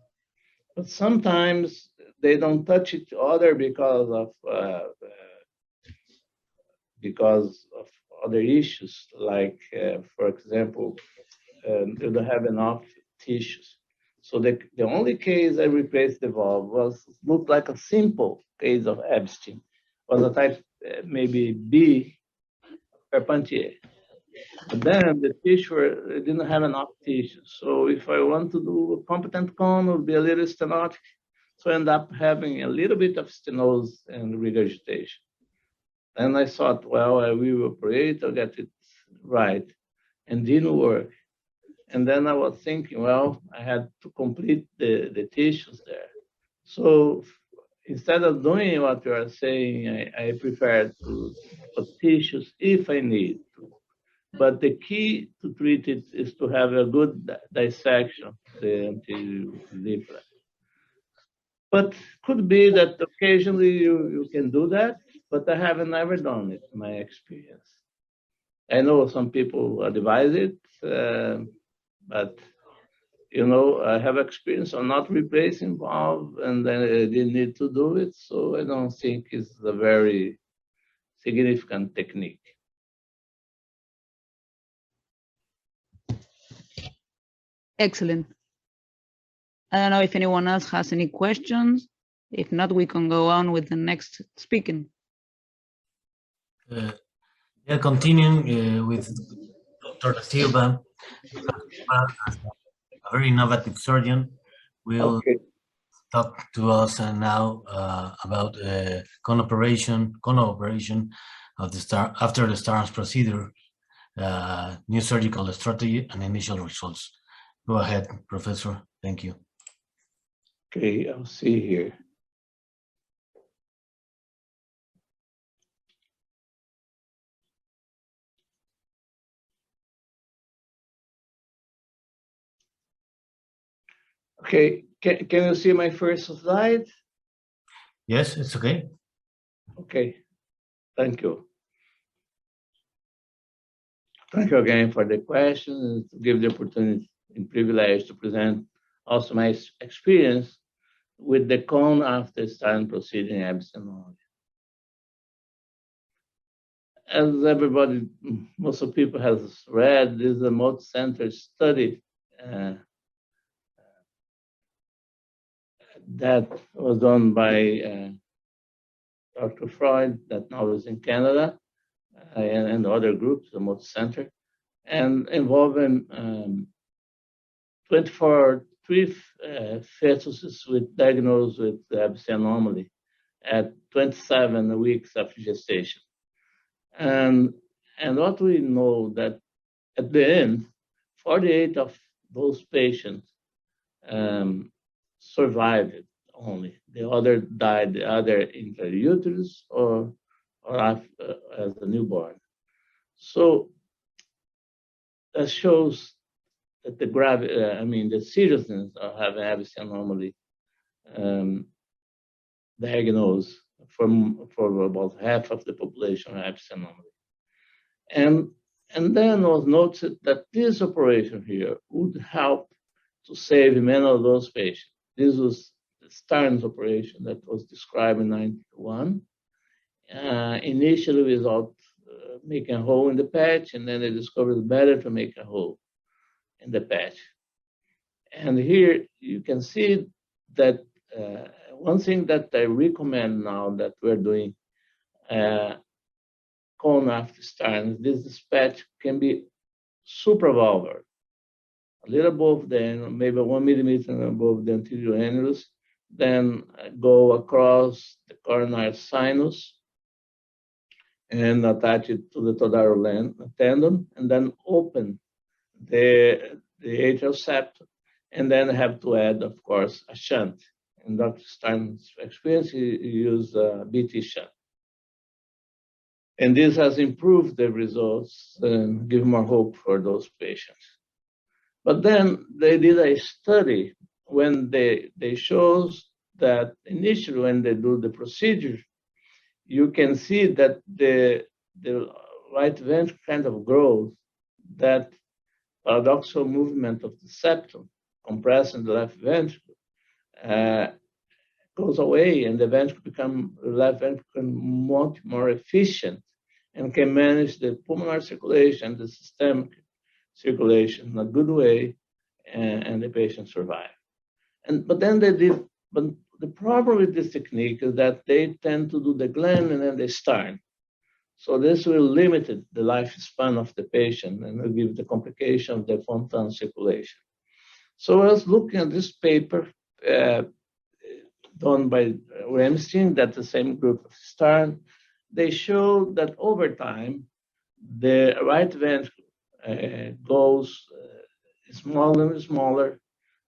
S9: But sometimes they don't touch each other because of other issues, like, for example, they don't have enough tissues. So the only case I replaced the valve looked like a simple case of Ebstein. Was a type maybe B Carpentier. But then the tissue didn't have enough tissue. So if I want to do a competent cone, it would be a little stenotic. So I end up having a little bit of stenosis and regurgitation. And I thought, well, I will operate, I'll get it right. And didn't work. And then I was thinking, well, I had to complete the tissues there. So instead of doing what you are saying, I prefer to put tissues if I need to. But the key to treat it is to have a good dissection of the anterior leaflet. But could be that occasionally you can do that, but I haven't ever done it in my experience. I know some people advise it, but you know, I have experience of not replacing valve, and then I didn't need to do it, so I don't think it's a very significant technique.
S4: Excellent. I don't know if anyone else has any questions. If not, we can go on with the next speaking.
S11: Yeah, continuing with Dr. Silva, a very innovative surgeon, will talk to us now about cone operation of the after the STARS procedure, new surgical strategy and initial results. Go ahead, Professor. Thank you.
S9: Okay, I'll see here. Okay, can you see my first slide?
S11: Yes, it's okay.
S9: Okay, thank you. Thank you again for the question and to give the opportunity and privilege to present also my experience with the cone after starting procedure in Ebstein. As everybody, most of people has read, this is a multi-center study that was done by Dr. Freud, that now is in Canada, and other groups, the multi-center, and involving 3 fetuses diagnosed with the Ebstein anomaly at 27 weeks of gestation. And what we know that at the end, 48 of those patients survived only. The other died either intrauterus or as a newborn. So that shows that the seriousness of having Ebstein anomaly diagnosed for about half of the population of Ebstein anomaly. And then was noted that this operation here would help to save many of those patients. This was the Starnes operation that was described in 1991. Initially without making a hole in the patch, and then they discovered it's better to make a hole in the patch. And here you can see that one thing that I recommend now that we're doing cone after Starnes, this patch can be supravalvular, a little above the, maybe 1 millimeter above the anterior annulus, then go across the coronary sinus and attach it to the todaroland tendon, and then open the atrial septum, and then have to add, of course, a shunt. In Dr. Stein's experience, he used a BT shunt. And this has improved the results and give more hope for those patients. But then they did a study when they shows that initially when they do the procedure, you can see that the right ventricle kind of grows, that paradoxical movement of the septum compressing the left ventricle goes away, and the left ventricle become much more efficient and can manage the pulmonary circulation, the systemic circulation in a good way, and the patient survive. But the problem with this technique is that they tend to do the gland and then they start. So this will limit the lifespan of the patient and will give the complication of the fontan circulation. So I was looking at this paper done by Ebstein, that's the same group of Starn. They show that over time, the right ventricle goes smaller and smaller,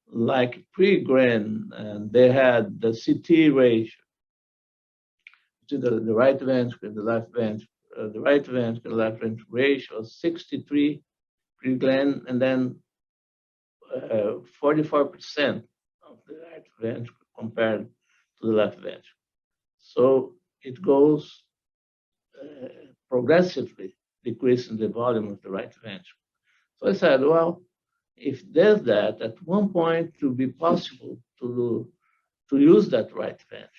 S9: like pre-Gren, and they had the CT ratio to the right ventricle and the left ventricle. The right ventricle and left ventricle ratio was 63 pre-Glen, and then 44% of the right ventricle compared to the left ventricle. So it goes progressively decreasing the volume of the right ventricle. So I said, well, if there's that, at one point it will be possible to use that right ventricle.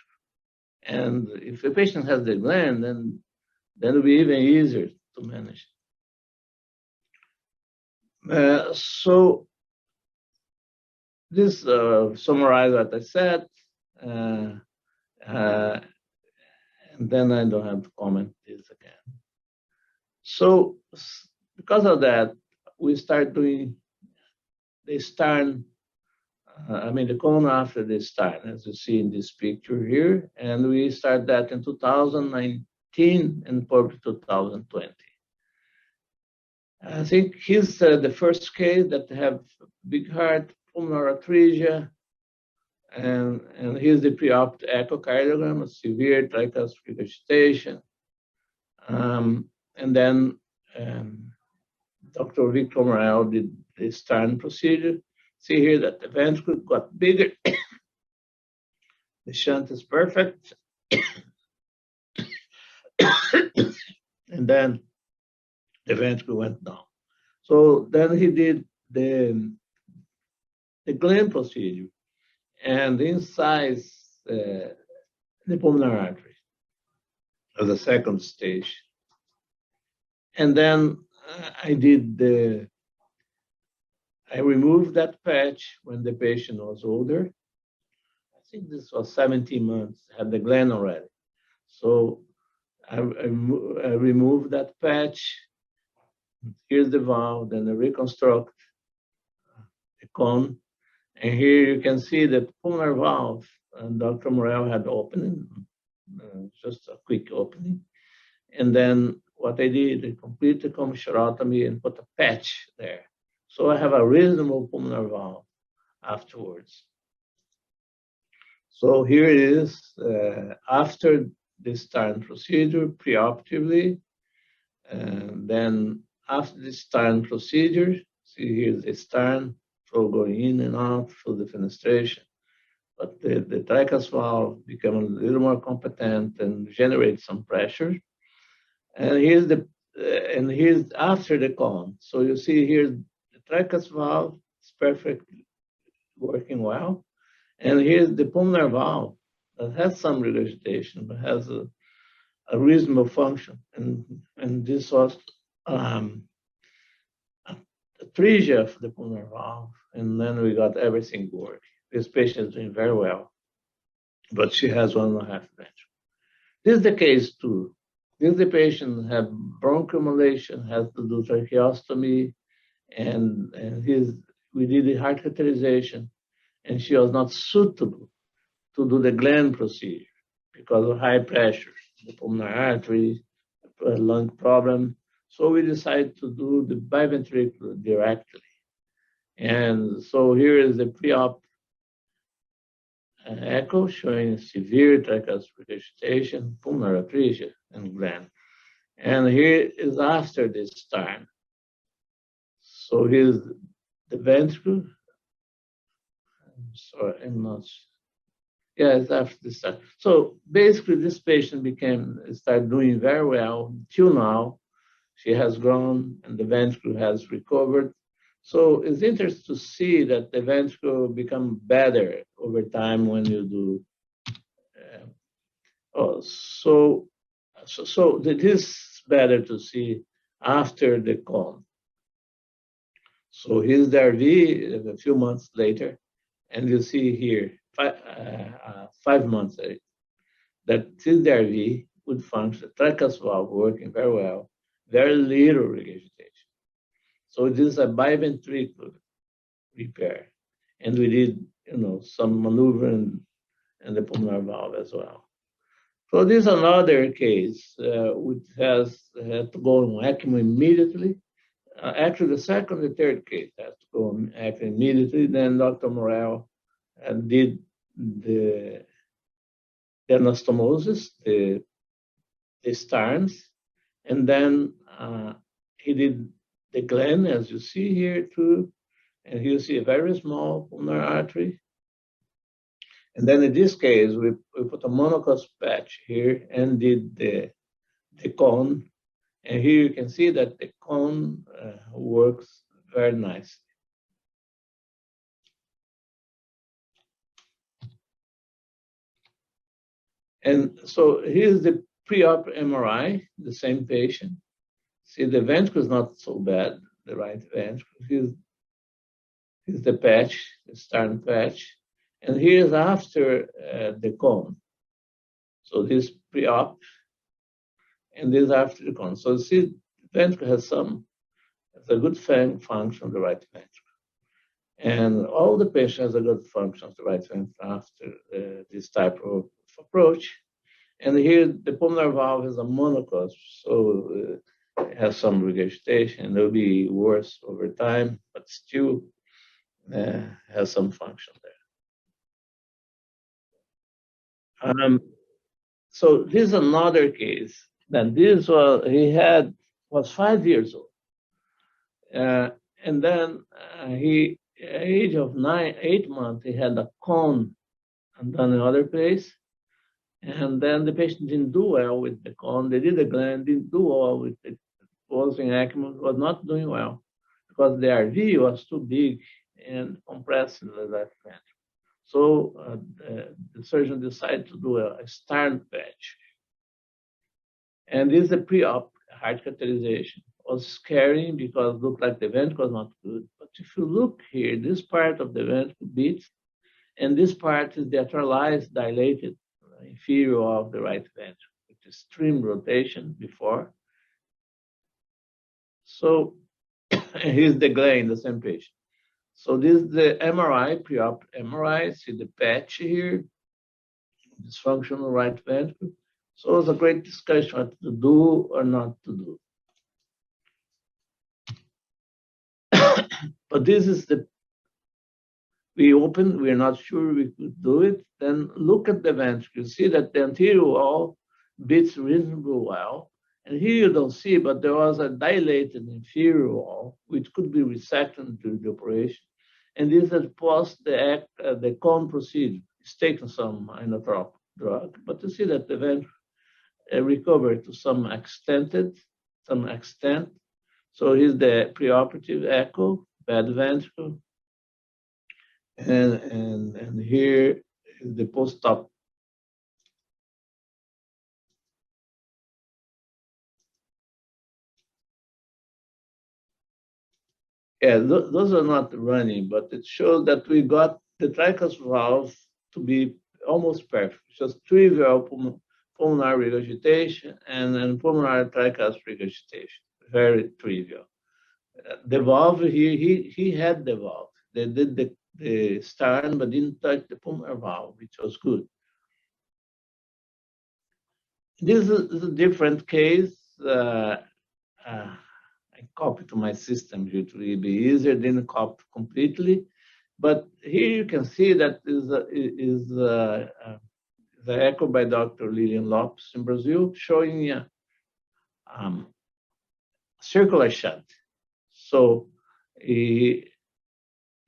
S9: And if a patient has the gland, then it'll be even easier to manage. So this summarizes what I said, and then I don't have to comment this again. So because of that, we start doing the Starn, the cone after the Starn, as you see in this picture here, and we start that in 2019 and probably 2020. I think he's the first case that have big heart, pulmonary atresia, and here's the pre-op echocardiogram, a severe tricuspid agitation. And then Dr. Victor Morel did the Starn procedure. See here that the ventricle got bigger. The shunt is perfect. And then the ventricle went down. So then he did the Glenn procedure and inside the pulmonary artery as a second stage. And then I removed that patch when the patient was older. I think this was 17 months, had the gland already. So I removed that patch. Here's the valve, then I reconstruct the cone. And here you can see the pulmonary valve, and Dr. Morel had opening, just a quick opening. And then what I did, I completed the commissurotomy and put a patch there. So I have a reasonable pulmonary valve afterwards. So here it is after this Stein procedure, preoperatively, and then after this Stein procedure, see here's the Stein flow going in and out through the fenestration. But the trachea valve become a little more competent and generate some pressure. And here's after the cone. So you see here the trachea valve is perfectly working well. And here's the pulmonary valve that has some regurgitation, but has a reasonable function. And this was atresia of the pulmonary valve. And then we got everything working. This patient is doing very well, but she has 1.5 ventricle. This is the case too. This is the patient had bronchoemulation, has to do tracheostomy, and we did the heart catheterization, and she was not suitable to do the Glenn procedure because of high pressure, the pulmonary artery, lung problem. So we decided to do the biventricular directly. And so here is the pre-op echo showing severe tracheal regurgitation, pulmonary atresia, and Glenn. And here is after this time. So here's the ventricle. I'm sorry, I'm not. Yeah, it's after this time. So basically, this patient started doing very well till now. She has grown, and the ventricle has recovered. So it's interesting to see that the ventricle become better over time when you do. So it is better to see after the cone. So here's the RV a few months later, and you see here 5 months later that this RV would function, tracheal valve working very well, very little regurgitation. So this is a biventricular repair, and we did, some maneuver and the pulmonary valve as well. So this is another case which had to go on ECMO immediately. Actually, the second and third case has to go on ECMO immediately. Then Dr. Morel did the anastomosis, the Stearns, and then he did the Glenn, as you see here too, and you see a very small pulmonary artery. And then in this case, we put a monocost patch here and did the cone. And here you can see that the cone works very nicely. And so here's the pre-op MRI, the same patient. See, the ventricle is not so bad, the right ventricle. Here's the patch, the Stein patch. And here's after the cone. So this pre-op, and this after the cone. So see, the ventricle has a good function of the right ventricle. And all the patients has a good function of the right ventricle after this type of approach. And here the pulmonary valve is a monocost, so it has some regurgitation. It'll be worse over time, but still has some function there. So this is another case. Then this was 5 years old, and then he, at the age of 8 months, he had a cone done in another place, and then the patient didn't do well with the cone. They did the Glenn, didn't do well with the pulsing ECMO, was not doing well because the RV was too big and compressed in the left ventricle. So the surgeon decided to do a Stein patch. And this is a pre-op heart catheterization. It was scary because it looked like the ventricle was not good. But if you look here, this part of the ventricle beats, and this part is the atrialized, dilated, inferior of the right ventricle, with extreme rotation before. So here's the Glenn, the same patient. So this is the MRI, pre-op MRI. See the patch here, dysfunctional right ventricle. So it was a great discussion what to do or not to do. But this is we opened, we're not sure we could do it. Then look at the ventricle. You see that the anterior wall beats reasonably well. And here you don't see, but there was a dilated inferior wall, which could be resected during the operation. And this is post the cone procedure. It's taken some inotropic drug, but you see that the ventricle recovered to some extent. So here's the preoperative echo, bad ventricle. And here is the post-op. Yeah, those are not running, but it shows that we got the tricuspid valve to be almost perfect. Just trivial pulmonary regurgitation and then pulmonary tricuspid regurgitation. Very trivial. The valve here, he had the valve. They did the stern, but didn't touch the pulmonary valve, which was good. This is a different case. I copy to my system here to be easier, didn't copy completely. But here you can see that is the echo by Dr. Lilian Lopes in Brazil, showing a circular shunt. So he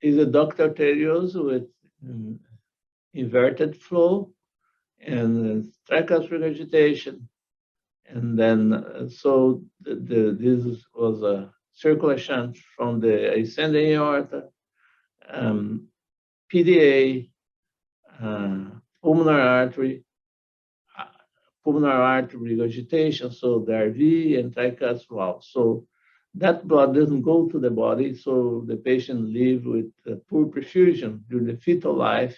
S9: is a ductal arterioles with inverted flow and tricuspid regurgitation. And then, so this was a circular shunt from the ascending aorta, PDA, pulmonary artery regurgitation, so the RV and tricuspid valve. So that blood doesn't go to the body, so the patient live with poor perfusion during the fetal life.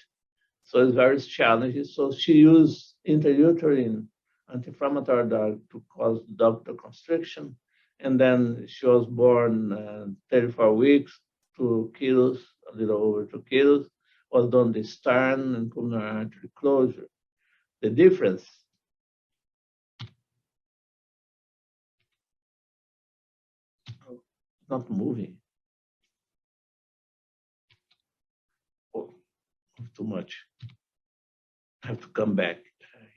S9: So it's very challenging. So she used intrauterine anti-inflammatory drug to cause ductal constriction. And then she was born 34 weeks, 2 kilos, a little over 2 kilos, was done the stern and pulmonary artery closure. The difference not moving. Oh, too much. I have to come back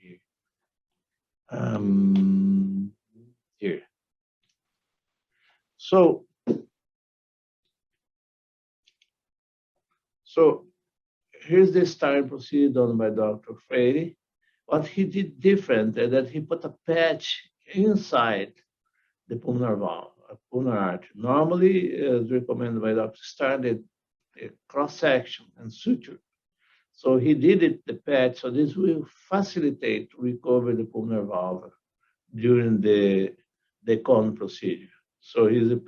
S9: here. Here. So here's the style procedure done by Dr. Freire. What he did different is that he put a patch inside the pulmonary valve, a pulmonary artery. Normally, as recommended by Dr. Stein, a cross-section and suture. So he did it, the patch, so this will facilitate recover the pulmonary valve during the cone procedure. So here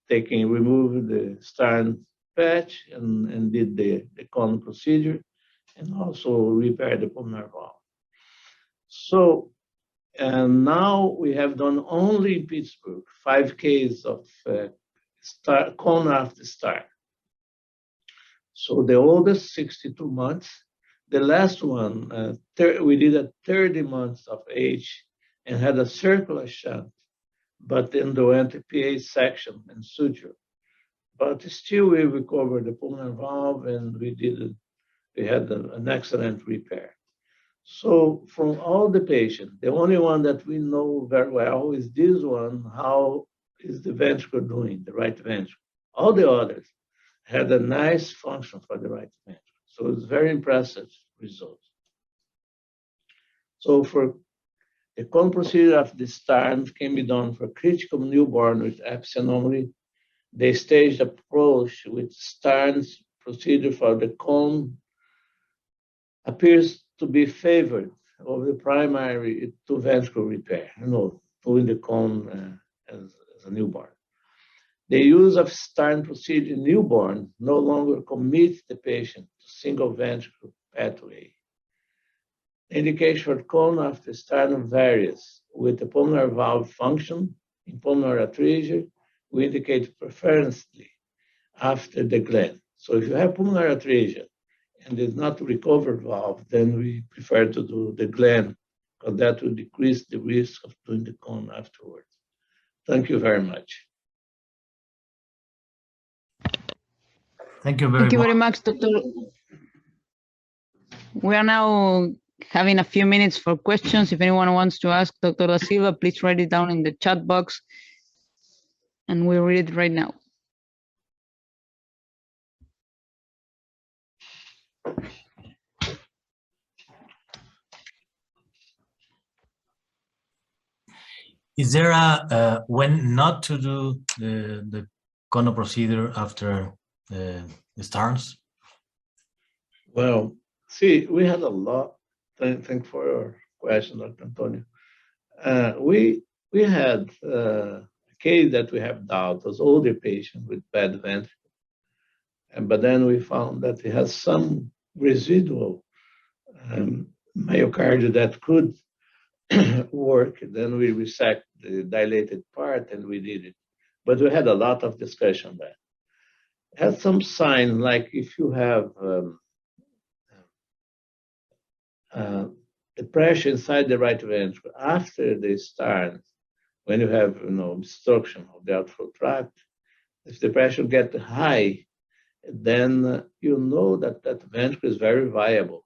S9: remove the Stein patch and did the cone procedure and also repair the pulmonary valve. So, and now we have done only in Pittsburgh 5 cases of cone after start. So the oldest 62 months, the last one we did at 30 months of age and had a circular shunt, but underwent a PA section and suture. But still we recovered the pulmonary valve and we had an excellent repair. So from all the patients, the only one that we know very well is this one, how is the ventricle doing, the right ventricle. All the others had a nice function for the right ventricle. So it's very impressive results. So for the cone procedure of this time can be done for critical newborn with Ebstein anomaly. They staged approach with Stern's procedure for the cone appears to be favored of the primary to ventricle repair, doing the cone as a newborn. The use of Stern procedure in newborn no longer commits the patient to single ventricle pathway. The indication for cone after Stern varies with the pulmonary valve function. In pulmonary atresia, we indicate preferentially after the gland. So if you have pulmonary atresia and there's not a recovered valve, then we prefer to do the gland because that will decrease the risk of doing the cone afterwards. Thank you very much.
S11: Thank you very
S4: Thank you
S11: much.
S4: very much, Doctor. We are now having a few minutes for questions. If anyone wants to ask Dr. Da Silva, please write it down in the chat box, and we'll read it right now.
S11: Is there a when not to do the cono procedure after the stars?
S9: Well, see, we had a lot. Thank for your question, Dr. Antonio. We had a case that we have doubt, was older patient with bad ventricle, but then we found that he has some residual myocardium that could work. Then we resect the dilated part and we did it. But we had a lot of discussion there. It had some sign, like if you have the pressure inside the right ventricle after the start, when you have obstruction of the outflow tract, if the pressure gets high, then you know that that ventricle is very viable.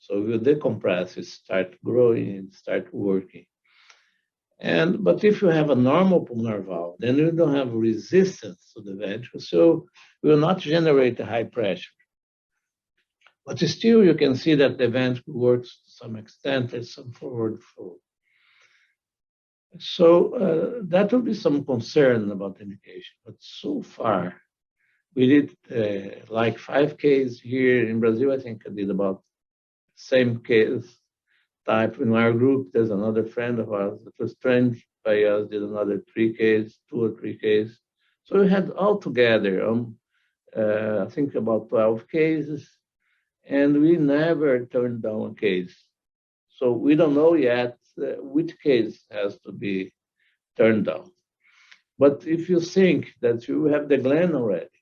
S9: So you decompress, it start growing, and start working. But if you have a normal pulmonary valve, then you don't have resistance to the ventricle, so you will not generate a high pressure. But still, you can see that the ventricle works to some extent. There's some forward flow. So that will be some concern about the indication. But so far, we did like 5 cases here in Brazil. I think I did about same case type in our group. There's another friend of ours that was trained by us, did another 3 cases, 2 or 3 cases. So we had altogether, I think about 12 cases, and we never turned down a case. So we don't know yet which case has to be turned down. But if you think that you have the gland already,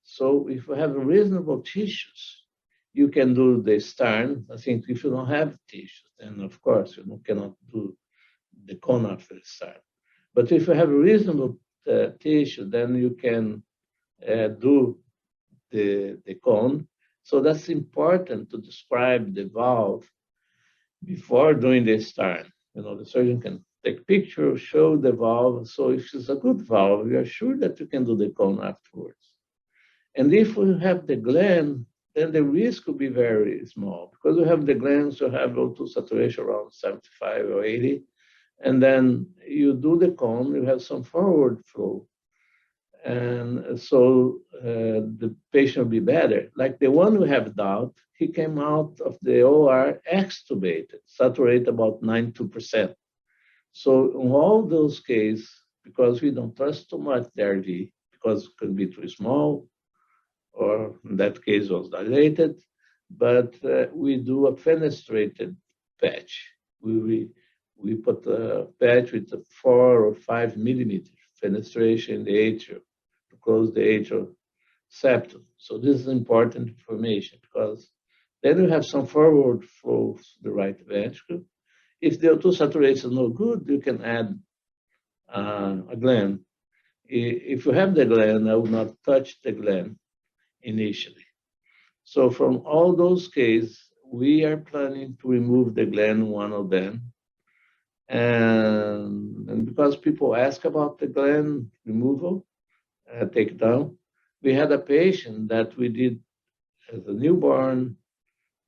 S9: so if you have reasonable tissues, you can do the stern. I think if you don't have tissues, then of course you cannot do the cone after the stern. But if you have reasonable tissue, then you can do the cone. So that's important to describe the valve before doing the stern. The surgeon can take picture, show the valve. So if it's a good valve, we are sure that you can do the cone afterwards. And if we have the gland, then the risk will be very small, because we have the glands, you have O2 saturation around 75 or 80, and then you do the cone, you have some forward flow, and so the patient will be better. Like the one who have doubt, he came out of the OR extubated, saturated about 92%. So in all those cases, because we don't trust too much the RV, because it could be too small, or in that case was dilated, but we do a fenestrated patch. We put a patch with a 4 or 5 millimeter fenestration in the atrium to close the atrial septum. So this is important information, because then you have some forward flow to the right ventricle. If the O2 saturation is no good, you can add a gland. If you have the gland, I will not touch the gland initially. So from all those cases, we are planning to remove the gland, one of them. And because people ask about the gland removal, take down, we had a patient that we did as a newborn,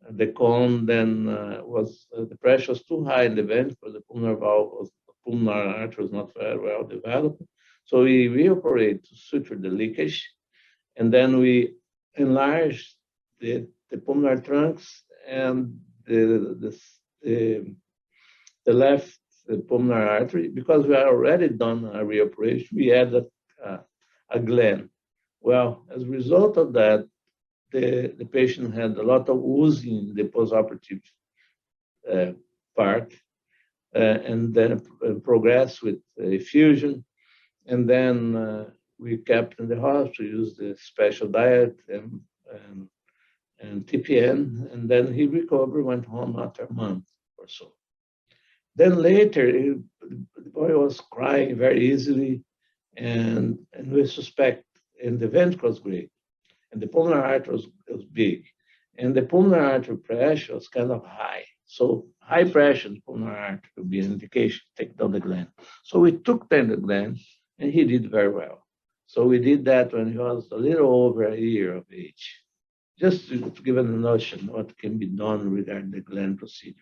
S9: the cone, then the pressure was too high in the ventricle, the pulmonary valve, the pulmonary artery was not very well developed. So we reoperate to suture the leakage, and then we enlarge the pulmonary trunks and the left pulmonary artery. Because we had already done a reoperation, we added a gland. Well, as a result of that, the patient had a lot of oozing in the postoperative part, and then progressed with effusion, and then we kept in the hospital, used the special diet and TPN, and then he recovered, went home after a month or so. Then later, the boy was crying very easily, and we suspect, and the ventricle was great, and the pulmonary artery was big, and the pulmonary artery pressure was kind of high. So high pressure in the pulmonary artery would be an indication to take down the gland. So we took down the gland, and he did very well. So we did that when he was a little over a year of age, just to give a notion what can be done regarding the gland procedure.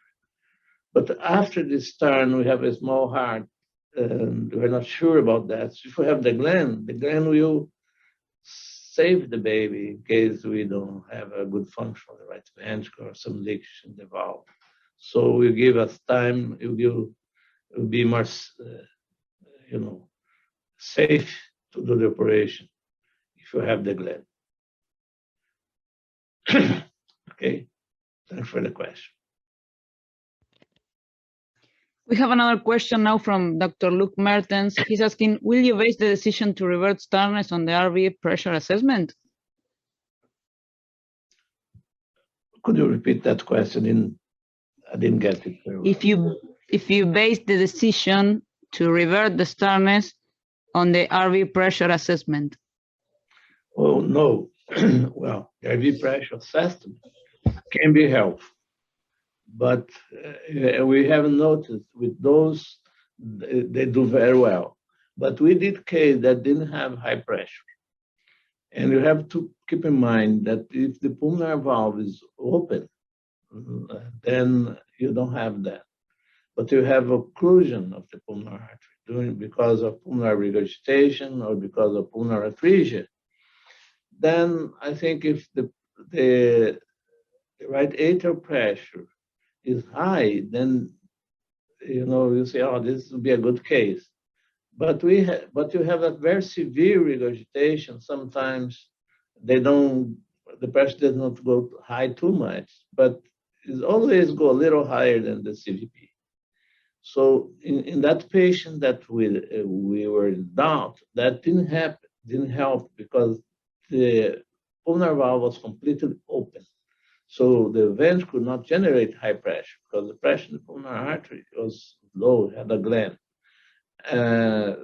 S9: But after this turn, we have a small heart, and we're not sure about that. So if we have the gland will save the baby in case we don't have a good function of the right ventricle or some leakage in the valve. So will give us time. It will be more, safe to do the operation if you have the gland. Okay, thanks for the question.
S4: We have another question now from Dr. Luke Mertens. He's asking, will you base the decision to revert starness on the RV pressure assessment?
S9: Could you repeat that question? I didn't get it very well.
S4: If you base the decision to revert the starness on the RV pressure assessment.
S9: Oh, no. Well, the RV pressure assessment can be helpful. But we haven't noticed with those, they do very well. But we did case that didn't have high pressure. And you have to keep in mind that if the pulmonary valve is open, then you don't have that. But you have occlusion of the pulmonary artery because of pulmonary regurgitation or because of pulmonary atresia. Then I think if the right atrial pressure is high, then you say, oh, this would be a good case. But you have a very severe regurgitation. Sometimes the pressure does not go high too much, but it always go a little higher than the CVP. So in that patient that we were in doubt, that didn't help because the pulmonary valve was completely open. So the vent could not generate high pressure because the pressure in the pulmonary artery was low, had a gland.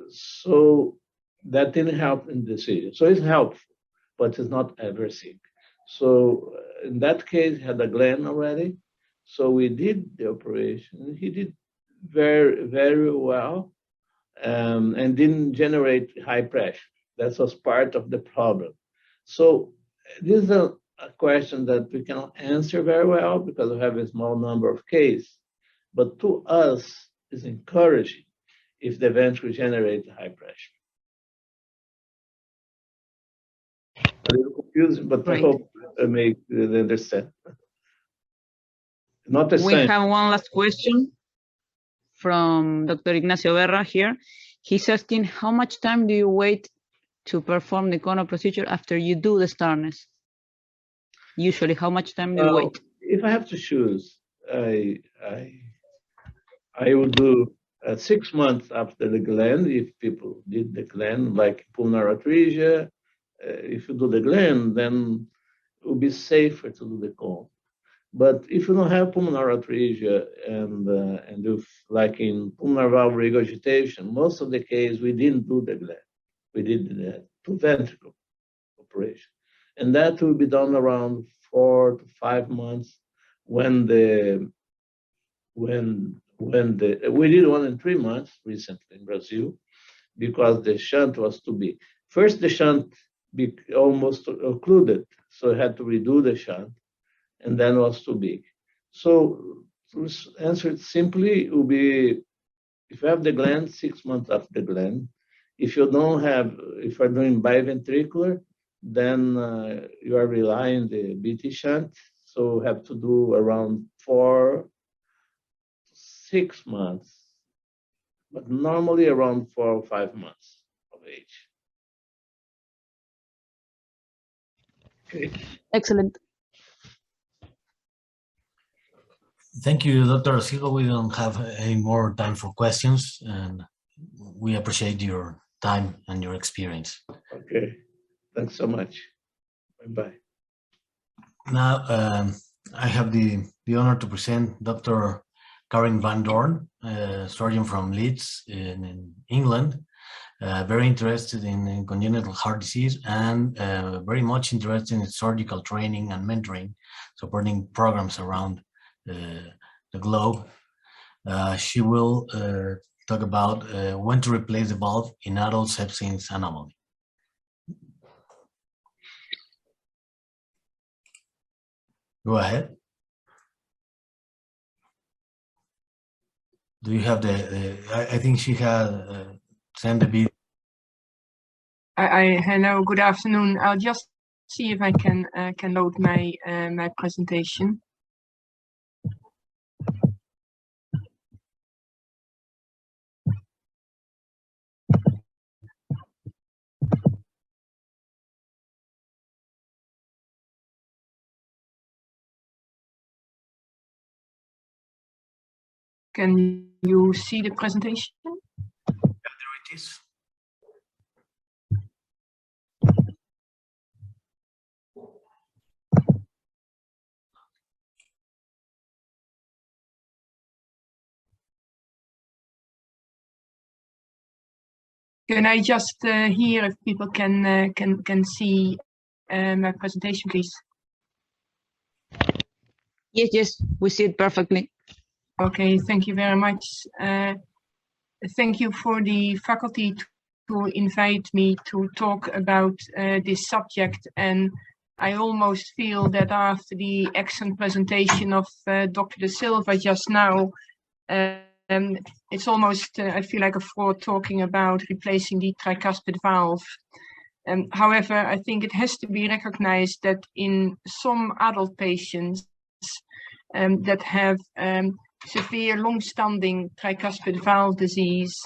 S9: So that didn't help in the decision. So it's helpful, but it's not everything. So in that case, he had a gland already. So we did the operation. He did very, very well and didn't generate high pressure. That was part of the problem. So this is a question that we cannot answer very well because we have a small number of cases. But to us, it's encouraging if the ventricle generates high pressure. A little confusing, but I hope I make it understand. Not the same.
S4: We have one last question from Dr. Ignacio Berra here. He's asking, how much time do you wait to perform the Kono procedure after you do the starness? Usually, how much time do you wait?
S9: If I have to choose, I would do 6 months after the gland, if people did the gland, like pulmonary atresia. If you do the gland, then it would be safer to do the cone. But if you don't have pulmonary atresia and if, like in pulmonary valve regurgitation, most of the case we didn't do the gland. We did the two ventricle operation. And that will be done around 4 to 5 months when we did one in 3 months recently in Brazil because the shunt was too big. First, the shunt almost occluded, so I had to redo the shunt, and then it was too big. So to answer it simply, it will be if you have the gland, 6 months after the gland. If you don't have, if you're doing biventricular, then you are relying on the BT shunt, so have to do around 4 to 6 months, but normally around 4 or 5 months of age. Okay.
S4: Excellent.
S11: Thank you, Dr. Silva. We don't have any more time for questions, and we appreciate your time and your experience.
S9: Okay, thanks so much. Bye-bye.
S11: Now, I have the honor to present Dr. Karin Van Doorn, surgeon from Leeds in England, very interested in congenital heart disease and very much interested in surgical training and mentoring, supporting programs around the globe. She will talk about when to replace the valve in adult Ebstein's anomaly. Go ahead. Do you have I think she had sent a bit.
S12: Hello, good afternoon. I'll just see if I can load my my presentation. Can you see the presentation?
S11: Yeah, there it is.
S12: Can I just hear if people can see my presentation, please?
S4: Yes, we see it perfectly.
S12: Okay, thank you very much. Thank you for the faculty to invite me to talk about this subject. And I almost feel that after the excellent presentation of Dr. De Silva just now, it's almost, I feel like a fraud talking about replacing the tricuspid valve. However, I think it has to be recognized that in some adult patients that have severe long-standing tricuspid valve disease,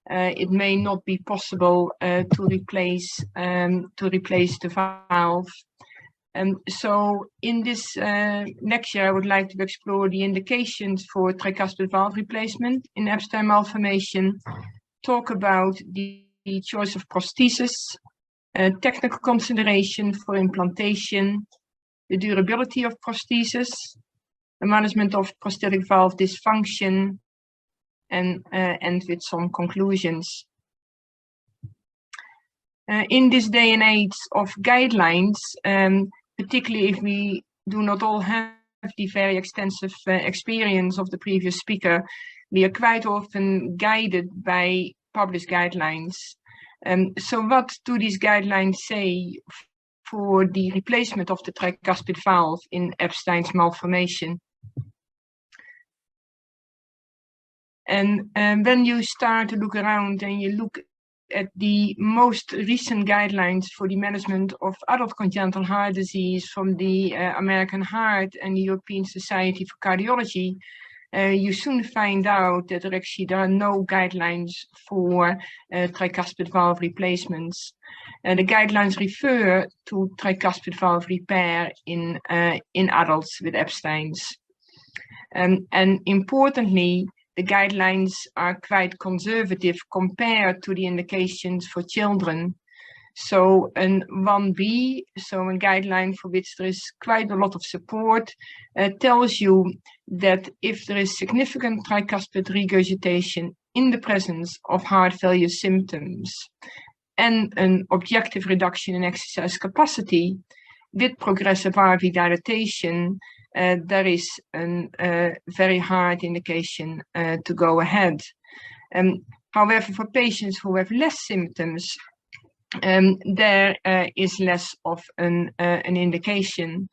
S12: it may not be possible to replace the valve. So in this lecture, I would like to explore the indications for tricuspid valve replacement in Ebstein malformation, talk about the choice of prosthesis, technical consideration for implantation, the durability of prosthesis, the management of prosthetic valve dysfunction, and end with some conclusions. In this day and age of guidelines, particularly if we do not all have the very extensive experience of the previous speaker, we are quite often guided by published guidelines. So what do these guidelines say for the replacement of the tricuspid valve in Ebstein's malformation? And when you start to look around and you look at the most recent guidelines for the management of adult congenital heart disease from the American Heart and the European Society for Cardiology, you soon find out that there are no guidelines for tricuspid valve replacements. The guidelines refer to tricuspid valve repair in adults with Ebstein's. And importantly, the guidelines are quite conservative compared to the indications for children. So an 1B, so a guideline for which there is quite a lot of support, tells you that if there is significant tricuspid regurgitation in the presence of heart failure symptoms and an objective reduction in exercise capacity with progressive RV dilatation, there is a very hard indication to go ahead. However, for patients who have less symptoms, there is less of an indication.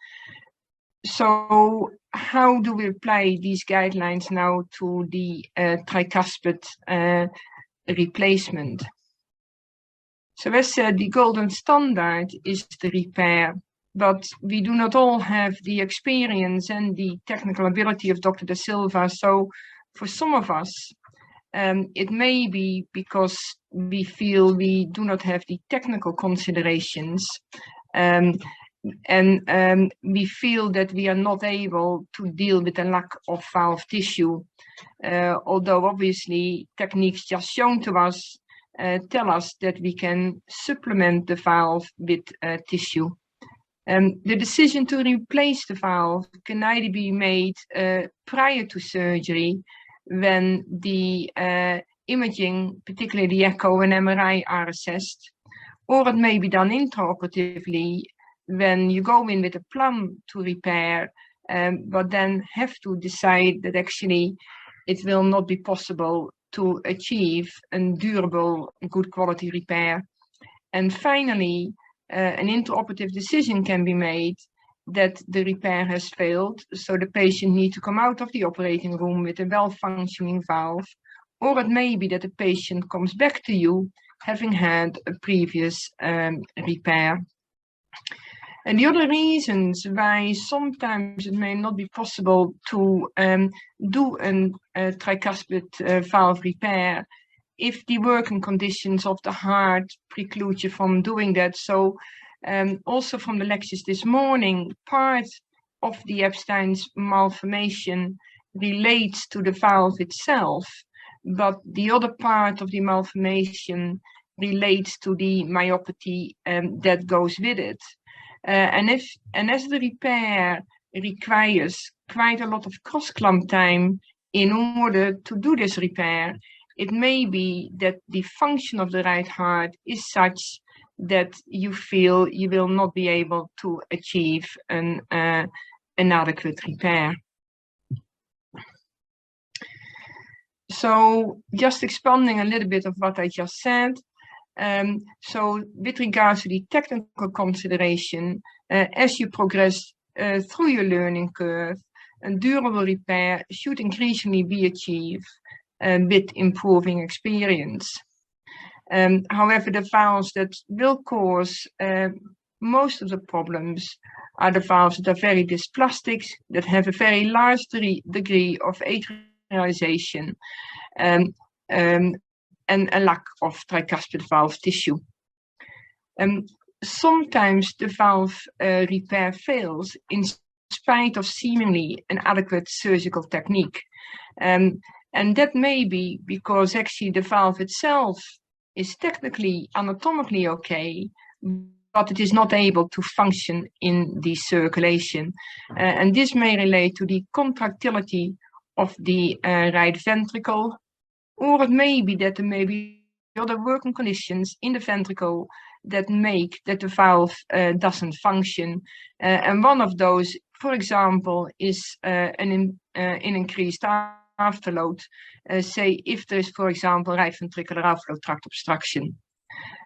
S12: So how do we apply these guidelines now to the tricuspid replacement? So as said, the golden standard is the repair, but we do not all have the experience and the technical ability of Dr. De Silva. So for some of us, it may be because we feel we do not have the technical considerations, and we feel that we are not able to deal with the lack of valve tissue, although obviously techniques just shown to us tell us that we can supplement the valve with tissue. The decision to replace the valve can either be made prior to surgery when the imaging, particularly the echo and MRI, are assessed, or it may be done intraoperatively when you go in with a plan to repair, but then have to decide that actually it will not be possible to achieve a durable, good quality repair. And finally, an intraoperative decision can be made that the repair has failed, so the patient needs to come out of the operating room with a well-functioning valve, or it may be that the patient comes back to you having had a previous repair. And the other reasons why sometimes it may not be possible to do a tricuspid valve repair if the working conditions of the heart preclude you from doing that. So also from the lectures this morning, part of the Ebstein's malformation relates to the valve itself, but the other part of the malformation relates to the myopathy that goes with it. And as the repair requires quite a lot of cross-clamp time in order to do this repair, it may be that the function of the right heart is such that you feel you will not be able to achieve an adequate repair. So just expanding a little bit of what I just said. So with regards to the technical consideration, as you progress through your learning curve, a durable repair should increasingly be achieved with improving experience. However, the valves that will cause most of the problems are the valves that are very dysplastic, that have a very large degree of atrialization, and a lack of tricuspid valve tissue. Sometimes the valve repair fails in spite of seemingly an adequate surgical technique. And that may be because actually the valve itself is technically anatomically okay, but it is not able to function in the circulation. And this may relate to the contractility of the right ventricle, or it may be that there may be other working conditions in the ventricle that make that the valve doesn't function. And one of those, for example, is an increased afterload. Say if there is, for example, right ventricular outflow tract obstruction.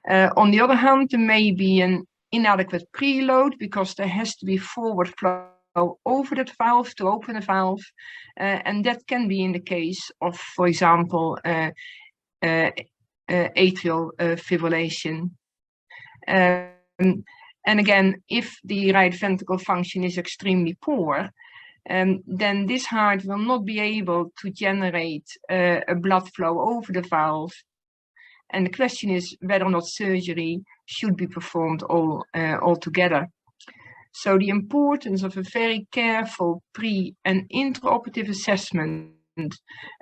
S12: On the other hand, there may be an inadequate preload because there has to be forward flow over that valve to open the valve, and that can be in the case of, for example, atrial fibrillation. And again, if the right ventricle function is extremely poor, then this heart will not be able to generate a blood flow over the valve. And the question is whether or not surgery should be performed altogether. So the importance of a very careful pre- and intraoperative assessment,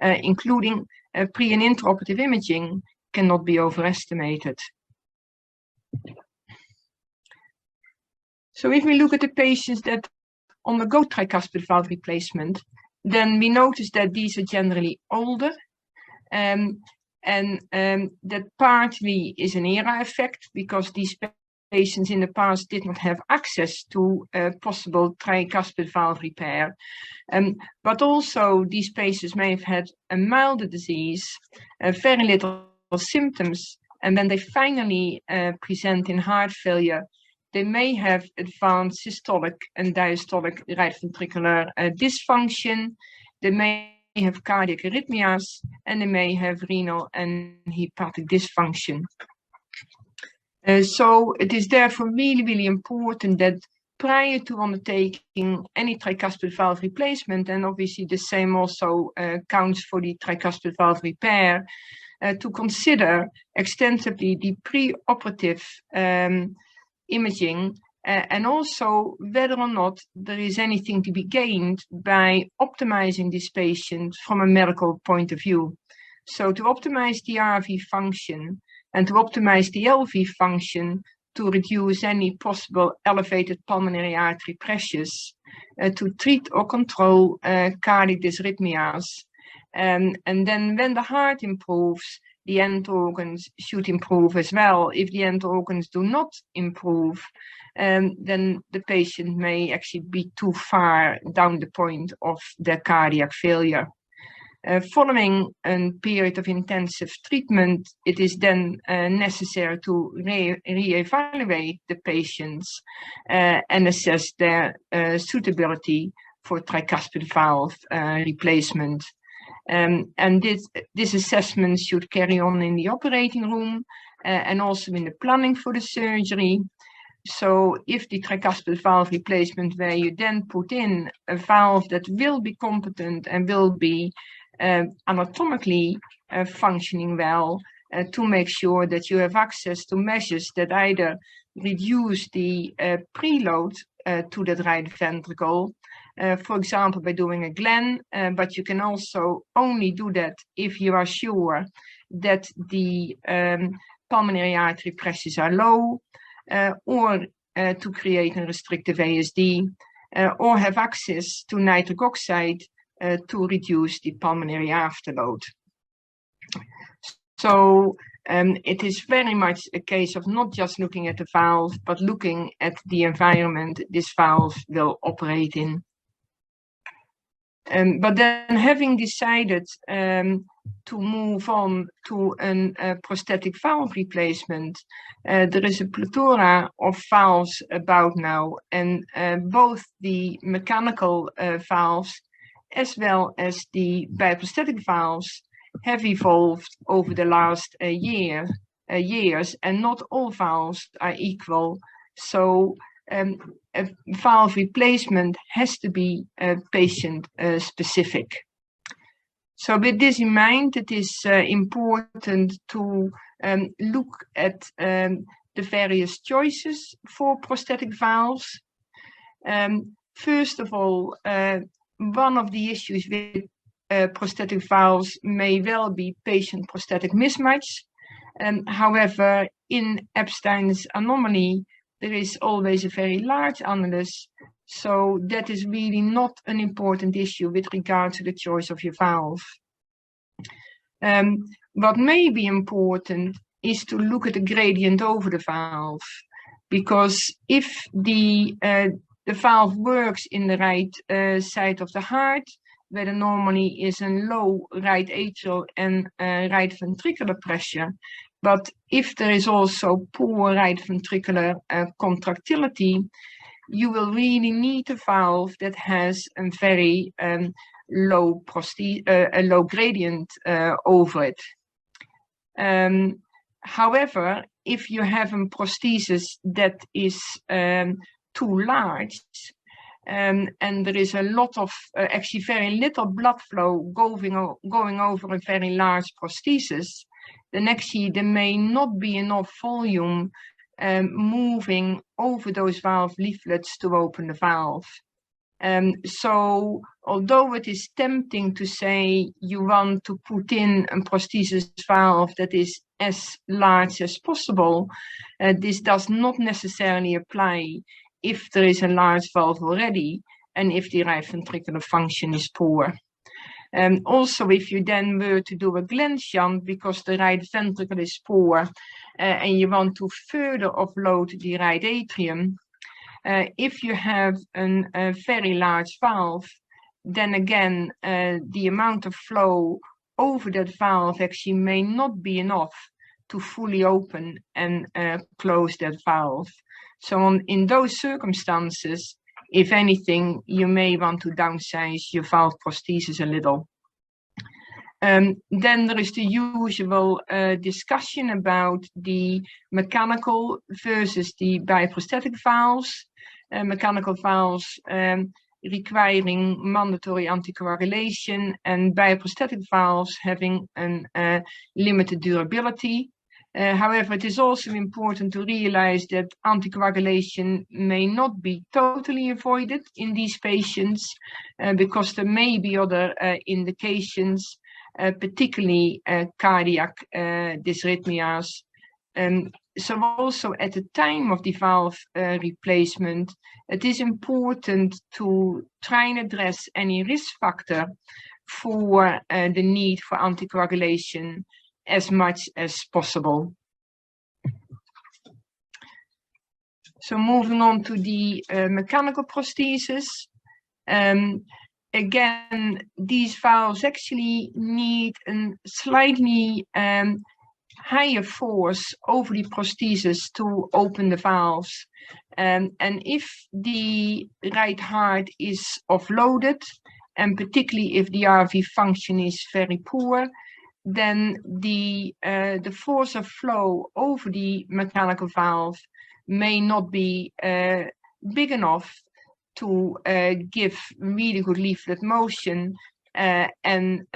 S12: including pre- and intraoperative imaging, cannot be overestimated. So if we look at the patients that undergo tricuspid valve replacement, then we notice that these are generally older, and that partly is an era effect because these patients in the past did not have access to possible tricuspid valve repair. But also these patients may have had a milder disease, very little symptoms, and when they finally present in heart failure, they may have advanced systolic and diastolic right ventricular dysfunction. They may have cardiac arrhythmias, and they may have renal and hepatic dysfunction. So it is therefore really, really important that prior to undertaking any tricuspid valve replacement, and obviously the same also counts for the tricuspid valve repair, to consider extensively the preoperative imaging, and also whether or not there is anything to be gained by optimizing this patient from a medical point of view. So to optimize the RV function and to optimize the LV function to reduce any possible elevated pulmonary artery pressures, to treat or control cardiac dysrhythmias, And then when the heart improves, the end organs should improve as well. If the end organs do not improve, then the patient may actually be too far down the point of their cardiac failure. Following a period of intensive treatment, it is then necessary to re-evaluate the patients and assess their suitability for tricuspid valve replacement. And this assessment should carry on in the operating room and also in the planning for the surgery. So if the tricuspid valve replacement, where you then put in a valve that will be competent and will be anatomically functioning well, to make sure that you have access to measures that either reduce the preload to the right ventricle, for example, by doing a Glenn, but you can also only do that if you are sure that the pulmonary artery pressures are low, or to create a restrictive ASD, or have access to nitric oxide to reduce the pulmonary afterload. So it is very much a case of not just looking at the valve, but looking at the environment this valve will operate in. But then having decided to move on to a prosthetic valve replacement, there is a plethora of valves about now, and both the mechanical valves as well as the bioprosthetic valves have evolved over the last years, and not all valves are equal. So a valve replacement has to be patient specific. So with this in mind, it is important to look at the various choices for prosthetic valves. First of all, one of the issues with prosthetic valves may well be patient prosthetic mismatch. However, in Ebstein's anomaly, there is always a very large annulus, so that is really not an important issue with regard to the choice of your valve. What may be important is to look at the gradient over the valve, because if the valve works in the right side of the heart, where the normally is a low right atrial and right ventricular pressure, but if there is also poor right ventricular contractility, you will really need a valve that has a very low gradient over it. However, if you have a prosthesis that is too large, and there is a lot of, actually very little blood flow going over a very large prosthesis, then actually there may not be enough volume moving over those valve leaflets to open the valve. So although it is tempting to say you want to put in a prosthesis valve that is as large as possible, this does not necessarily apply if there is a large valve already and if the right ventricular function is poor. Also, if you then were to do a Glenn shunt because the right ventricle is poor and you want to further offload the right atrium, if you have a very large valve, then again, the amount of flow over that valve actually may not be enough to fully open and close that valve. So in those circumstances, if anything, you may want to downsize your valve prosthesis a little. Then there is the usual discussion about the mechanical versus the bioprosthetic valves. Mechanical valves requiring mandatory anticoagulation and bioprosthetic valves having a limited durability. However, it is also important to realize that anticoagulation may not be totally avoided in these patients because there may be other indications, particularly cardiac dysrhythmias. So also at the time of the valve replacement, it is important to try and address any risk factor for the need for anticoagulation as much as possible. So moving on to the mechanical prosthesis. Again, these valves actually need a slightly higher force over the prosthesis to open the valves. And if the right heart is offloaded, and particularly if the RV function is very poor, then the force of flow over the mechanical valve may not be big enough to give really good leaflet motion and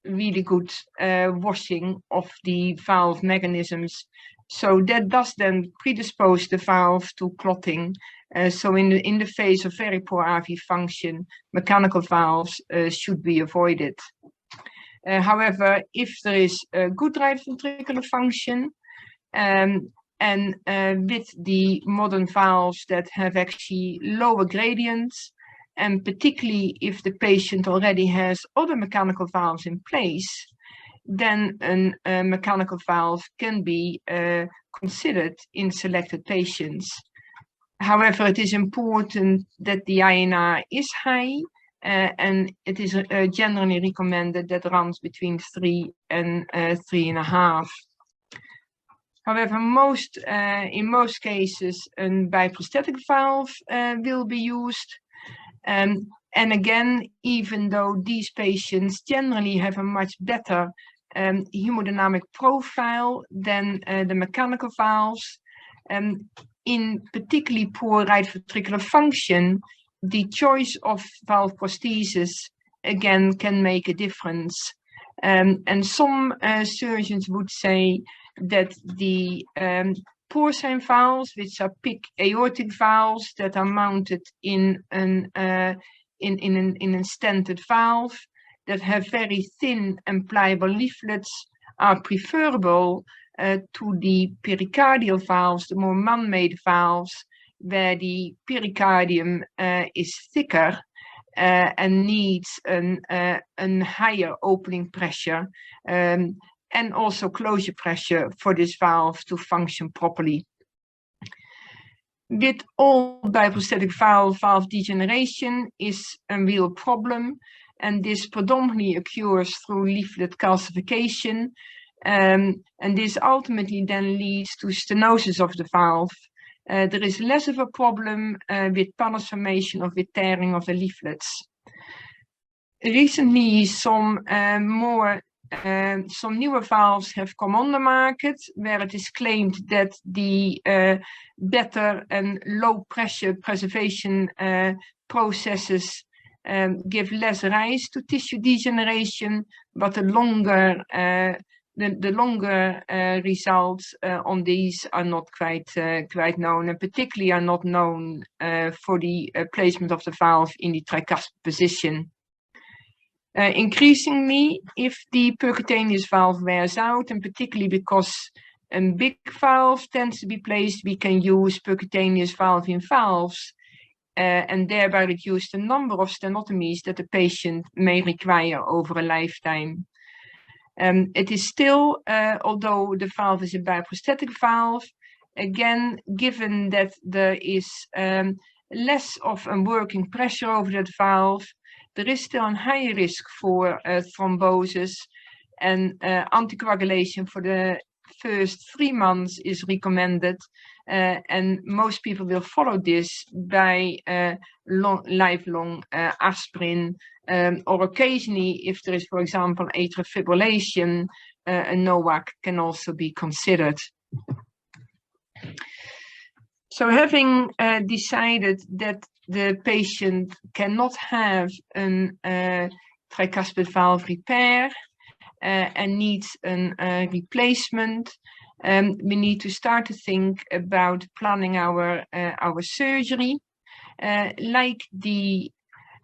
S12: really good washing of the valve mechanisms. So that does then predispose the valve to clotting. So in the face of very poor RV function, mechanical valves should be avoided. However, if there is a good right ventricular function, and with the modern valves that have actually lower gradients, and particularly if the patient already has other mechanical valves in place, then a mechanical valve can be considered in selected patients. However, it is important that the INR is high, and it is generally recommended that runs between 3 and 3.5. However, in most cases, a biprosthetic valve will be used. And again, even though these patients generally have a much better hemodynamic profile than the mechanical valves, in particularly poor right ventricular function, the choice of valve prosthesis again can make a difference. And some surgeons would say that the porcine valves, which are PIC aortic valves that are mounted in a stented valve that have very thin and pliable leaflets, are preferable to the pericardial valves, the more man-made valves, where the pericardium is thicker and needs a higher opening pressure and also closure pressure for this valve to function properly. With all biprosthetic valve degeneration is a real problem, and this predominantly occurs through leaflet calcification, and this ultimately then leads to stenosis of the valve. There is less of a problem with pannus formation or with tearing of the leaflets. Recently, some newer valves have come on the market where it is claimed that the better and low pressure preservation processes give less rise to tissue degeneration, but the longer results on these are not quite known, and particularly are not known for the placement of the valve in the tricuspid position. Increasingly, if the percutaneous valve wears out, and particularly because a big valve tends to be placed, we can use percutaneous valve in valves and thereby reduce the number of sternotomies that the patient may require over a lifetime. It is still, although the valve is a biprosthetic valve, again, given that there is less of a working pressure over that valve, there is still a higher risk for thrombosis, and anticoagulation for the first 3 months is recommended, and most people will follow this by lifelong aspirin, or occasionally, if there is, for example, atrial fibrillation, a NOAC can also be considered. So having decided that the patient cannot have a tricuspid valve repair and needs a replacement, we need to start to think about planning our surgery. Like the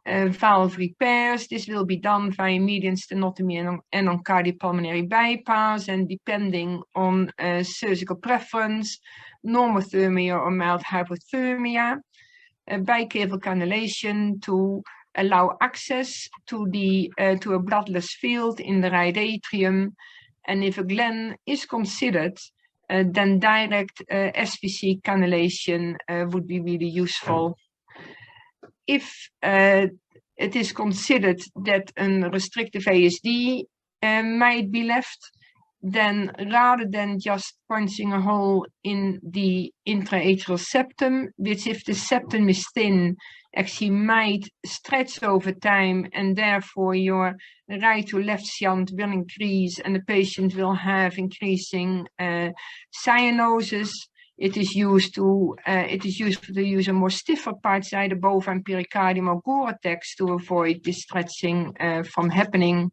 S12: valve repairs, this will be done via median sternotomy and on cardiopulmonary bypass, and depending on surgical preference, normothermia or mild hypothermia, bicaval cannulation to allow access to to a bloodless field in the right atrium. And if a glen is considered, then direct SVC cannulation would be really useful. If it is considered that a restrictive ASD might be left, then rather than just punching a hole in the intraatrial septum, which if the septum is thin, actually might stretch over time, and therefore your right to left shunt will increase and the patient will have increasing cyanosis. It is useful to use a more stiffer part side, the bovine pericardium or Gore-Tex, to avoid this stretching from happening.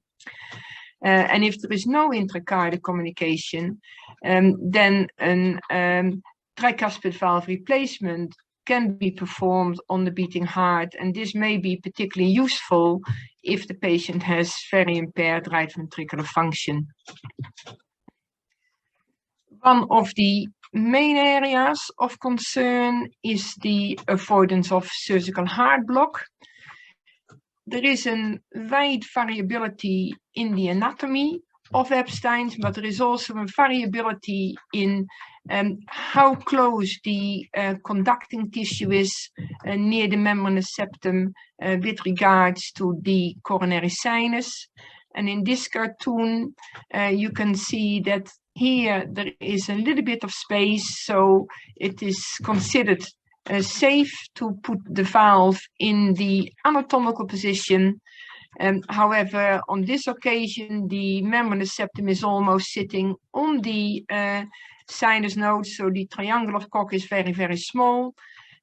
S12: And if there is no intracardiac communication, then a tricuspid valve replacement can be performed on the beating heart, and this may be particularly useful if the patient has very impaired right ventricular function. One of the main areas of concern is the avoidance of surgical heart block. There is a wide variability in the anatomy of Ebstein's, but there is also a variability in how close the conducting tissue is near the membranous septum with regards to the coronary sinus. And in this cartoon, you can see that here there is a little bit of space, so it is considered safe to put the valve in the anatomical position. However, on this occasion, the membranous septum is almost sitting on the sinus node, so the triangle of Koch is very, very small,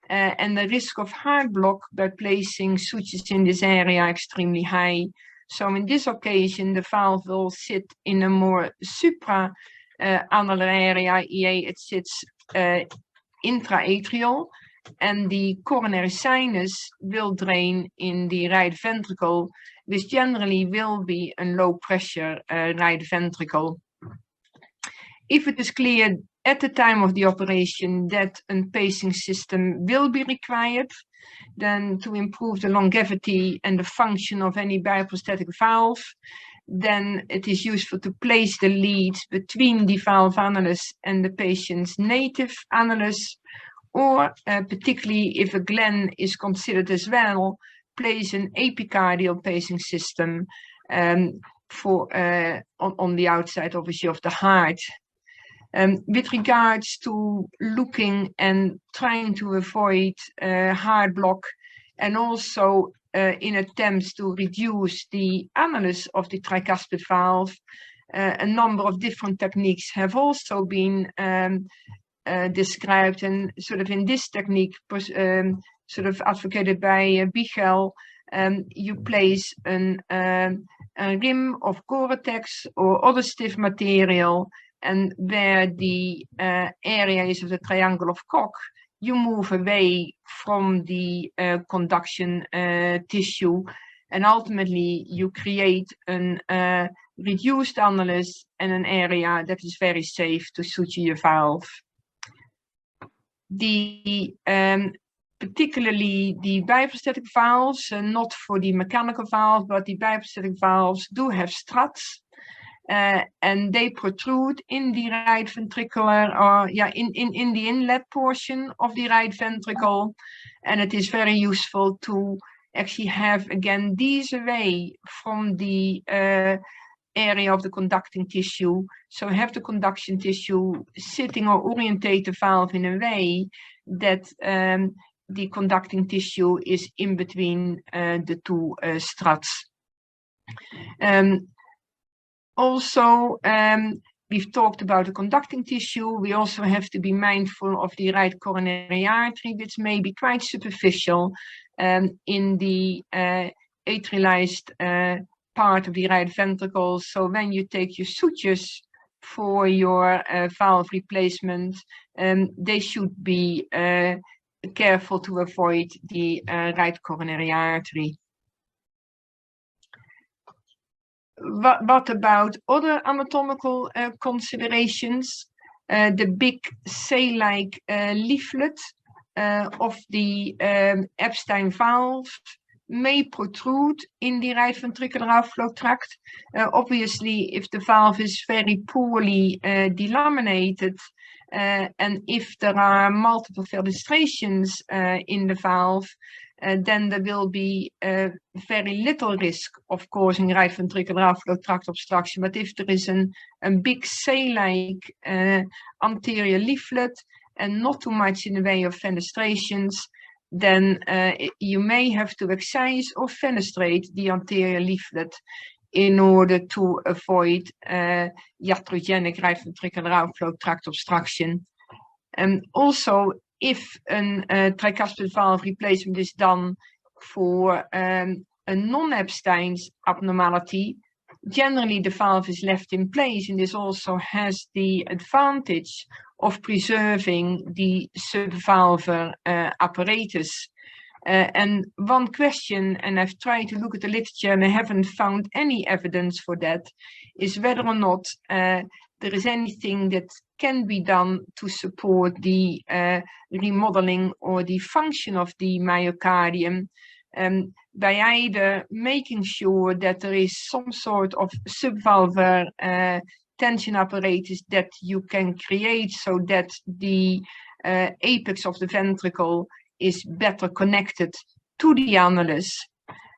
S12: and the risk of heart block by placing sutures in this area extremely high. So in this occasion, the valve will sit in a more supra-annular area, i.e. it sits intraatrial, and the coronary sinus will drain in the right ventricle, which generally will be a low pressure right ventricle. If it is clear at the time of the operation that a pacing system will be required, then to improve the longevity and the function of any bioprosthetic valve, then it is useful to place the lead between the valve annulus and the patient's native annulus, or particularly if a glen is considered as well, place an epicardial pacing system on the outside, obviously, of the heart. With regards to looking and trying to avoid heart block, and also in attempts to reduce the annulus of the tricuspid valve, a number of different techniques have also been described, and sort of in this technique, sort of advocated by Bichel, you place a rim of Gore-Tex or other stiff material, and where the area is of the triangle of Koch, you move away from the conduction tissue, and ultimately you create a reduced annulus and an area that is very safe to suture your valve. Particularly the bioprosthetic valves, not for the mechanical valve, but the bioprosthetic valves do have struts, and they protrude in the right ventricular, or in the inlet portion of the right ventricle, and it is very useful to actually have again these away from the area of the conducting tissue. So have the conduction tissue sitting or orientate the valve in a way that the conducting tissue is in between the two struts. Also, we've talked about the conducting tissue. We also have to be mindful of the right coronary artery, which may be quite superficial in the atrialized part of the right ventricle. So when you take your sutures for your valve replacement, they should be careful to avoid the right coronary artery. What about other anatomical considerations? The big sail-like leaflet of the Ebstein valve may protrude in the right ventricular outflow tract. Obviously, if the valve is very poorly delaminated, and if there are multiple fenestrations in the valve, then there will be very little risk of causing right ventricular outflow tract obstruction. But if there is a big sac-like anterior leaflet and not too much in the way of fenestrations, then you may have to excise or fenestrate the anterior leaflet in order to avoid iatrogenic right ventricular outflow tract obstruction. And also, if a tricuspid valve replacement is done for a non-Ebstein's abnormality, generally the valve is left in place, and this also has the advantage of preserving the subvalvar apparatus. And one question, and I've tried to look at the literature and I haven't found any evidence for that, is whether or not there is anything that can be done to support the remodeling or the function of the myocardium, by either making sure that there is some sort of subvalvar tension apparatus that you can create so that the apex of the ventricle is better connected to the annulus,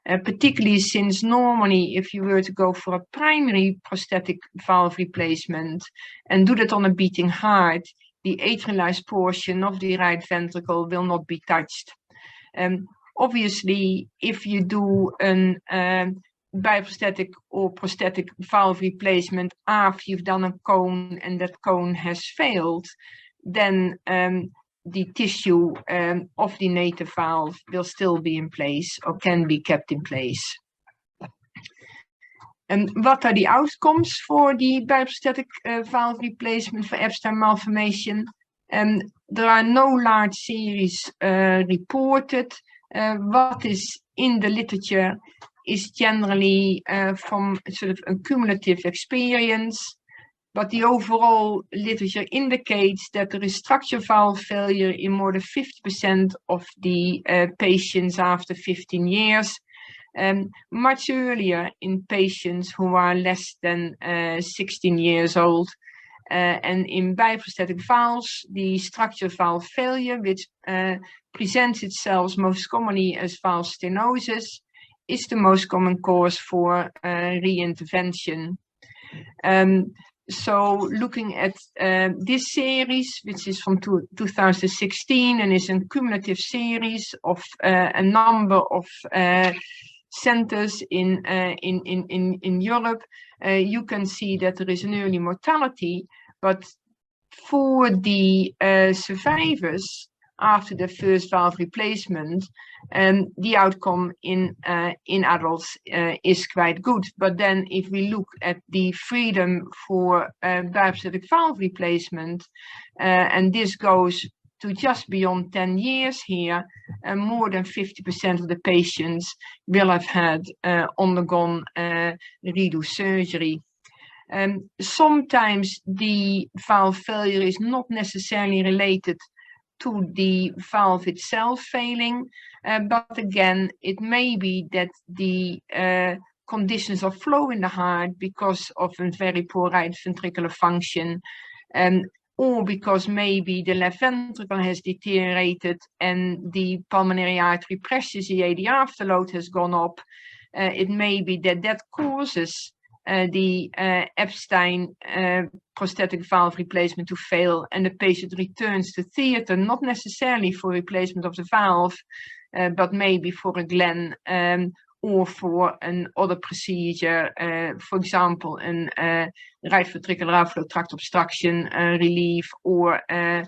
S12: particularly since normally if you were to go for a primary prosthetic valve replacement and do that on a beating heart, the atrialized portion of the right ventricle will not be touched. Obviously, if you do an biprosthetic or prosthetic valve replacement after you've done a cone and that cone has failed, then the tissue of the native valve will still be in place or can be kept in place. And what are the outcomes for the biprosthetic valve replacement for Ebstein malformation? There are no large series reported. What is in the literature is generally from sort of a cumulative experience, but the overall literature indicates that there is structural valve failure in more than 50% of the patients after 15 years, much earlier in patients who are less than 16 years old. And in biprosthetic valves, the structural valve failure, which presents itself most commonly as valve stenosis, is the most common cause for reintervention. So looking at this series, which is from 2016 and is a cumulative series of a number of centers in Europe, you can see that there is an early mortality, but for the survivors after the first valve replacement, the outcome in adults is quite good. But then if we look at the freedom for biprosthetic valve replacement, and this goes to just beyond 10 years here, more than 50% of the patients will have had undergone redo surgery. Sometimes the valve failure is not necessarily related to the valve itself failing, but again, it may be that the conditions of flow in the heart because of a very poor right ventricular function, or because maybe the left ventricle has deteriorated and the pulmonary artery pressure, the AD afterload, has gone up. It may be that that causes the Ebstein prosthetic valve replacement to fail, and the patient returns to theater, not necessarily for replacement of the valve, but maybe for a Glenn or for another procedure, for example, right ventricular outflow tract obstruction relief, or a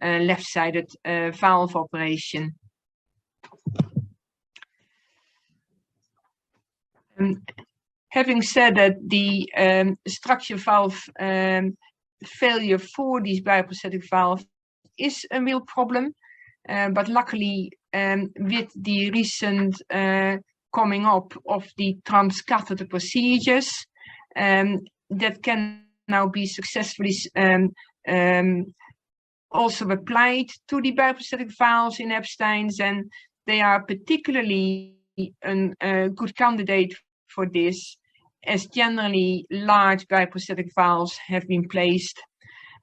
S12: left-sided valve operation. Having said that, the structural valve failure for these biprosthetic valves is a real problem, but luckily with the recent coming up of the transcatheter procedures that can now be successfully also applied to the biprosthetic valves in Ebstein's, and they are particularly a good candidate for this, as generally large bioprosthetic valves have been placed.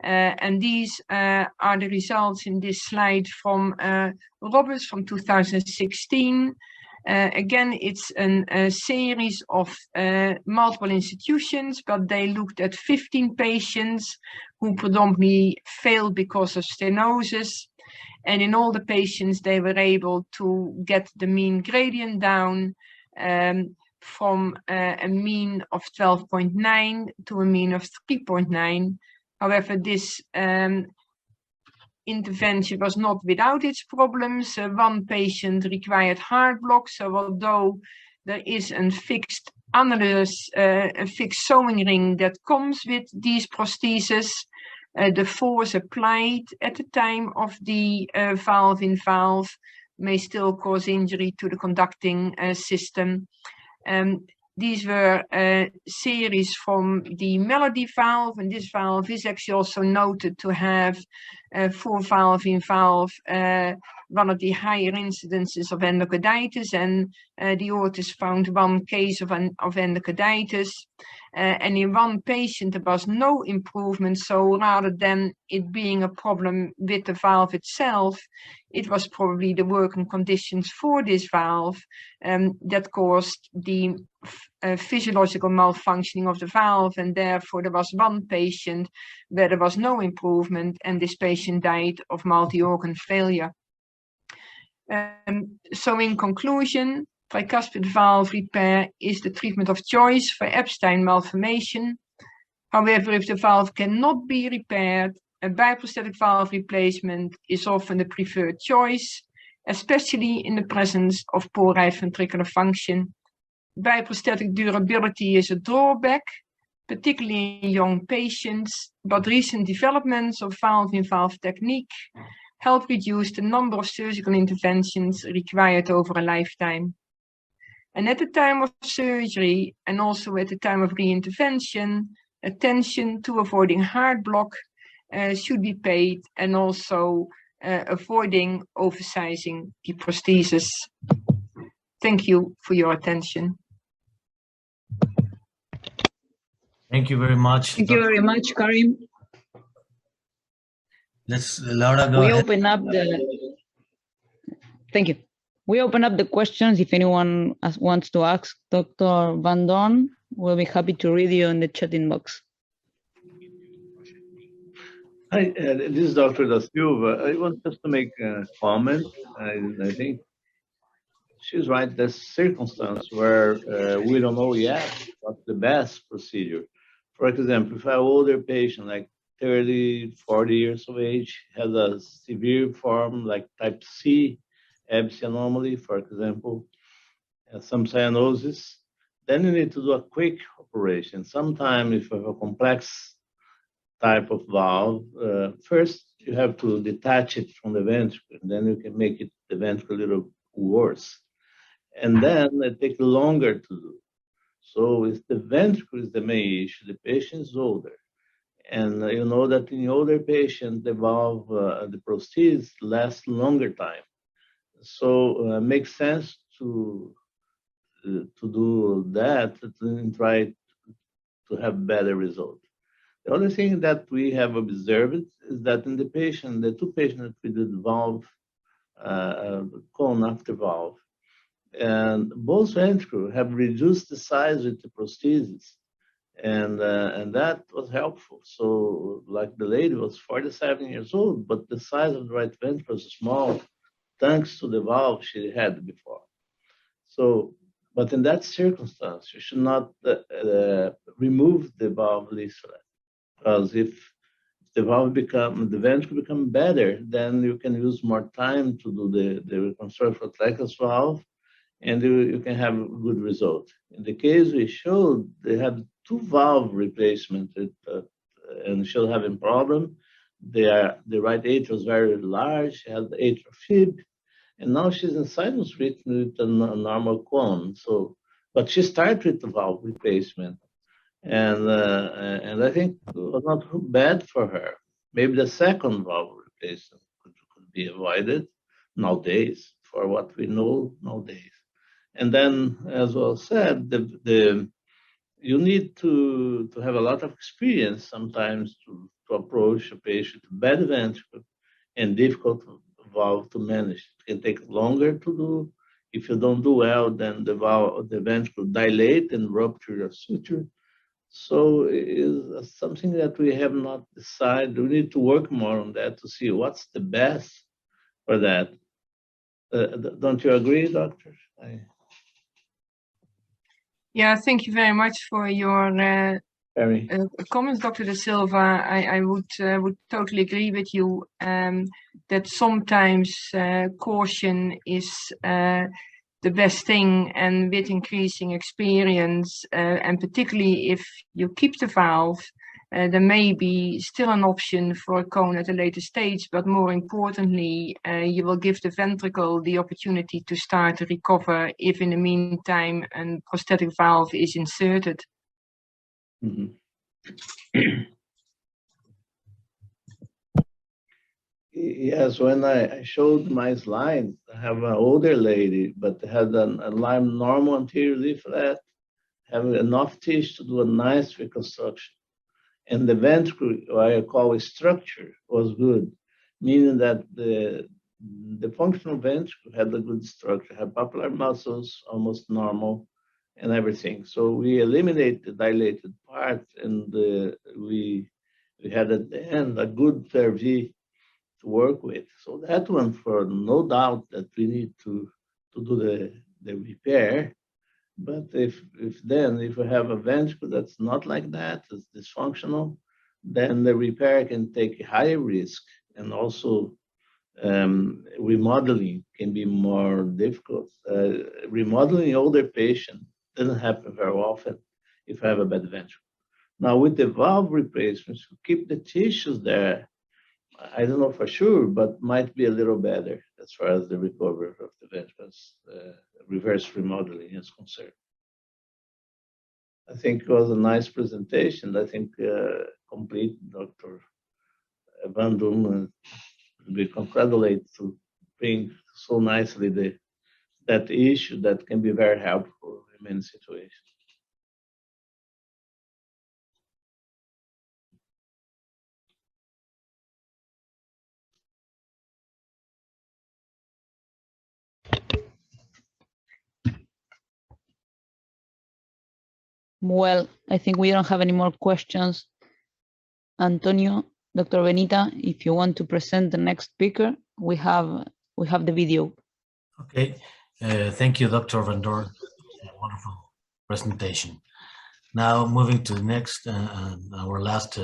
S12: And these are the results in this slide from Roberts from 2016. Again, it's a series of multiple institutions, but they looked at 15 patients who predominantly failed because of stenosis. And in all the patients, they were able to get the mean gradient down from a mean of 12.9 to a mean of 3.9. However, this intervention was not without its problems. One patient required heart block, so although there is a fixed annulus, a fixed sewing ring that comes with these prostheses, the force applied at the time of the valve-in-valve may still cause injury to the conducting system. These were series from the Melody valve, and this valve is actually also noted to have for valve-in-valve one of the higher incidences of endocarditis, and the authors found one case of endocarditis. And in one patient, there was no improvement. So rather than it being a problem with the valve itself, it was probably the working conditions for this valve that caused the physiological malfunctioning of the valve. And therefore, there was one patient where there was no improvement, and this patient died of multi-organ failure. So in conclusion, tricuspid valve repair is the treatment of choice for Ebstein malformation. However, if the valve cannot be repaired, a bioprosthetic valve replacement is often the preferred choice, especially in the presence of poor right ventricular function. Bioprosthetic durability is a drawback, particularly in young patients, but recent developments of valve-in-valve technique help reduce the number of surgical interventions required over a lifetime. And at the time of surgery, and also at the time of re-intervention, attention to avoiding heart block should be paid, and also avoiding oversizing the prosthesis. Thank you for your attention.
S11: Thank you very much.
S4: Thank you very much, Karim.
S11: Let's, Laura, go
S4: We
S11: ahead.
S4: open up the, thank you. We open up the questions. If anyone wants to ask Dr. Van Don, we'll be happy to read you in the chatting box.
S9: Hi, this is Dr. Da Silva. I want just to make a comment. I think she's right. There's circumstance where we don't know yet what's the best procedure. For example, if an older patient, like 30, 40 years of age, has a severe form like type C, Ebstein anomaly, for example, some cyanosis, then you need to do a quick operation. Sometimes if you have a complex type of valve, first you have to detach it from the ventricle, and then you can make it the ventricle a little worse. And then it takes longer to do. So if the ventricle is the main issue, the patient is older. And you know that in older patients, the valve, the prosthesis lasts longer time. So it makes sense to do that and try to have better results. The other thing that we have observed is that in the patient, the two patients that we did valve, cone after valve, and both ventricles have reduced the size with the prosthesis, and that was helpful. So, like the lady was 47 years old, but the size of the right ventricle was small, thanks to the valve she had before. So, but in that circumstance, you should not remove the valve leaflet, because if the ventricle become better, then you can use more time to do the reconstruction of tracheal valve, and you can have a good result. In the case we showed, they had two valve replacements, and she was having problem. The right atrium was very large, she had the atrial fib, and now she's in sinus rhythm with a normal cone. So, but she started with the valve replacement, and I think it was not bad for her. Maybe the second valve replacement could be avoided nowadays, for what we know nowadays. And then, as well said, you need to have a lot of experience sometimes to approach a patient with bad ventricle and difficult valve to manage. It can take longer to do. If you don't do well, then the ventricle dilate and rupture your suture. So it is something that we have not decided. We need to work more on that to see what's the best for that. Don't you agree, doctor?
S12: Yeah, thank you very much for your comments, Dr. De Silva. I would totally agree with you that sometimes caution is the best thing, and with increasing experience, and particularly if you keep the valve, there may be still an option for a cone at a later stage, but more importantly, you will give the ventricle the opportunity to start to recover if in the meantime a prosthetic valve is inserted.
S9: Mm-hmm. Yes, when I showed my slide, I have an older lady, but had a Lyme normal anterior leaf flat, having enough tissue to do a nice reconstruction. And the ventricle, what I call a structure, was good, meaning that the functional ventricle had a good structure, had papillary muscles, almost normal, and everything. So we eliminate the dilated part, and we had at the end a good PRV to work with. So that one, for no doubt that we need to do the repair. But if we have a ventricle that's not like that, it's dysfunctional, then the repair can take higher risk, and also remodeling can be more difficult. Remodeling older patient doesn't happen very often if you have a bad ventricle. Now with the valve replacements, you keep the tissues there. I don't know for sure, but might be a little better as far as the recovery of the ventricles, reverse remodeling is concerned. I think it was a nice presentation. I think complete Dr. Van Doom we congratulate to bring so nicely that issue that can be very helpful in many situations.
S4: Well, I think we don't have any more questions. Antonio, Dr. Benita, if you want to present the next speaker, we have the video.
S11: Okay, thank you, Dr. Van Doorn. Wonderful presentation. Now moving to the next, our last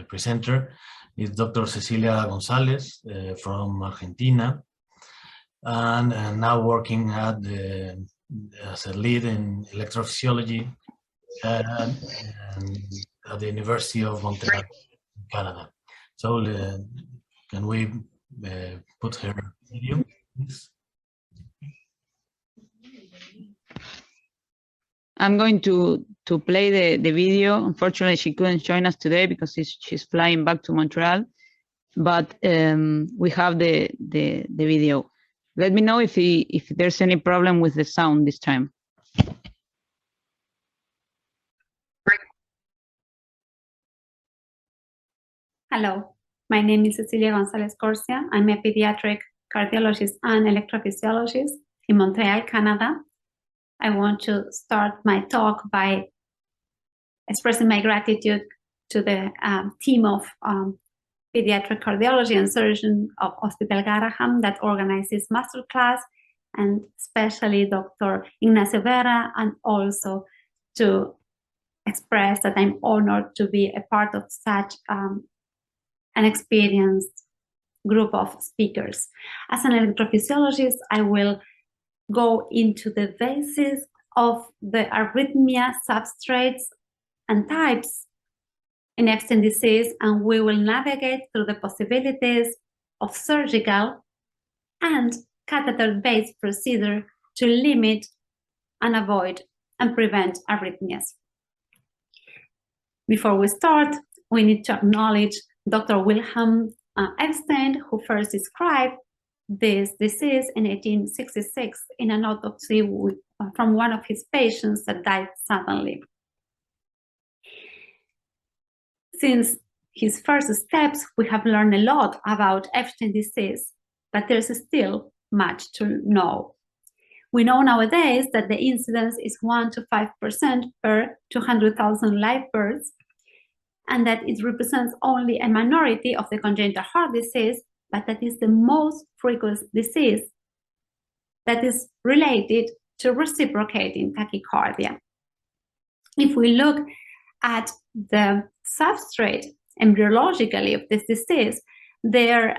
S11: presenter is Dr. Cecilia Gonzalez from Argentina, and now working as a lead in electrophysiology and at the University of Montreal, Canada. So can we put her video, please?
S4: I'm going to play the video. Unfortunately, she couldn't join us today because she's flying back to Montreal, but we have the video. Let me know if there's any problem with the sound this time.
S1: Hello, my name is Cecilia Gonzalez Corsia. I'm a pediatric cardiologist and electrophysiologist in Montreal, Canada. I want to start my talk by expressing my gratitude to the team of pediatric cardiology and surgeon of Hospital Garaham that organizes Masterclass, and especially Dr. Ignacio Vera, and also to express that I'm honored to be a part of such an experienced group of speakers. As an electrophysiologist, I will go into the basis of the arrhythmia substrates and types in Ebstein disease, and we will navigate through the possibilities of surgical and catheter-based procedure to limit and avoid and prevent arrhythmias. Before we start, we need to acknowledge Dr. Wilhelm Ebstein, who first described this disease in 1866 in an autopsy from one of his patients that died suddenly. Since his first steps, we have learned a lot about Ebstein disease, but there's still much to know. We know nowadays that the incidence is 1 to 5% per 200,000 live births, and that it represents only a minority of the congenital heart disease, but that is the most frequent disease that is related to reciprocating tachycardia. If we look at the substrate embryologically of this disease, there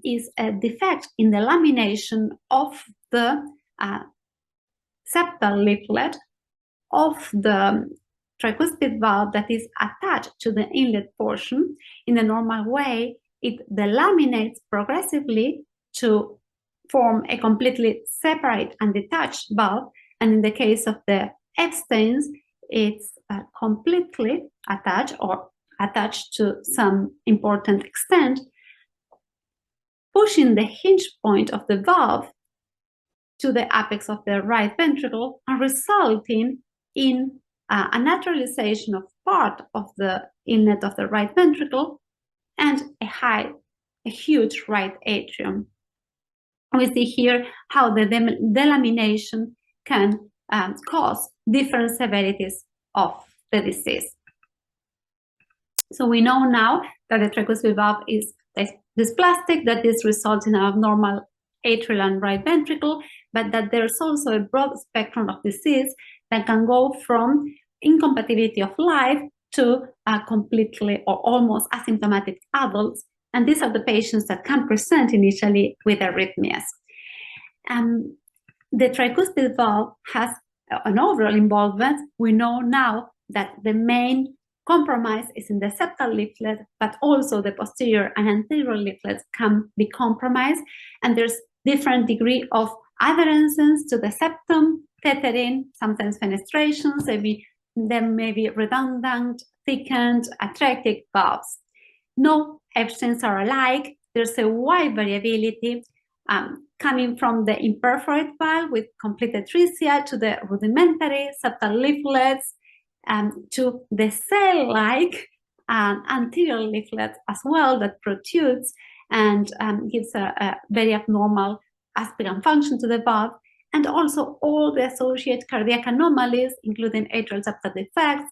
S1: is a defect in the lamination of the septal leaflet of the tricuspid valve that is attached to the inlet portion. In the normal way, it delaminates progressively to form a completely separate and detached valve, and in the case of the Ebsteins, it's completely attached or attached to some important extent, pushing the hinge point of the valve to the apex of the right ventricle and resulting in a naturalization of part of the inlet of the right ventricle and a huge right atrium. We see here how the delamination can cause different severities of the disease. So we know now that the tricuspid valve is dysplastic, that this results in an abnormal atrial and right ventricle, but that there's also a broad spectrum of disease that can go from incompatibility of life to completely or almost asymptomatic adults. And these are the patients that can present initially with arrhythmias. The tricuspid valve has an overall involvement. We know now that the main compromise is in the septal leaflet, but also the posterior and anterior leaflets can be compromised. And there's different degree of adherences to the septum, tethering, sometimes fenestrations, there may be redundant, thickened, atretic valves. No Ebsteins are alike. There's a wide variability coming from the imperforate valve with complete atresia to the rudimentary septal leaflets, to the cell-like anterior leaflet as well that protrudes and gives a very abnormal aspirant function to the valve, and also all the associated cardiac anomalies, including atrial septal defects,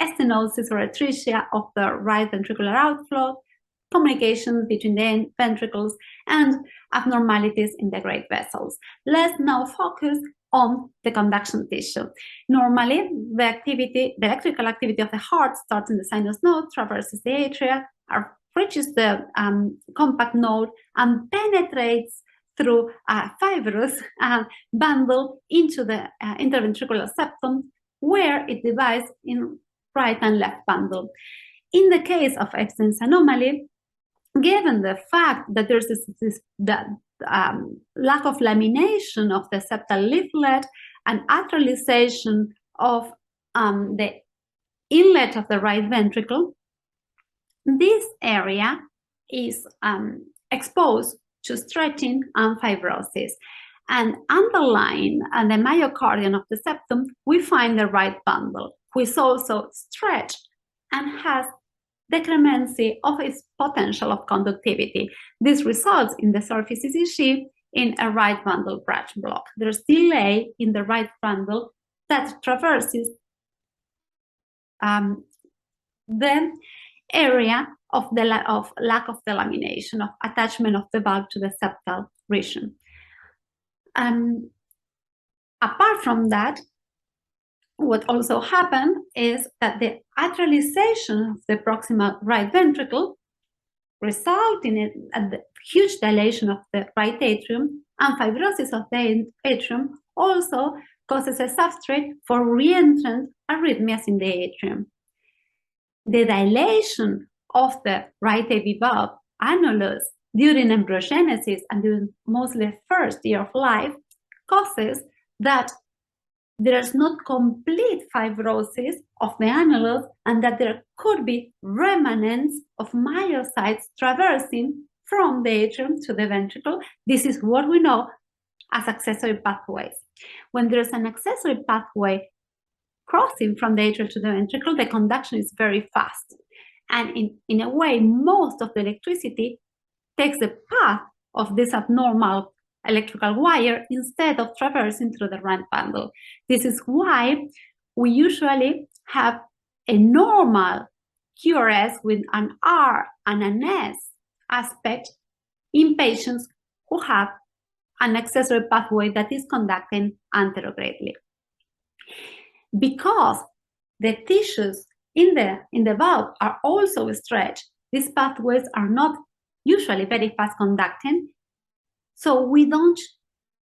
S1: stenosis or atresia of the right ventricular outflow, communication between the ventricles, and abnormalities in the great vessels. Let's now focus on the conduction tissue. Normally, the electrical activity of the heart starts in the sinus node, traverses the atria, reaches the compact node, and penetrates through a fibrous bundle into the interventricular septum, where it divides in right and left bundle. In the case of Ebstein's anomaly, given the fact that there's this lack of lamination of the septal leaflet and atrialization of the inlet of the right ventricle, this area is exposed to stretching and fibrosis. And underlying the myocardium of the septum, we find the right bundle, which is also stretched and has decremency of its potential of conductivity. This results in the surface ECG in a right bundle branch block. There's delay in the right bundle that traverses the area of lack of delamination, of attachment of the valve to the septal region. Apart from that, what also happened is that the atrialization of the proximal right ventricle result in a huge dilation of the right atrium, and fibrosis of the atrium also causes a substrate for reentrant arrhythmias in the atrium. The dilation of the right AV valve annulus during embryogenesis and during mostly the first year of life causes that there's not complete fibrosis of the annulus, and that there could be remnants of myocytes traversing from the atrium to the ventricle. This is what we know as accessory pathways. When there's an accessory pathway crossing from the atrium to the ventricle, the conduction is very fast. And in a way, most of the electricity takes the path of this abnormal electrical wire instead of traversing through the right bundle. This is why we usually have a normal QRS with an R and an S aspect in patients who have an accessory pathway that is conducting anterograde. Because the tissues in the valve are also stretched, these pathways are not usually very fast conducting, so we don't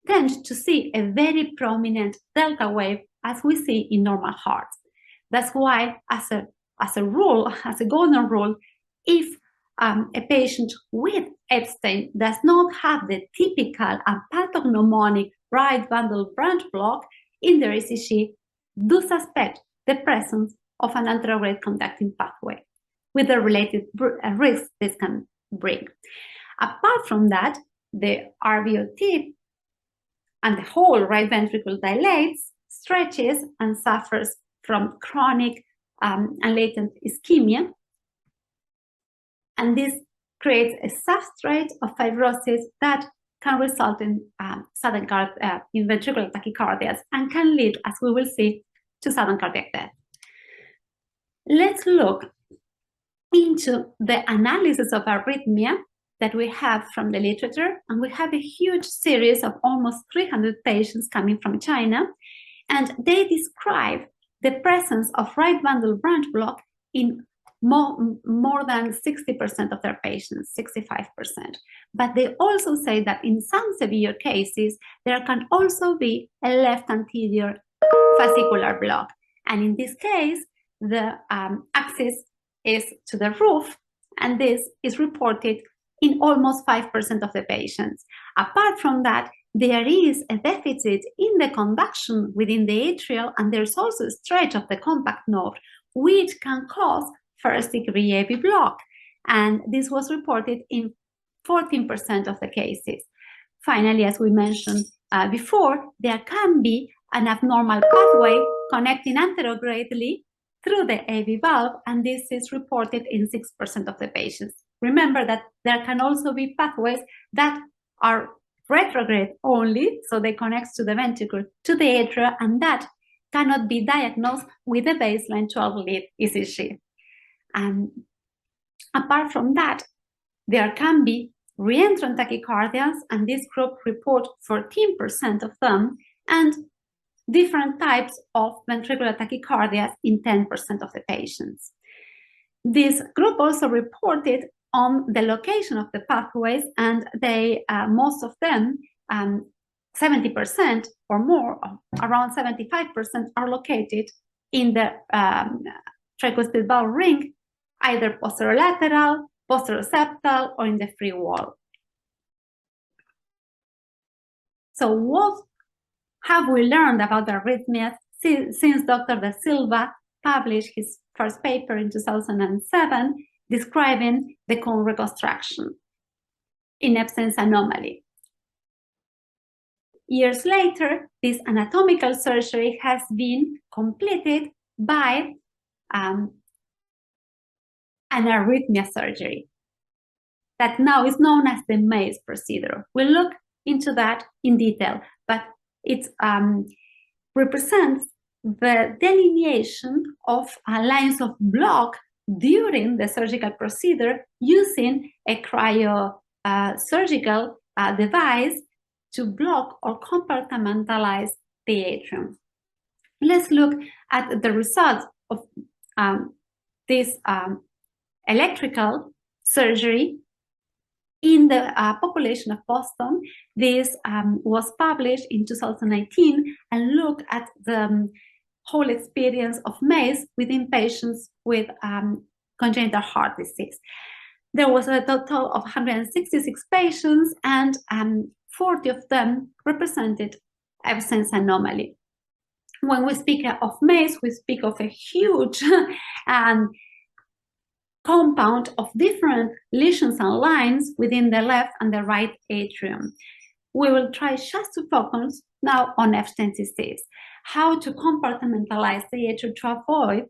S1: tend to see a very prominent delta wave as we see in normal hearts. That's why, as a rule, as a golden rule, if a patient with Ebstein does not have the typical and pathognomonic right bundle branch block in their ECG, do suspect the presence of an anterograde conducting pathway with the related risks this can bring. Apart from that, the RVOT and the whole right ventricle dilates, stretches, and suffers from chronic and latent ischemia. And this creates a substrate of fibrosis that can result in sudden in ventricular tachycardias and can lead, as we will see, to sudden cardiac death. Let's look into the analysis of arrhythmia that we have from the literature, and we have a huge series of almost 300 patients coming from China, and they describe the presence of right bundle branch block in more than 60% of their patients, 65%. But they also say that in some severe cases, there can also be a left anterior fascicular block. And in this case, the axis is to the roof, and this is reported in almost 5% of the patients. Apart from that, there is a deficit in the conduction within the atrial, and there's also a stretch of the compact node, which can cause first-degree AV block. And this was reported in 14% of the cases. Finally, as we mentioned before, there can be an abnormal pathway connecting anterogradely through the AV valve, and this is reported in 6% of the patients. Remember that there can also be pathways that are retrograde only, so they connect to the ventricle, to the atria, and that cannot be diagnosed with a baseline 12-lead ECG. And apart from that, there can be reentrant tachycardias, and this group report 14% of them, and different types of ventricular tachycardias in 10% of the patients. This group also reported on the location of the pathways, and they, most of them, 70% or more, around 75%, are located in the tricuspid valve ring, either posterolateral, posteroseptal, or in the free wall. So what have we learned about arrhythmias since Dr. Da Silva published his first paper in 2007 describing the cone reconstruction in Ebstein's anomaly? Years later, this anatomical surgery has been completed by an arrhythmia surgery that now is known as the MACE procedure. We'll look into that in detail, but it represents the delineation of lines of block during the surgical procedure using a cryosurgical device to block or compartmentalize the atrium. Let's look at the results of this electrical surgery in the population of Boston. This was published in 2019 and looked at the whole experience of MACE within patients with congenital heart disease. There was a total of 166 patients, and 40 of them represented Ebstein's anomaly. When we speak of MACE, we speak of a huge compound of different lesions and lines within the left and the right atrium. We will try just to focus now on Ebstein disease, how to compartmentalize the atrium to avoid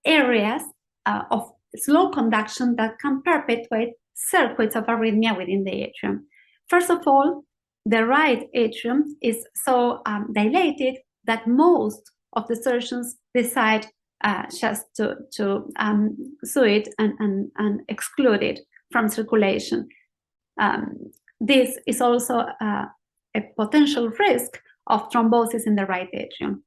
S1: areas of slow conduction that can perpetuate circuits of arrhythmia within the atrium. First of all, the right atrium is so dilated that most of the surgeons decide just to sew it and exclude it from circulation. This is also a potential risk of thrombosis in the right atrium.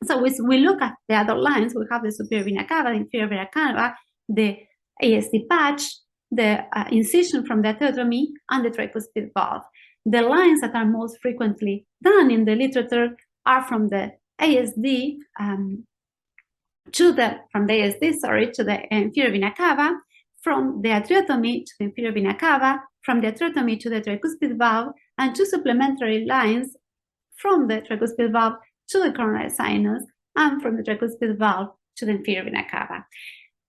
S1: So as we look at the other lines, we have the superior vena cava, the inferior vena cava, the ASD patch, the incision from the atherectomy, and the tricuspid valve. The lines that are most frequently done in the literature are from the ASD to the inferior vena cava, from the atherectomy to the inferior vena cava, from the atherectomy to the tricuspid valve, and two supplementary lines from the tricuspid valve to the coronary sinus, and from the tricuspid valve to the inferior vena cava.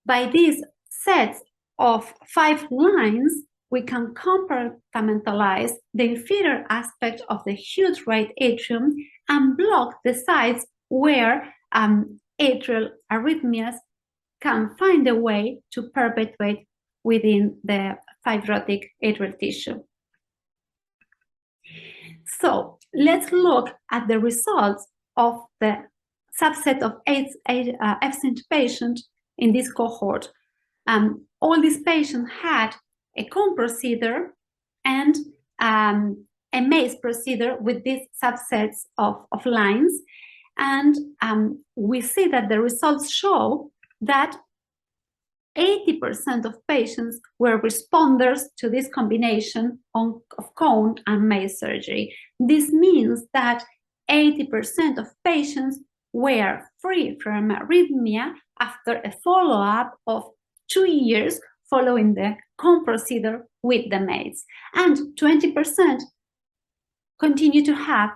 S1: By these sets of 5 lines, we can compartmentalize the inferior aspect of the huge right atrium and block the sites where atrial arrhythmias can find a way to perpetuate within the fibrotic atrial tissue. So let's look at the results of the subset of Ebstein patients in this cohort. All these patients had a cone procedure and a MACE procedure with these subsets of lines. And we see that the results show that 80% of patients were responders to this combination of cone and MACE surgery. This means that 80% of patients were free from arrhythmia after a follow-up of 2 years following the cone procedure with the MACE. And 20% continue to have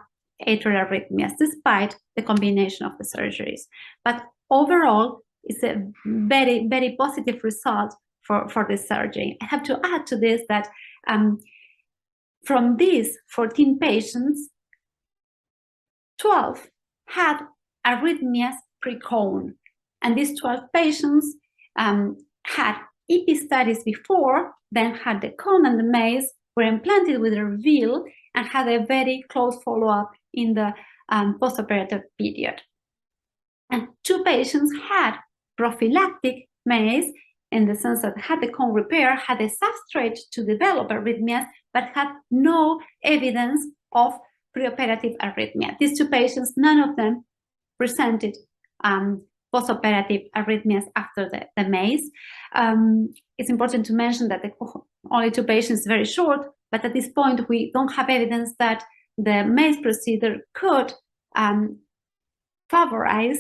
S1: atrial arrhythmias despite the combination of the surgeries. But overall, it's a very, very positive result for this surgery. I have to add to this that from these 14 patients, 12 had arrhythmias pre-cone. And these 12 patients had EP studies before, then had the cone and the MACE, were implanted with a reveal, and had a very close follow-up in the postoperative period. And 2 patients had prophylactic MACE in the sense that had the cone repair, had a substrate to develop arrhythmias, but had no evidence of preoperative arrhythmia. These 2 patients, none of them presented postoperative arrhythmias after the MACE. It's important to mention that the only 2 patients is very short, but at this point we don't have evidence that the MACE procedure could favorize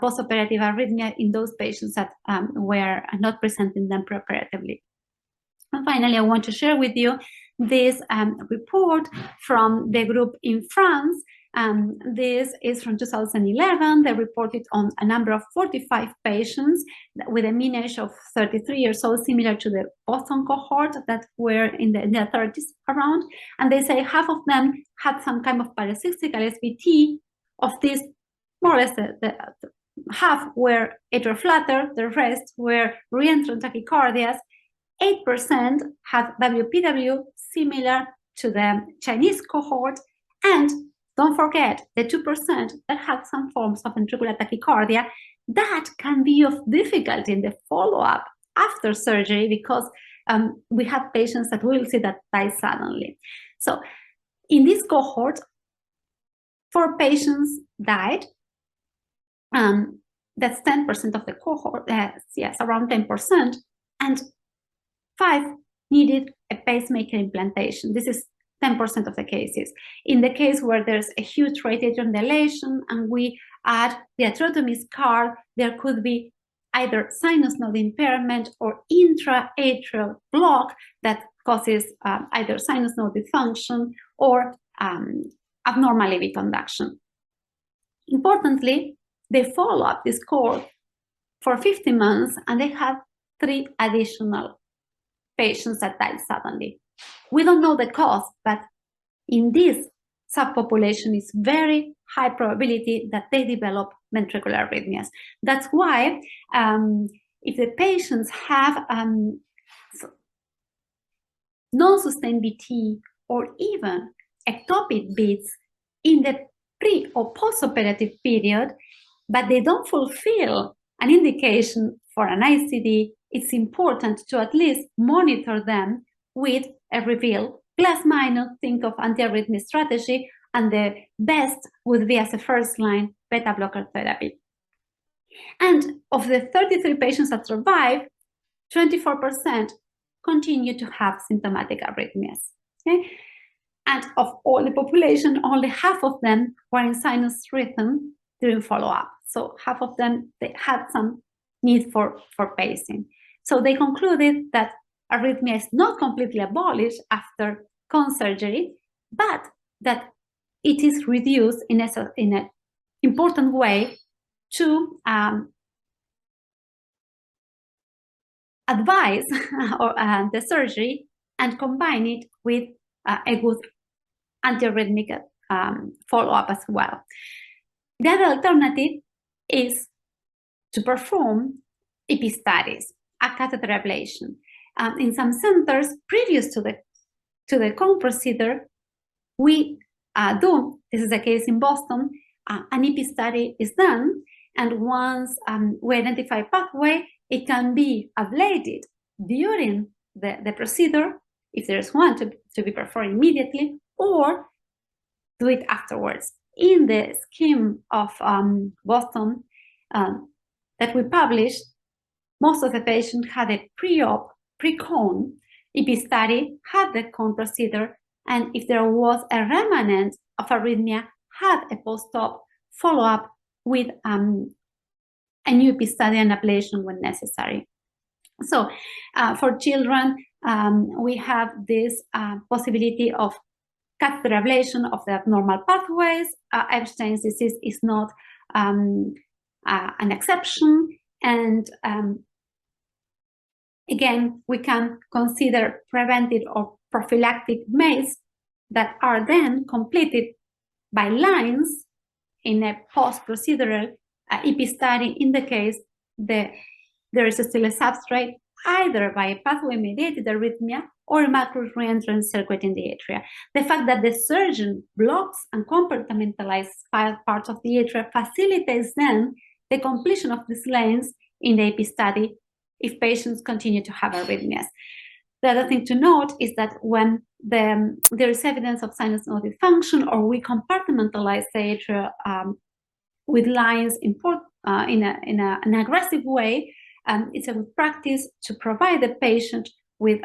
S1: postoperative arrhythmia in those patients that were not presenting them preoperatively. And finally, I want to share with you this report from the group in France. This is from 2011. They reported on a number of 45 patients with a mean age of 33 years old, similar to the Boston cohort that were in the 30s around. And they say half of them had some kind of paroxysmal SVT. Of this, more or less, the half were atrial flutter, the rest were reentrant tachycardias. 8% had WPW, similar to the Chinese cohort, and don't forget the 2% that had some forms of ventricular tachycardia that can be of difficulty in the follow-up after surgery because we have patients that will see that die suddenly. So in this cohort, 4 patients died. That's 10% of the cohort, yes, around 10%, and 5 needed a pacemaker implantation. This is 10% of the cases. In the case where there's a huge right atrial dilation and we add the atherectomy scar, there could be either sinus node impairment or intra-atrial block that causes either sinus node dysfunction or abnormal AV conduction. Importantly, they follow up this cohort for 50 months, and they had 3 additional patients that died suddenly. We don't know the cause, but in this subpopulation, it's very high probability that they develop ventricular arrhythmias. That's why if the patients have non-sustained VT or even ectopic beats in the pre or post-operative period, but they don't fulfill an indication for an ICD, it's important to at least monitor them with a reveal plus minus, think of antiarrhythmic strategy, and the best would be as a first line beta blocker therapy. And of the 33 patients that survived, 24% continue to have symptomatic arrhythmias. Okay? And of all the population, only half of them were in sinus rhythm during follow-up. So half of them, they had some need for pacing. So they concluded that arrhythmia is not completely abolished after cone surgery, but that it is reduced in an important way to advise the surgery and combine it with a good antiarrhythmic follow-up as well. The other alternative is to perform EP studies, a catheter ablation. In some centers, previous to the cone procedure, we do, this is the case in Boston, an EP study is done, and once we identify pathway, it can be ablated during the procedure, if there's one to be performed immediately, or do it afterwards. In the scheme of Boston that we published, most of the patients had a pre-op, pre-cone EP study, had the cone procedure, and if there was a remnant of arrhythmia, had a post-op follow-up with a new EP study and ablation when necessary. So for children, we have this possibility of catheter ablation of the abnormal pathways. Ebstein's disease is not an exception, and again, we can consider preventive or prophylactic MACE that are then completed by lines in a post-procedural EP study in the case there is still a substrate, either by a pathway-mediated arrhythmia or a macro reentrant circuit in the atria. The fact that the surgeon blocks and compartmentalizes parts of the atria facilitates then the completion of these lanes in the EP study if patients continue to have arrhythmias. The other thing to note is that when there is evidence of sinus node dysfunction or we compartmentalize the atria with lines in an aggressive way, it's a good practice to provide the patient with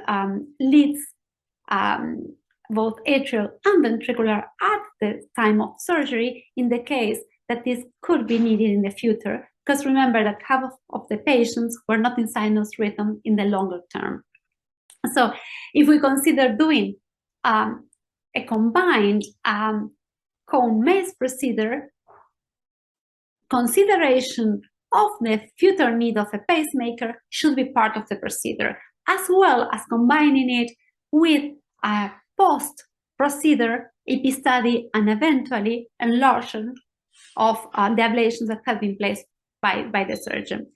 S1: leads, both atrial and ventricular, at the time of surgery in the case that this could be needed in the future. Because remember that half of the patients were not in sinus rhythm in the longer term. So if we consider doing a combined cone MACE procedure, consideration of the future need of a pacemaker should be part of the procedure, as well as combining it with a post-procedure EP study and eventually enlargement of the ablations that have been placed by the surgeon.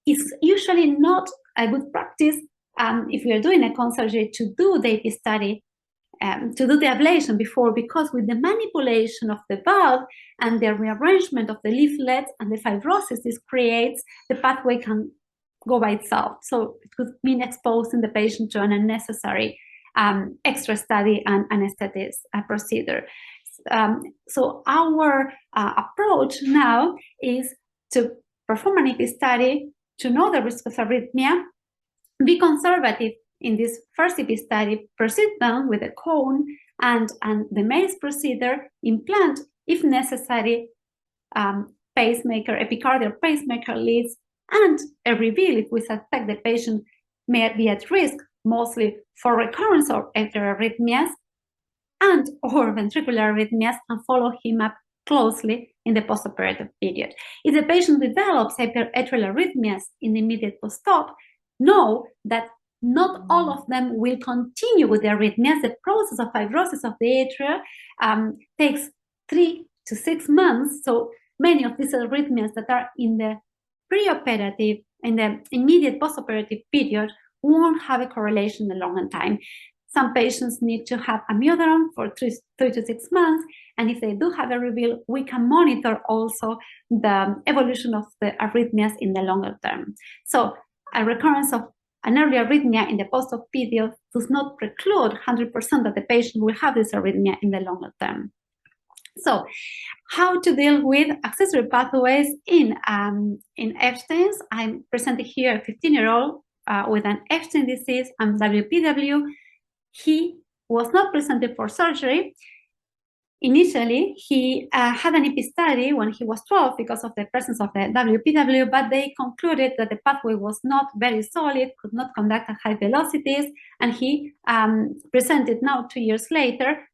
S1: It's usually not a good practice if we are doing a cone surgery to do the EP study, to do the ablation before, because with the manipulation of the valve and the rearrangement of the leaflets and the fibrosis this creates, the pathway can go by itself. So it could mean exposing the patient to an unnecessary extra study and anesthetics procedure. So our approach now is to perform an EP study, to know the risk of arrhythmia, be conservative in this first EP study, proceed down with a cone and the MACE procedure, implant, if necessary, pacemaker, epicardial pacemaker leads, and a reveal if we suspect the patient may be at risk, mostly for recurrence or atrial arrhythmias and or ventricular arrhythmias, and follow him up closely in the postoperative period. If the patient develops hyperatrial arrhythmias in the immediate post-op, know that not all of them will continue with the arrhythmias. The process of fibrosis of the atria takes 3 to 6 months. So many of these arrhythmias that are in the preoperative, in the immediate postoperative period, won't have a correlation in the longer time. Some patients need to have amiodarone for 3 to 6 months, and if they do have a reveal, we can monitor also the evolution of the arrhythmias in the longer term. So a recurrence of an early arrhythmia in the post-op period does not preclude 100% that the patient will have this arrhythmia in the longer term. So, how to deal with accessory pathways in Ebstein's? I'm presenting here a 15-year-old with an Ebstein disease and WPW. He was not presented for surgery. Initially, he had an EP study when he was 12 because of the presence of the WPW, but they concluded that the pathway was not very solid, could not conduct at high velocities, and he presented now 2 years later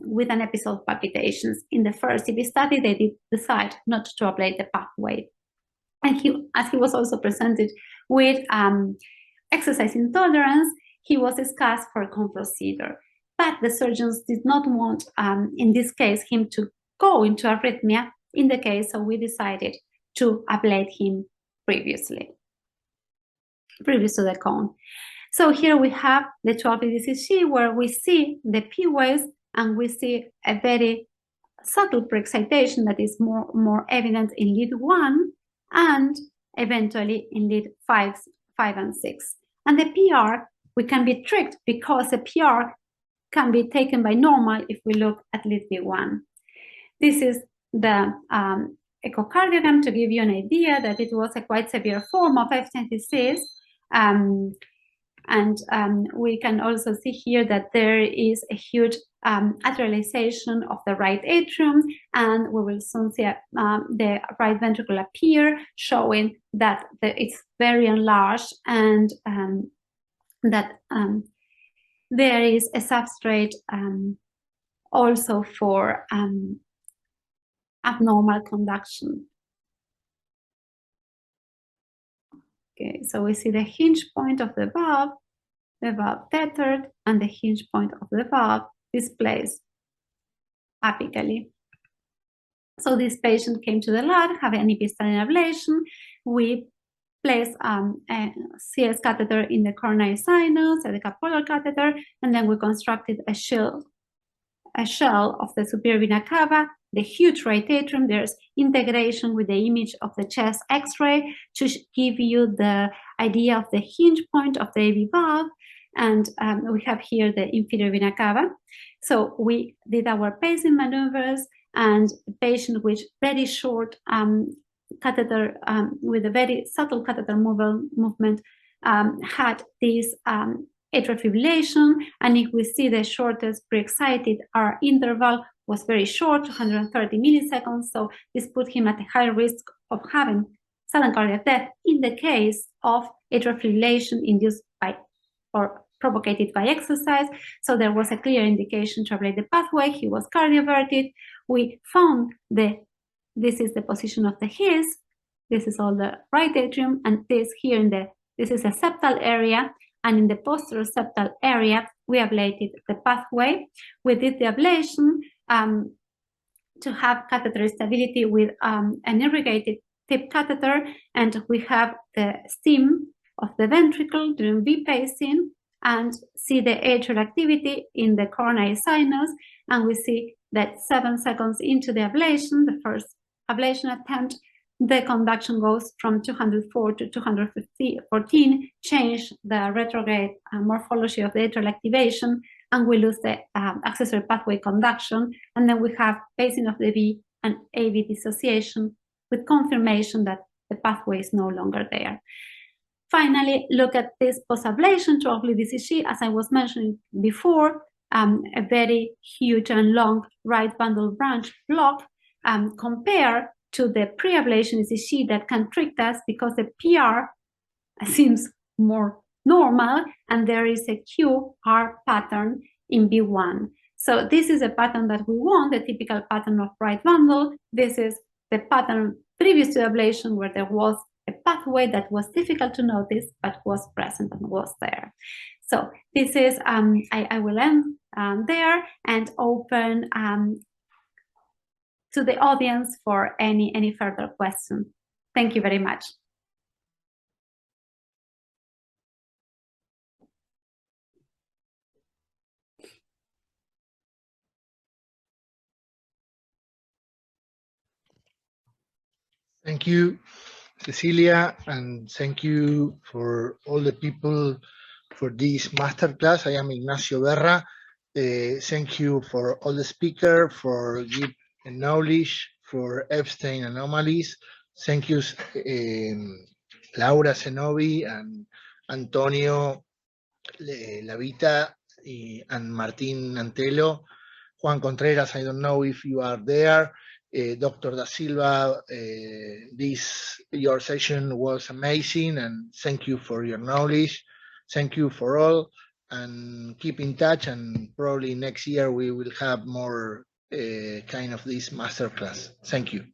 S1: with an episode of palpitations. In the first EP study, they did decide not to ablate the pathway. And as he was also presented with exercise intolerance, he was discussed for a procedure. But the surgeons did not want, in this case, him to go into arrhythmia in the case, so we decided to ablate him previous to the cone. So here we have the 12-lead ECG where we see the P waves and we see a very subtle pre-excitation that is more evident in lead 1 and eventually in lead 5 and 6. And the PR, we can be tricked because the PR can be taken by normal if we look at lead B1. This is the echocardiogram to give you an idea that it was a quite severe form of Ebstein disease. We can also see here that there is a huge atrialization of the right atrium, and we will soon see the right ventricle appear, showing that it's very enlarged and that there is a substrate also for abnormal conduction. Okay, so we see the hinge point of the valve tethered, and the hinge point of the valve displays apically. So this patient came to the lab, have an Ebstein ablation. We place a CS catheter in the coronary sinus, a decapolar catheter, and then we constructed a shell of the superior vena cava, the huge right atrium. There's integration with the image of the chest X-ray to give you the idea of the hinge point of the AV valve. And we have here the inferior vena cava. So we did our pacing maneuvers, and the patient with very short catheter, with a very subtle catheter movement, had this atrial fibrillation. And if we see the shortest pre-excited, our interval was very short, 230 milliseconds. So this put him at a high risk of having sudden cardiac death in the case of atrial fibrillation induced by or propagated by exercise. So there was a clear indication to ablate the pathway. He was cardioverted. We found this is the position of the his. This is all the right atrium, and this here this is a septal area, and in the posterior septal area, we ablated the pathway. We did the ablation to have catheter stability with an irrigated tip catheter, and we have the stim of the ventricle during V pacing, and see the atrial activity in the coronary sinus, and we see that 7 seconds into the ablation, the first ablation attempt, the conduction goes from 204 to 214, change the retrograde morphology of the atrial activation, and we lose the accessory pathway conduction, and then we have pacing of the V and AV dissociation with confirmation that the pathway is no longer there. Finally, look at this post-ablation 12-lead ECG. As I was mentioning before, a very huge and long right bundle branch block compared to the pre-ablation ECG that can trick us because the PR seems more normal and there is a QR pattern in B1. So this is a pattern that we want, the typical pattern of right bundle. This is the pattern previous to ablation where there was a pathway that was difficult to notice, but was present and was there. So this is, I will end there and open to the audience for any further questions. Thank you very much.
S3: Thank you, Cecilia, and thank you for all the people for this masterclass. I am Ignacio Berra. Thank you for all the speakers for give knowledge for Ebstein anomalies. Thank you, Laura Zenobi and Antonio Lavita and Martin Antelo. Juan Contreras, I don't know if you are there. Dr. Da Silva, your session was amazing, and thank you for your knowledge. Thank you for all, and keep in touch, and probably next year we will have more kind of this masterclass. Thank you.